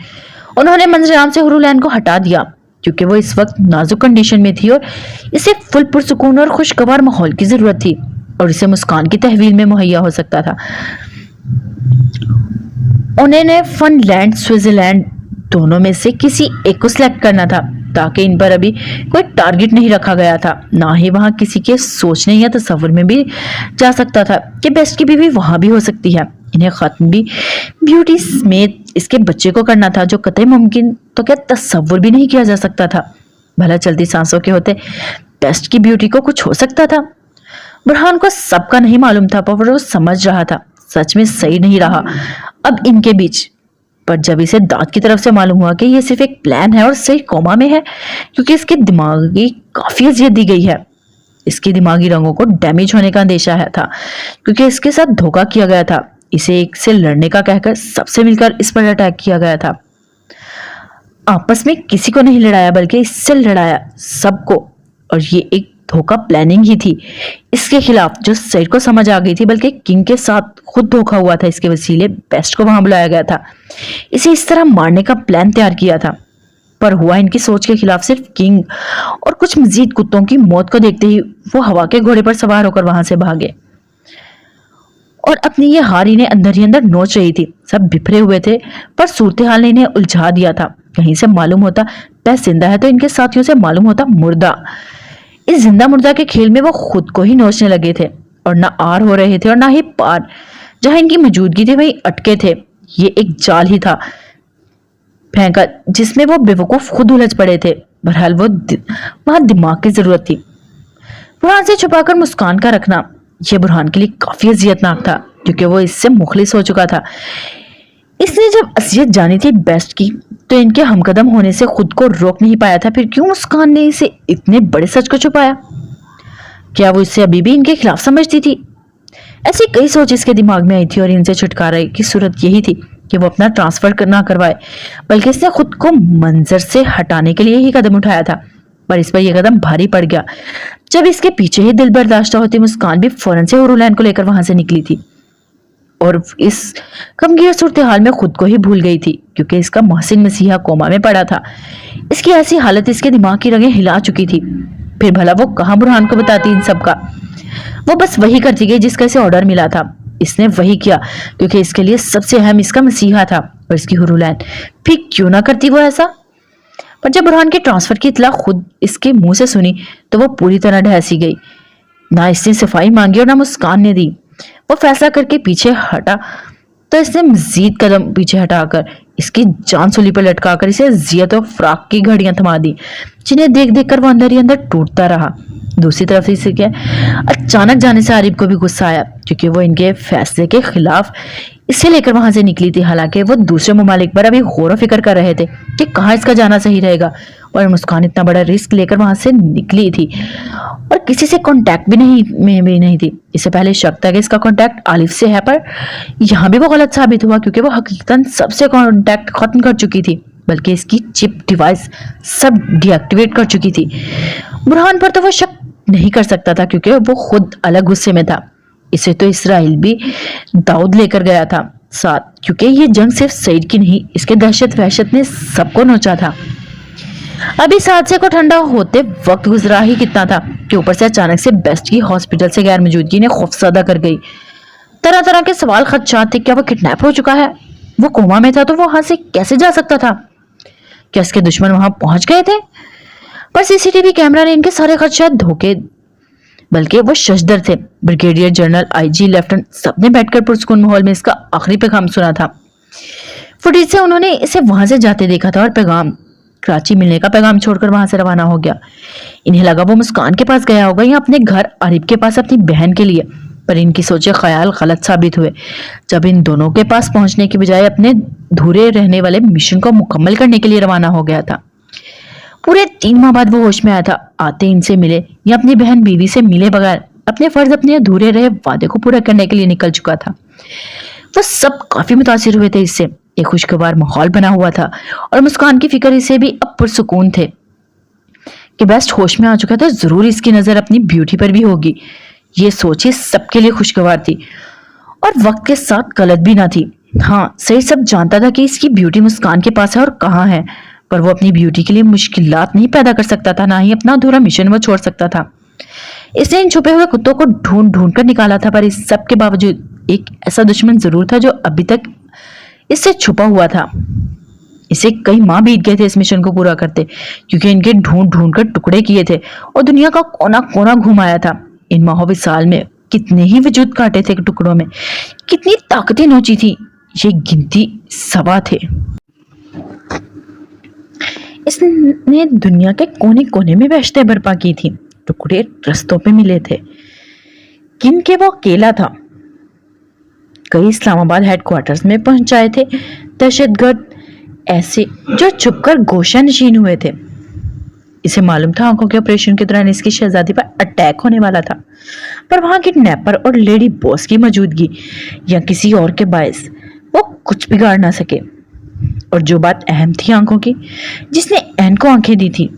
انہوں نے منظر عام سے حورالعین کو ہٹا دیا کیونکہ وہ اس وقت نازک کنڈیشن میں تھی اور اسے فل پرسکون اور خوشگوار ماحول کی ضرورت تھی، اور اسے مسکان کی تحویل میں مہیا ہو سکتا تھا۔ انہیں نے فن لینڈ سوئٹزرلینڈ دونوں میں سے کسی ایک کو سلیکٹ کرنا تھا تاکہ ان پر ابھی کوئی ٹارگٹ نہیں رکھا گیا تھا، نہ ہی وہاں کسی کے سوچنے یا تصور میں بھی جا سکتا تھا کہ بیسٹ کی بیوی وہاں بھی ہو سکتی ہے۔ انہیں ختم بھی بیوٹی سمیت اس کے بچے کو کرنا تھا جو قطعی ممکن تو کیا تصور بھی نہیں کیا جا سکتا تھا۔ بھلا چلتی سانسوں کے ہوتے بیسٹ کی بیوٹی کو کچھ ہو سکتا تھا؟ برہان کو سب کا نہیں معلوم تھا، پر وہ سمجھ رہا تھا سچ میں صحیح نہیں رہا اب ان کے بیچ۔ پر جب اسے دانت کی طرف سے معلوم ہوا کہ یہ صرف ایک پلان ہے اور صحیح کوما میں ہے کیونکہ اس کے دماغی کافی اذیت دی گئی ہے، اس کے دماغی رنگوں کو ڈیمیج ہونے کا اندیشہ تھا کیونکہ اس کے ساتھ دھوکہ کیا گیا تھا، اسے ایک سے لڑنے کا کہہ کر سب سے مل کر اس پر اٹیک کیا گیا تھا۔ آپس میں کسی کو نہیں لڑایا بلکہ اس سے لڑایا سب کو، اور یہ ایک دھوکہ پلاننگ ہی تھی اس کے خلاف جو سیٹ کو سمجھ آ گئی تھی، بلکہ کنگ کے ساتھ خود دھوکہ ہوا تھا، اس کے وسیلے بیسٹ کو وہاں بلایا گیا تھا، اسے اس طرح مارنے کا پلان تیار کیا تھا، پر ہوا ان کی سوچ کے خلاف۔ صرف کنگ اور کچھ مزید کتوں کی موت کو دیکھتے ہی وہ ہوا کے گھوڑے پر سوار ہو کر وہاں سے بھاگے، اور اپنی یہ ہار انہیں اندر ہی اندر نوچ رہی تھی۔ سب بکھرے ہوئے تھے پر صورتحال نے انہیں الجھا دیا تھا، کہیں سے معلوم ہوتا بیس زندہ ہے تو ان کے ساتھیوں سے معلوم ہوتا مردہ۔ اس زندہ مردہ کے کھیل میں وہ خود کو ہی نوچنے لگے تھے اور نہ آر ہو رہے تھے اور نہ ہی پار، جہاں ان کی موجودگی تھی وہیں اٹکے تھے۔ یہ ایک جال ہی تھا پھینکا جس میں وہ بے وقوف خود الجھ پڑے تھے۔ بہرحال وہاں دماغ کی ضرورت تھی۔ برہان سے چھپا کر مسکان کا رکھنا یہ برہان کے لیے کافی اذیتناک تھا کیونکہ وہ اس سے مخلص ہو چکا تھا۔ اس نے جب اذیت جانی تھی بیسٹ کی تو ان کے ہم قدم ہونے سے خود کو روک نہیں پایا تھا، پھر کیوں مسکان نے اسے اتنے بڑے سچ کو چھپایا؟ کیا وہ اسے ابھی بھی ان کے خلاف سمجھتی تھی؟ ایسی کئی سوچ اس کے دماغ میں آئی تھی اور ان سے چھٹکارے کی صورت یہی تھی کہ وہ اپنا ٹرانسفر نہ کروائے، بلکہ اس نے خود کو منظر سے ہٹانے کے لیے ہی قدم اٹھایا تھا، پر اس پر یہ قدم بھاری پڑ گیا جب اس کے پیچھے ہی دل برداشتہ ہوتی مسکان بھی فوراً سے حورالعین کو لے کر وہاں سے نکلی تھی۔ और इस गमगीन सूरत हाल में खुद को ही भूल गई थी, क्योंकि इसका मोहसिन मसीहा कोमा में पड़ा था। इसकी ऐसी हालत इसके दिमाग की रगें हिला चुकी थी। फिर भला वो कहाँ बुरहान को बताती इन सब का। वो बस वही करती गई जिसका इसे ऑर्डर मिला था। इसने वही किया क्योंकि इसके लिए सबसे अहम इसका मसीहा था और इसकी हुरूलैन। फिर क्यों ना करती वो ऐसा। पर जब बुरहान के ट्रांसफर की इतला खुद इसके मुंह से सुनी तो वो पूरी तरह ढहसी गई। ना इसने सफाई मांगी और ना मुस्कान ने दी। वो फैसला करके पीछे हटा तो इसने मजीद कदम पीछे हटाकर इसकी जान सूली पर लटकाकर इसे जियत और फ्राक की घड़ियां थमा दी, जिन्हें देख देख कर वो अंदर ही अंदर टूटता रहा। दूसरी तरफ इसे क्या अचानक जाने से आरिफ को भी गुस्सा आया, क्योंकि वो इनके फैसले के खिलाफ इसे लेकर वहां से निकली थी। हालांकि वो दूसरे ममालिक पर अभी गौर व फिक्र कर रहे थे कि कहाँ इसका जाना सही रहेगा, और मुस्कान इतना बड़ा रिस्क लेकर वहां से निकली थी और किसी से कांटेक्ट भी नहीं थी। इससे पहले शक था कि इसका कांटेक्ट आलिफ से है, पर यहाँ भी वो गलत साबित हुआ, क्योंकि वो हकीकतन सबसे कांटेक्ट खत्म कर चुकी थी, बल्कि इसकी चिप डिवाइस सब डीएक्टिवेट कर चुकी थी। बुरहान पर तो वो शक नहीं कर सकता था, क्योंकि वो खुद अलग गुस्से में था। इसे तो इसराइल भी दाऊद लेकर गया था साथ, क्योंकि ये जंग सिर्फ सईद की नहीं, इसके दहशत वहशत ने सबको नोचा था। अभी इस हादसे को ठंडा होते वक्त गुजरा ही कितना था कि ऊपर से अचानक से बेस्ट की हॉस्पिटल से गैर मौजूदगी ने खौफजदा कर गई। तरह तरह के सवाल खदशात थे। क्या वो किडनैप हो चुका है? वो कोमा में था तो वो वहां से कैसे जा सकता था? क्या इसके दुश्मन वहां पहुंच गए थे? पर सीसीटीवी कैमरा ने इनके सारे खदशात धोखे, बल्कि वो शशदर थे। ब्रिगेडियर जनरल, आईजी, लेफ्टिनेंट सबने बैठकर पुरसुकून माहौल में इसका आखिरी पैगाम सुना था। फुटेज से उन्होंने इसे वहां से जाते देखा था और पैगाम कराची मिलने का पैगाम छोड़कर वहां से रवाना हो गया। इन्हें लगा वो मुस्कान के पास गया होगा या अपने घर आरिफ के पास अपनी बहन के लिए, पर इनकी सोचे ख्याल गलत साबित हुए जब इन दोनों के पास पहुंचने की बजाय अपने धूरे रहने वाले मिशन को मुकम्मल करने के लिए रवाना हो गया था। पूरे 3 माह बाद वो होश में आया था। आते इनसे मिले या अपनी बहन बीवी से मिले बगैर अपने फर्ज, अपने अधूरे रहे वादे को पूरा करने के लिए निकल चुका था। वो सब काफी मुतासिर हुए थे इससे। एक खुशगवार माहौल बना हुआ था और मुस्कान की फिक्र इसे भी अब पुरसुकून थे कि बेस्ट होश में आ चुका था, जरूर इसकी नजर अपनी ब्यूटी पर भी होगी। ये सोचे सबके लिए खुशगवार थी और वक्त के साथ गलत भी ना थी। हाँ, सही सब जानता था कि इसकी ब्यूटी मुस्कान के पास है और कहाँ है, पर वो अपनी ब्यूटी के लिए मुश्किलात नहीं पैदा कर सकता था, ना ही अपना अधूरा मिशन वो छोड़ सकता था। इसने इन छुपे हुए कुत्तों को ढूंढ ढूंढ कर निकाला था, पर इस सब के बावजूद एक ऐसा दुश्मन जरूर था जो अभी तक इससे छुपा हुआ था। इसे कई माह बीत गए थे इस मिशन को पूरा करते, क्योंकि इनके ढूंढ ढूंढ कर टुकड़े किए थे और दुनिया का कोना कोना घुमाया था। इन माहों साल में कितने ही वजूद काटे थे टुकड़ों में, कितनी ताकतें नोची थी, ये गिनती सवा थे। इसने दुनिया के कोने कोने में वहशतें बर्पा की थी। टुकड़े रस्तों पे मिले थे, किन के वो अकेला था। कई इस्लामाबाद हेडक्वार्टर्स में पहुंचाए थे दहशतगर्द ऐसे जो छुपकर गोशा नशीन हुए थे। इसे मालूम था आंखों के ऑपरेशन के दौरान इसकी शहजादी पर अटैक होने वाला था, पर वहां किडनैपर और लेडी बॉस की मौजूदगी या किसी और के बायस वो कुछ बिगाड़ ना सके। और जो बात अहम थी आंखों की, जिसने एन को आंखें दी थी,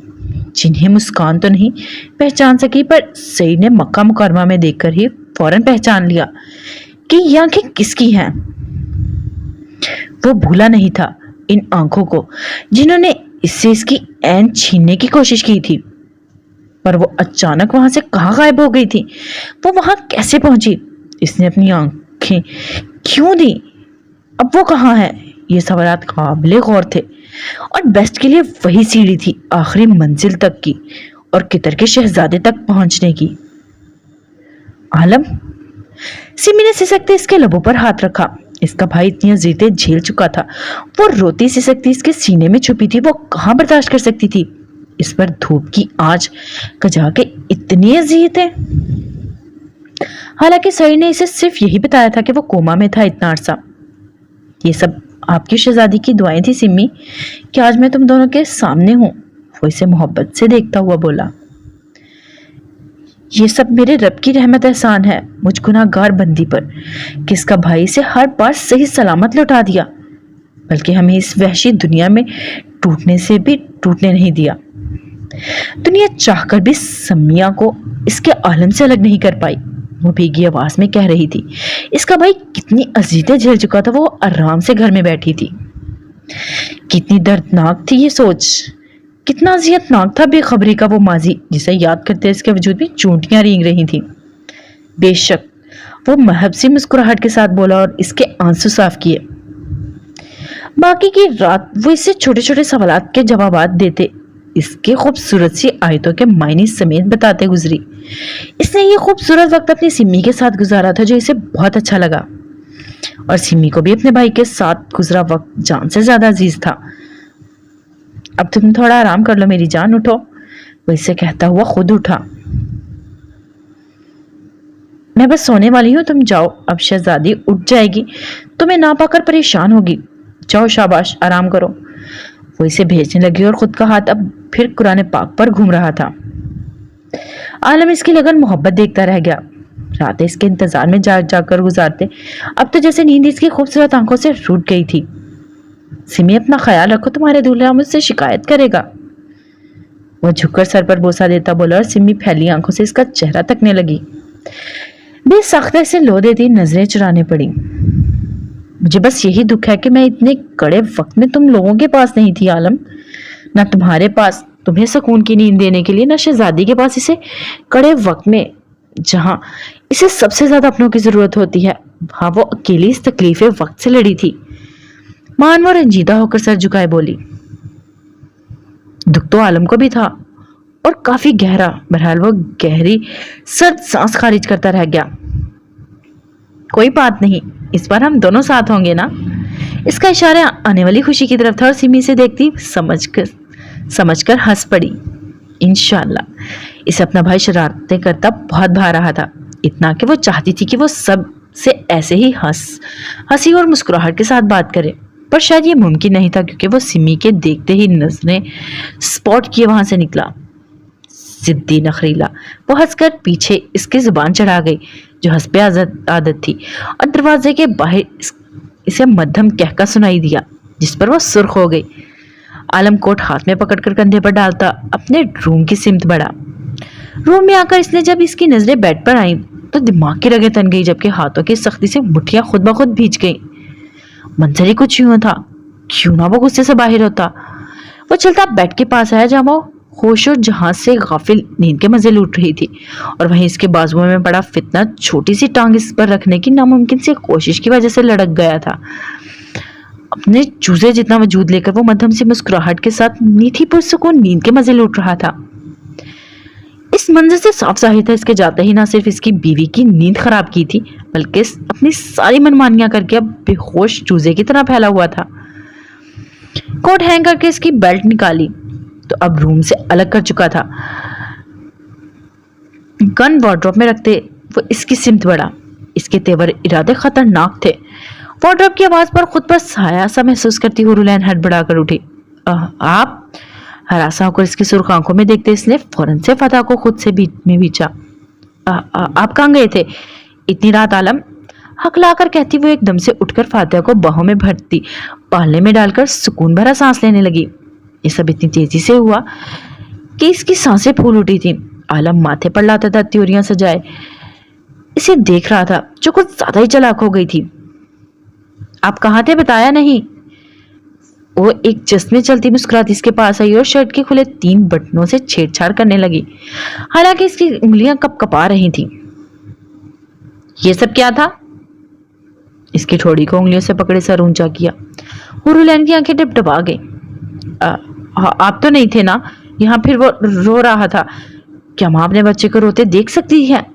जिन्हें मुस्कान तो नहीं पहचान सकी, पर सईद ने मक्का मुकरमा में देखकर ही फौरन पहचान लिया कि ये आंखें किसकी हैं। वो भूला नहीं था इन आंखों को जिन्होंने इससे इसकी ऐन छीनने की कोशिश की थी, पर वो अचानक वहां से कहाँ गायब हो गई थी? वो वहां कैसे पहुंची? इसने अपनी आंखें क्यों दी? अब वो कहाँ है? ये सवालात काबिले गौर थे और बेस्ट के लिए वही सीढ़ी थी आखिरी मंजिल तक की और कितर के शहजादे तक पहुंचने की। आलम, सिमी ने सिसकते इसके लबों पर हाथ रखा। इसका भाई इतनी अज़ीज़ें झेल चुका था, वो रोती सिसकती इसके सीने में छुपी थी। वो कहाँ बर्दाश्त कर सकती थी इस पर धूप की आंच कजा के इतनी अज़ीज़ें। हालांकि सईद ने इसे सिर्फ यही बताया था कि वो कोमा में था इतना अरसा। ये सब आपकी शहजादी की दुआएं थी सिमी, कि आज मैं तुम दोनों के सामने हूं। वो इसे मोहब्बत से देखता हुआ बोला, ये सब मेरे रब की रहमत एहसान है मुझ गुनाहगार बंदी पर, किसका भाई से हर बार सही सलामत लौटा दिया, बल्कि हमें इस वहशी दुनिया में टूटने से भी टूटने नहीं दिया। दुनिया चाहकर भी समिया को इसके आलम से अलग नहीं कर पाई। वो भीगी आवाज में कह रही थी। इसका भाई कितनी अजीतें झेल चुका था, वो आराम से घर में बैठी थी। कितनी दर्दनाक थी ये सोच, कितना अजियतनाक था बेखबरी का वो माजी जिसे याद करते इसके वजूद में चूंटियां रेंग रही थीं। बेशक, वो महब सी मुस्कुराहट के साथ बोला और इसके आंसू साफ किए। बाकी की रात वो इससे छोटे छोटे सवालात के जवाबात देते, इसके खूबसूरत सी आयतों के मायने समेत बताते गुजरी। इसने ये खूबसूरत वक्त अपनी सिमी के साथ गुजारा था जो इसे बहुत अच्छा लगा, और सिमी को भी अपने भाई के साथ गुजरा वक्त जान से ज्यादा अजीज था। अब तुम थोड़ा आराम कर लो मेरी जान, उठो, वो इसे कहता हुआ खुद उठा। मैं बस सोने वाली हूं, तुम जाओ। अब शहजादी उठ जाएगी, तुम्हें ना पाकर परेशान होगी। जाओ, शाबाश, आराम करो। वो इसे भेजने लगी और खुद का हाथ अब फिर कुरान पाक पर घूम रहा था। आलम इसकी लगन मोहब्बत देखता रह गया। रातें इसके इंतजार में जाग जाकर गुजारते, अब तो जैसे नींद इसकी खूबसूरत आंखों से रूठ गई थी। सिमी, अपना ख्याल रखो, तुम्हारे दूल्हा मुझसे शिकायत करेगा। वो झुककर सर पर बोसा देता बोला और सिमी फैली आंखों से इसका चेहरा तकने लगी। बेसख्त से लो देती नजरें चुराने पड़ी। मुझे बस यही दुख है कि मैं इतने कड़े वक्त में तुम लोगों के पास नहीं थी आलम, ना तुम्हारे पास तुम्हें सुकून की नींद देने के लिए, ना शहजादी के पास इसे कड़े वक्त में जहां इसे सबसे ज्यादा अपनों की जरूरत होती है, वहां वो अकेली इस तकलीफे वक्त से लड़ी थी। मान वो रंजीदा होकर सर झुकाए बोली। दुख तो आलम को भी था और काफी गहरा। बहरहाल वो गहरी सर्द सांस खारिज करता रह गया। कोई बात नहीं, इस बार हम दोनों साथ होंगे ना। इसका इशारा आने वाली खुशी की तरफ था और सिमी से देखती समझकर हंस पड़ी। इंशाल्लाह। इसे अपना भाई शरारतें करता बहुत भा रहा था, इतना कि वो चाहती थी कि वो सब से ऐसे ही हंसी और मुस्कुराहट के साथ बात करे, पर शायद ये मुमकिन नहीं था क्योंकि वो सिमी के देखते ही नजरें स्पॉट किए वहां से निकला। जिद्दी नखरीला। वो हंसकर पीछे इसकी जुबान चढ़ा गई जो हंसपे आदत थी, और दरवाजे के बाहर इसे मध्यम कहका सुनाई दिया जिस पर वो सुर्ख हो गई। आलम कोट हाथ में पकड़कर कंधे पर डालता अपने रूम की सिमत बढ़ा। रूम में आकर इसने जब इसकी नजरें बेड पर आई तो दिमाग की रगें तन गई, जबकि हाथों की सख्ती से मुठ्ठियां खुद ब खुद भीज गई। मंजर ही कुछ यूं था, क्यों ना वो गुस्से से बाहर होता। वो चलता बेड के पास आया जहां वो होश और जहाज से गाफिल नींद के मजे लूट रही थी, और वहीं इसके बाजुओं में बड़ा फितना छोटी सी टांग इस पर रखने की नामुमकिन सी कोशिश की वजह से लड़क गया था। अपने चूजे जितना वजूद लेकर वो मध्यम सी मुस्कुराहट के साथ मीठी पुरसुकून नींद के मजे लूट रहा था। इस मंजर से साफ जाहिर था इसके जाते ही ना सिर्फ इसकी बीवी की नींद खराब की थी, बल्कि अपनी सारी मनमानियां करके अब बेहोश चूजे की तरह फैला हुआ था। कोट हैंग करके इसकी बेल्ट निकाली तो अब रूम से अलग कर चुका था। गन वार्डरोब में रखते वो इसकी सिमत बढ़ा। इसके तेवर इरादे खतरनाक थे। वार्डरोब की आवाज पर खुद पर साया सा महसूस करती हुरुलैन हड़बड़ाकर उठी। आप? हरासा होकर इसकी सुर्ख आंखों में देखते इसने फौरन से फतह को खुद से में बीचा। आप कहाँ गए थे इतनी रात आलम? हकलाकर कहती वो एकदम से उठकर फातिहा को बाहों में भरती पालने में डालकर सुकून भरा सांस लेने लगी। ये सब इतनी तेजी से हुआ कि इसकी सांसें फूल उठी थी। आलम माथे पर लाता था त्योरियां सजाए इसे देख रहा था, जो कुछ ज्यादा ही चालाक हो गई थी। आप कहाँ थे, बताया नहीं? वो एक चश्मे चलती मुस्कुराती इसके पास आई और शर्ट के खुले 3 बटनों से छेड़छाड़ करने लगी, हालांकि इसकी उंगलियां कपकपा रही थीं। ये सब क्या था? इसकी ठोड़ी को उंगलियों से पकड़े सर ऊंचा किया। हुरुलैन की आंखें डबडबा गई। आप तो नहीं थे ना यहाँ? फिर वो रो रहा था, क्या माँ अपने बच्चे को रोते देख सकती है?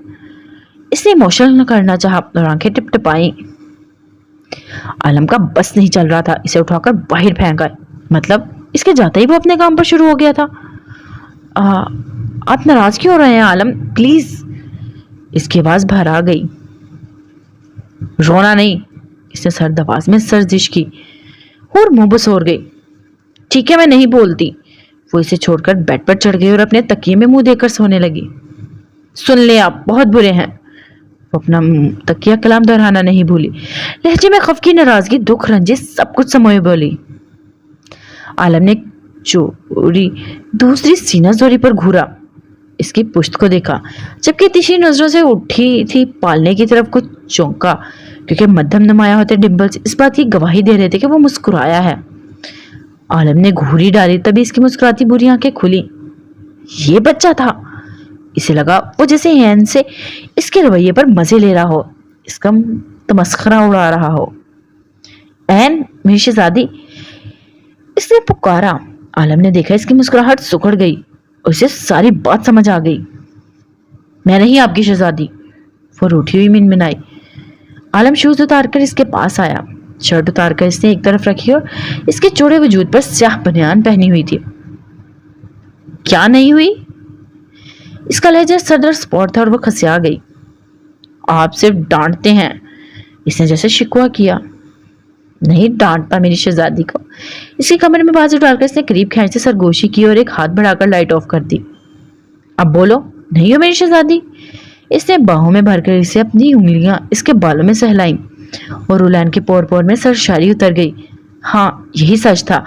इसने इमोशनल न करना चाहा और आंखें टिपटिपाई। आलम का बस नहीं चल रहा था, इसे उठाकर बाहर फेंका। मतलब इसके जाते ही वो अपने काम पर शुरू हो गया था। आप नाराज क्यों हो रहे हैं आलम, प्लीज? इसकी आवाज बाहर आ गई। रोना नहीं, इसने सर्द आवाज में सर्जिश की और मुंह बसोर गई। ठीक है, मैं नहीं बोलती। वो इसे छोड़कर बेड पर चढ़ गई और अपने तकिए में मुंह देकर सोने लगी। सुन ले, आप बहुत बुरे हैं। वो अपना तकिया कलाम दोहराना नहीं भूली। लहजे में खफ की नाराजगी, दुख, रंजिश सब कुछ समोए बोली। आलम ने चोरी दूसरी सीना जोरी पर घूरा। اس کی پشت کو دیکھا، جبکہ تیشی نظروں سے اٹھی تھی پالنے کی طرف کو چونکا، کیونکہ مدھم نمایاں ہوتے ڈمپلز اس بات کی گواہی دے رہے تھے کہ وہ مسکرایا ہے۔ عالم نے گھوری ڈالی، تبھی اس کی مسکراتی بری آنکھیں کھلی۔ یہ بچہ تھا! اسے لگا وہ جیسے عین سے اس کے رویے پر مزے لے رہا ہو، اس کا تمسخرہ اڑا رہا ہو۔ عین میری شہزادی، اس نے پکارا۔ عالم نے دیکھا اس کی مسکراہٹ سکڑ گئی اور اسے ساری بات سمجھ آ گئی۔ میں نہیں آپ کی شہزادی، وہ روٹھی ہوئی منمنائی۔ عالم شوز اتار کر اس کے پاس آیا، شرٹ اتار کر اس نے ایک طرف رکھی اور اس کے چوڑے وجود پر سیاہ بنیان پہنی ہوئی تھی۔ کیا نہیں ہوئی؟ اس کا لہجہ صدر سپورٹ تھا اور وہ کھسیا گئی۔ آپ صرف ڈانٹتے ہیں، اس نے جیسے شکوہ کیا۔ نہیں ڈانٹتا میری شہزادی کو۔ اس کے کمر میں بازو ڈال کر اس نے قریب کھینچ سے سرگوشی کی اور ایک ہاتھ بڑھا کر لائٹ آف کر دی۔ اب بولو، نہیں ہو میری شہزادی؟ اس نے باہوں میں بھر کر اسے اپنی انگلیاں اس کے بالوں میں سہلائیں اور رولین کے پور پور میں سرشاری اتر گئی۔ ہاں، یہی سچ تھا،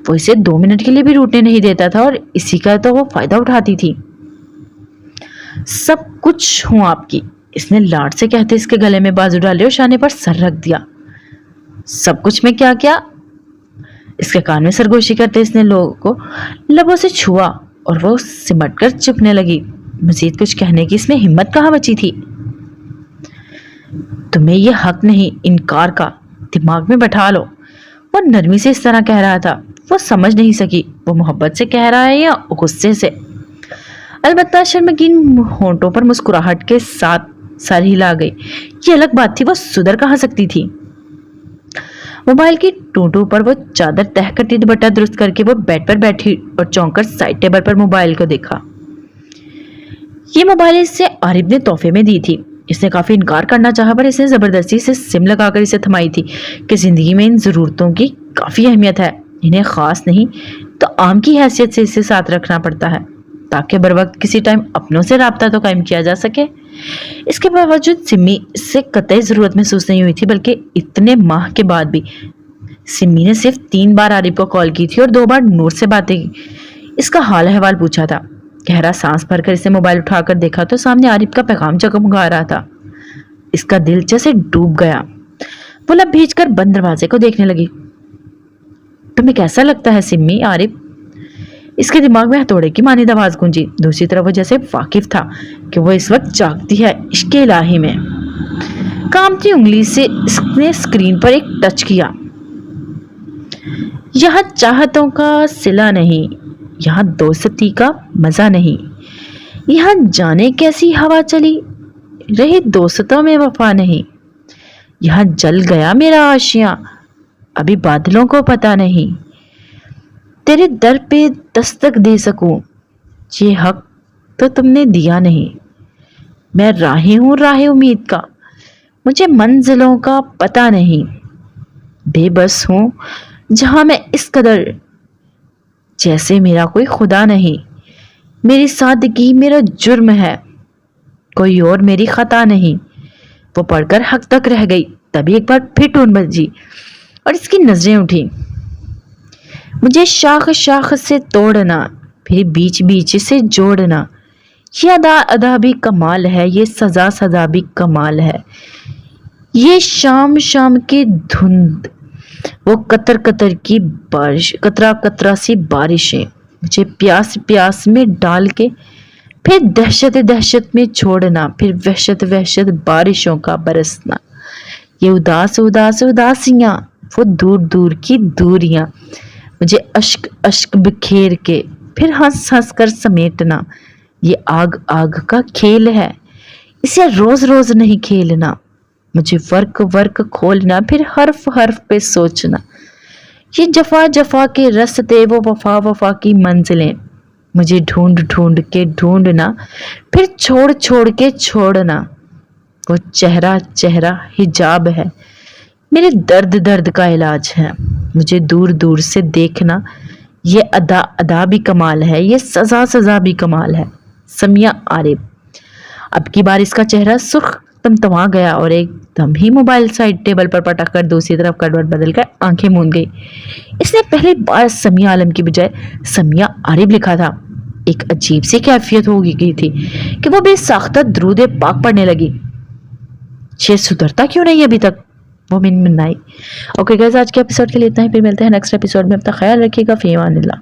وہ اسے 2 منٹ کے لیے بھی روٹنے نہیں دیتا تھا اور اسی کا تو وہ فائدہ اٹھاتی تھی۔ سب کچھ ہوں آپ کی، اس نے لاڈ سے کہتے اس کے گلے میں بازو ڈالے اور شانے پر سر رکھ دیا۔ سب کچھ میں کیا کیا؟ اس کے کان میں سرگوشی کرتے اس نے لوگوں کو لبوں سے چھوا اور وہ سمٹ کر چپنے لگی۔ مزید کچھ کہنے کی اس میں ہمت کہاں بچی تھی؟ تمہیں یہ حق نہیں انکار کا، دماغ میں بٹھا لو۔ وہ نرمی سے اس طرح کہہ رہا تھا، وہ سمجھ نہیں سکی وہ محبت سے کہہ رہا ہے یا غصے سے۔ البتہ شرمگین ہونٹوں پر مسکراہٹ کے ساتھ سر ہلا گئی۔ یہ الگ بات تھی وہ سدھر کہاں سکتی تھی۔ موبائل کی ٹوٹو پر وہ چادر تہ کرتی دوپٹہ درست کر کے وہ بیڈ پر بیٹھی اور چونک کر سائڈ ٹیبل پر موبائل کو دیکھا۔ یہ موبائل اس سے عارف نے تحفے میں دی تھی۔ اس نے کافی انکار کرنا چاہا پر اس نے زبردستی سے سم لگا کر اسے تھمائی تھی کہ زندگی میں ان ضرورتوں کی کافی اہمیت ہے، انہیں خاص نہیں تو عام کی حیثیت سے اسے ساتھ رکھنا پڑتا ہے تاکہ بر وقت کسی ٹائم اپنوں سے رابطہ تو قائم کیا جا سکے۔ اس کے باوجود سمی اس سے قطعی ضرورت محسوس نہیں ہوئی تھی، بلکہ اتنے ماہ کے بعد بھی سمی نے صرف 3 بار عارف کو کال کی تھی اور 2 بار نور سے باتیں کی، اس کا حال احوال پوچھا تھا۔ گہرا سانس بھر کر اس نے موبائل اٹھا کر دیکھا تو سامنے عارف کا پیغام جگمگا رہا تھا۔ اس کا دل جیسے ڈوب گیا۔ وہ لب بھیج کر بند دروازے کو دیکھنے لگی۔ تمہیں کیسا لگتا ہے سمی؟ عارف، اس کے دماغ میں ہتھوڑے کی مانند آواز گونجی۔ دوسری طرف وہ جیسے واقف تھا کہ وہ اس وقت جاگتی ہے عشق الہی میں۔ کامتی انگلی سے اس نے اسکرین پر ایک ٹچ کیا۔ یہاں چاہتوں کا صلہ نہیں، یہاں دوستی کا مزہ نہیں، یہاں جانے کیسی ہوا چلی رہی دوستوں میں وفا نہیں، یہاں جل گیا میرا آشیاں ابھی بادلوں کو پتہ نہیں، تیرے در پہ دستک دے سکوں یہ حق تو تم نے دیا نہیں، میں راہی ہوں راہ امید کا، مجھے منزلوں کا پتہ نہیں، بے بس ہوں جہاں میں اس قدر جیسے میرا کوئی خدا نہیں، میری سادگی میرا جرم ہے کوئی اور میری خطا نہیں۔ وہ پڑھ کر حق تک رہ گئی، تبھی ایک بار پھر ٹون بجی اور اس کی نظریں اٹھی۔ مجھے شاخ شاخ سے توڑنا پھر بیچ بیچ سے جوڑنا، یہ ادا ادا بھی کمال ہے، یہ سزا سزا بھی کمال ہے، یہ شام شام کی دھند، وہ قطر قطر کی بارش، قطرہ قطرہ سی بارشیں، مجھے پیاس پیاس میں ڈال کے پھر دہشت دہشت میں چھوڑنا، پھر وحشت وحشت بارشوں کا برسنا، یہ اداس اداس اداسیاں، وہ دور دور کی دوریاں، مجھے اشک اشک بکھیر کے پھر ہنس ہنس کر سمیٹنا، یہ آگ آگ کا کھیل ہے، اسے روز روز نہیں کھیلنا، مجھے ورق ورق کھولنا پھر حرف حرف پہ سوچنا، یہ جفا جفا کے رستے وہ وفا وفا کی منزلیں، مجھے ڈھونڈ ڈھونڈ کے ڈھونڈنا پھر چھوڑ چھوڑ کے چھوڑنا، وہ چہرہ چہرہ حجاب ہے، میرے درد درد کا علاج ہے، مجھے دور دور سے دیکھنا، یہ ادا ادا بھی کمال ہے، یہ سزا سزا بھی کمال ہے۔ سمیہ عارف۔ اب کی بار اس کا چہرہ سرخ تمتما گیا اور ایک دم ہی موبائل سائڈ ٹیبل پر پٹک کر دوسری طرف کروٹ بدل کر آنکھیں موند گئی۔ اس نے پہلی بار سمیہ عالم کی بجائے سمیہ عارف لکھا تھا۔ ایک عجیب سی کیفیت ہو گئی تھی کہ وہ بے ساختہ درود پاک پڑھنے لگی. یہ سدھرتا کیوں نہیں ابھی تک؟ وہ منائی. اوکے گائز، آج کے ایپیسوڈ کے لیے اتنا ہی. پھر ملتے ہیں نیکسٹ ایپیسوڈ میں. اپنا خیال رکھیے گا. فی امان اللہ.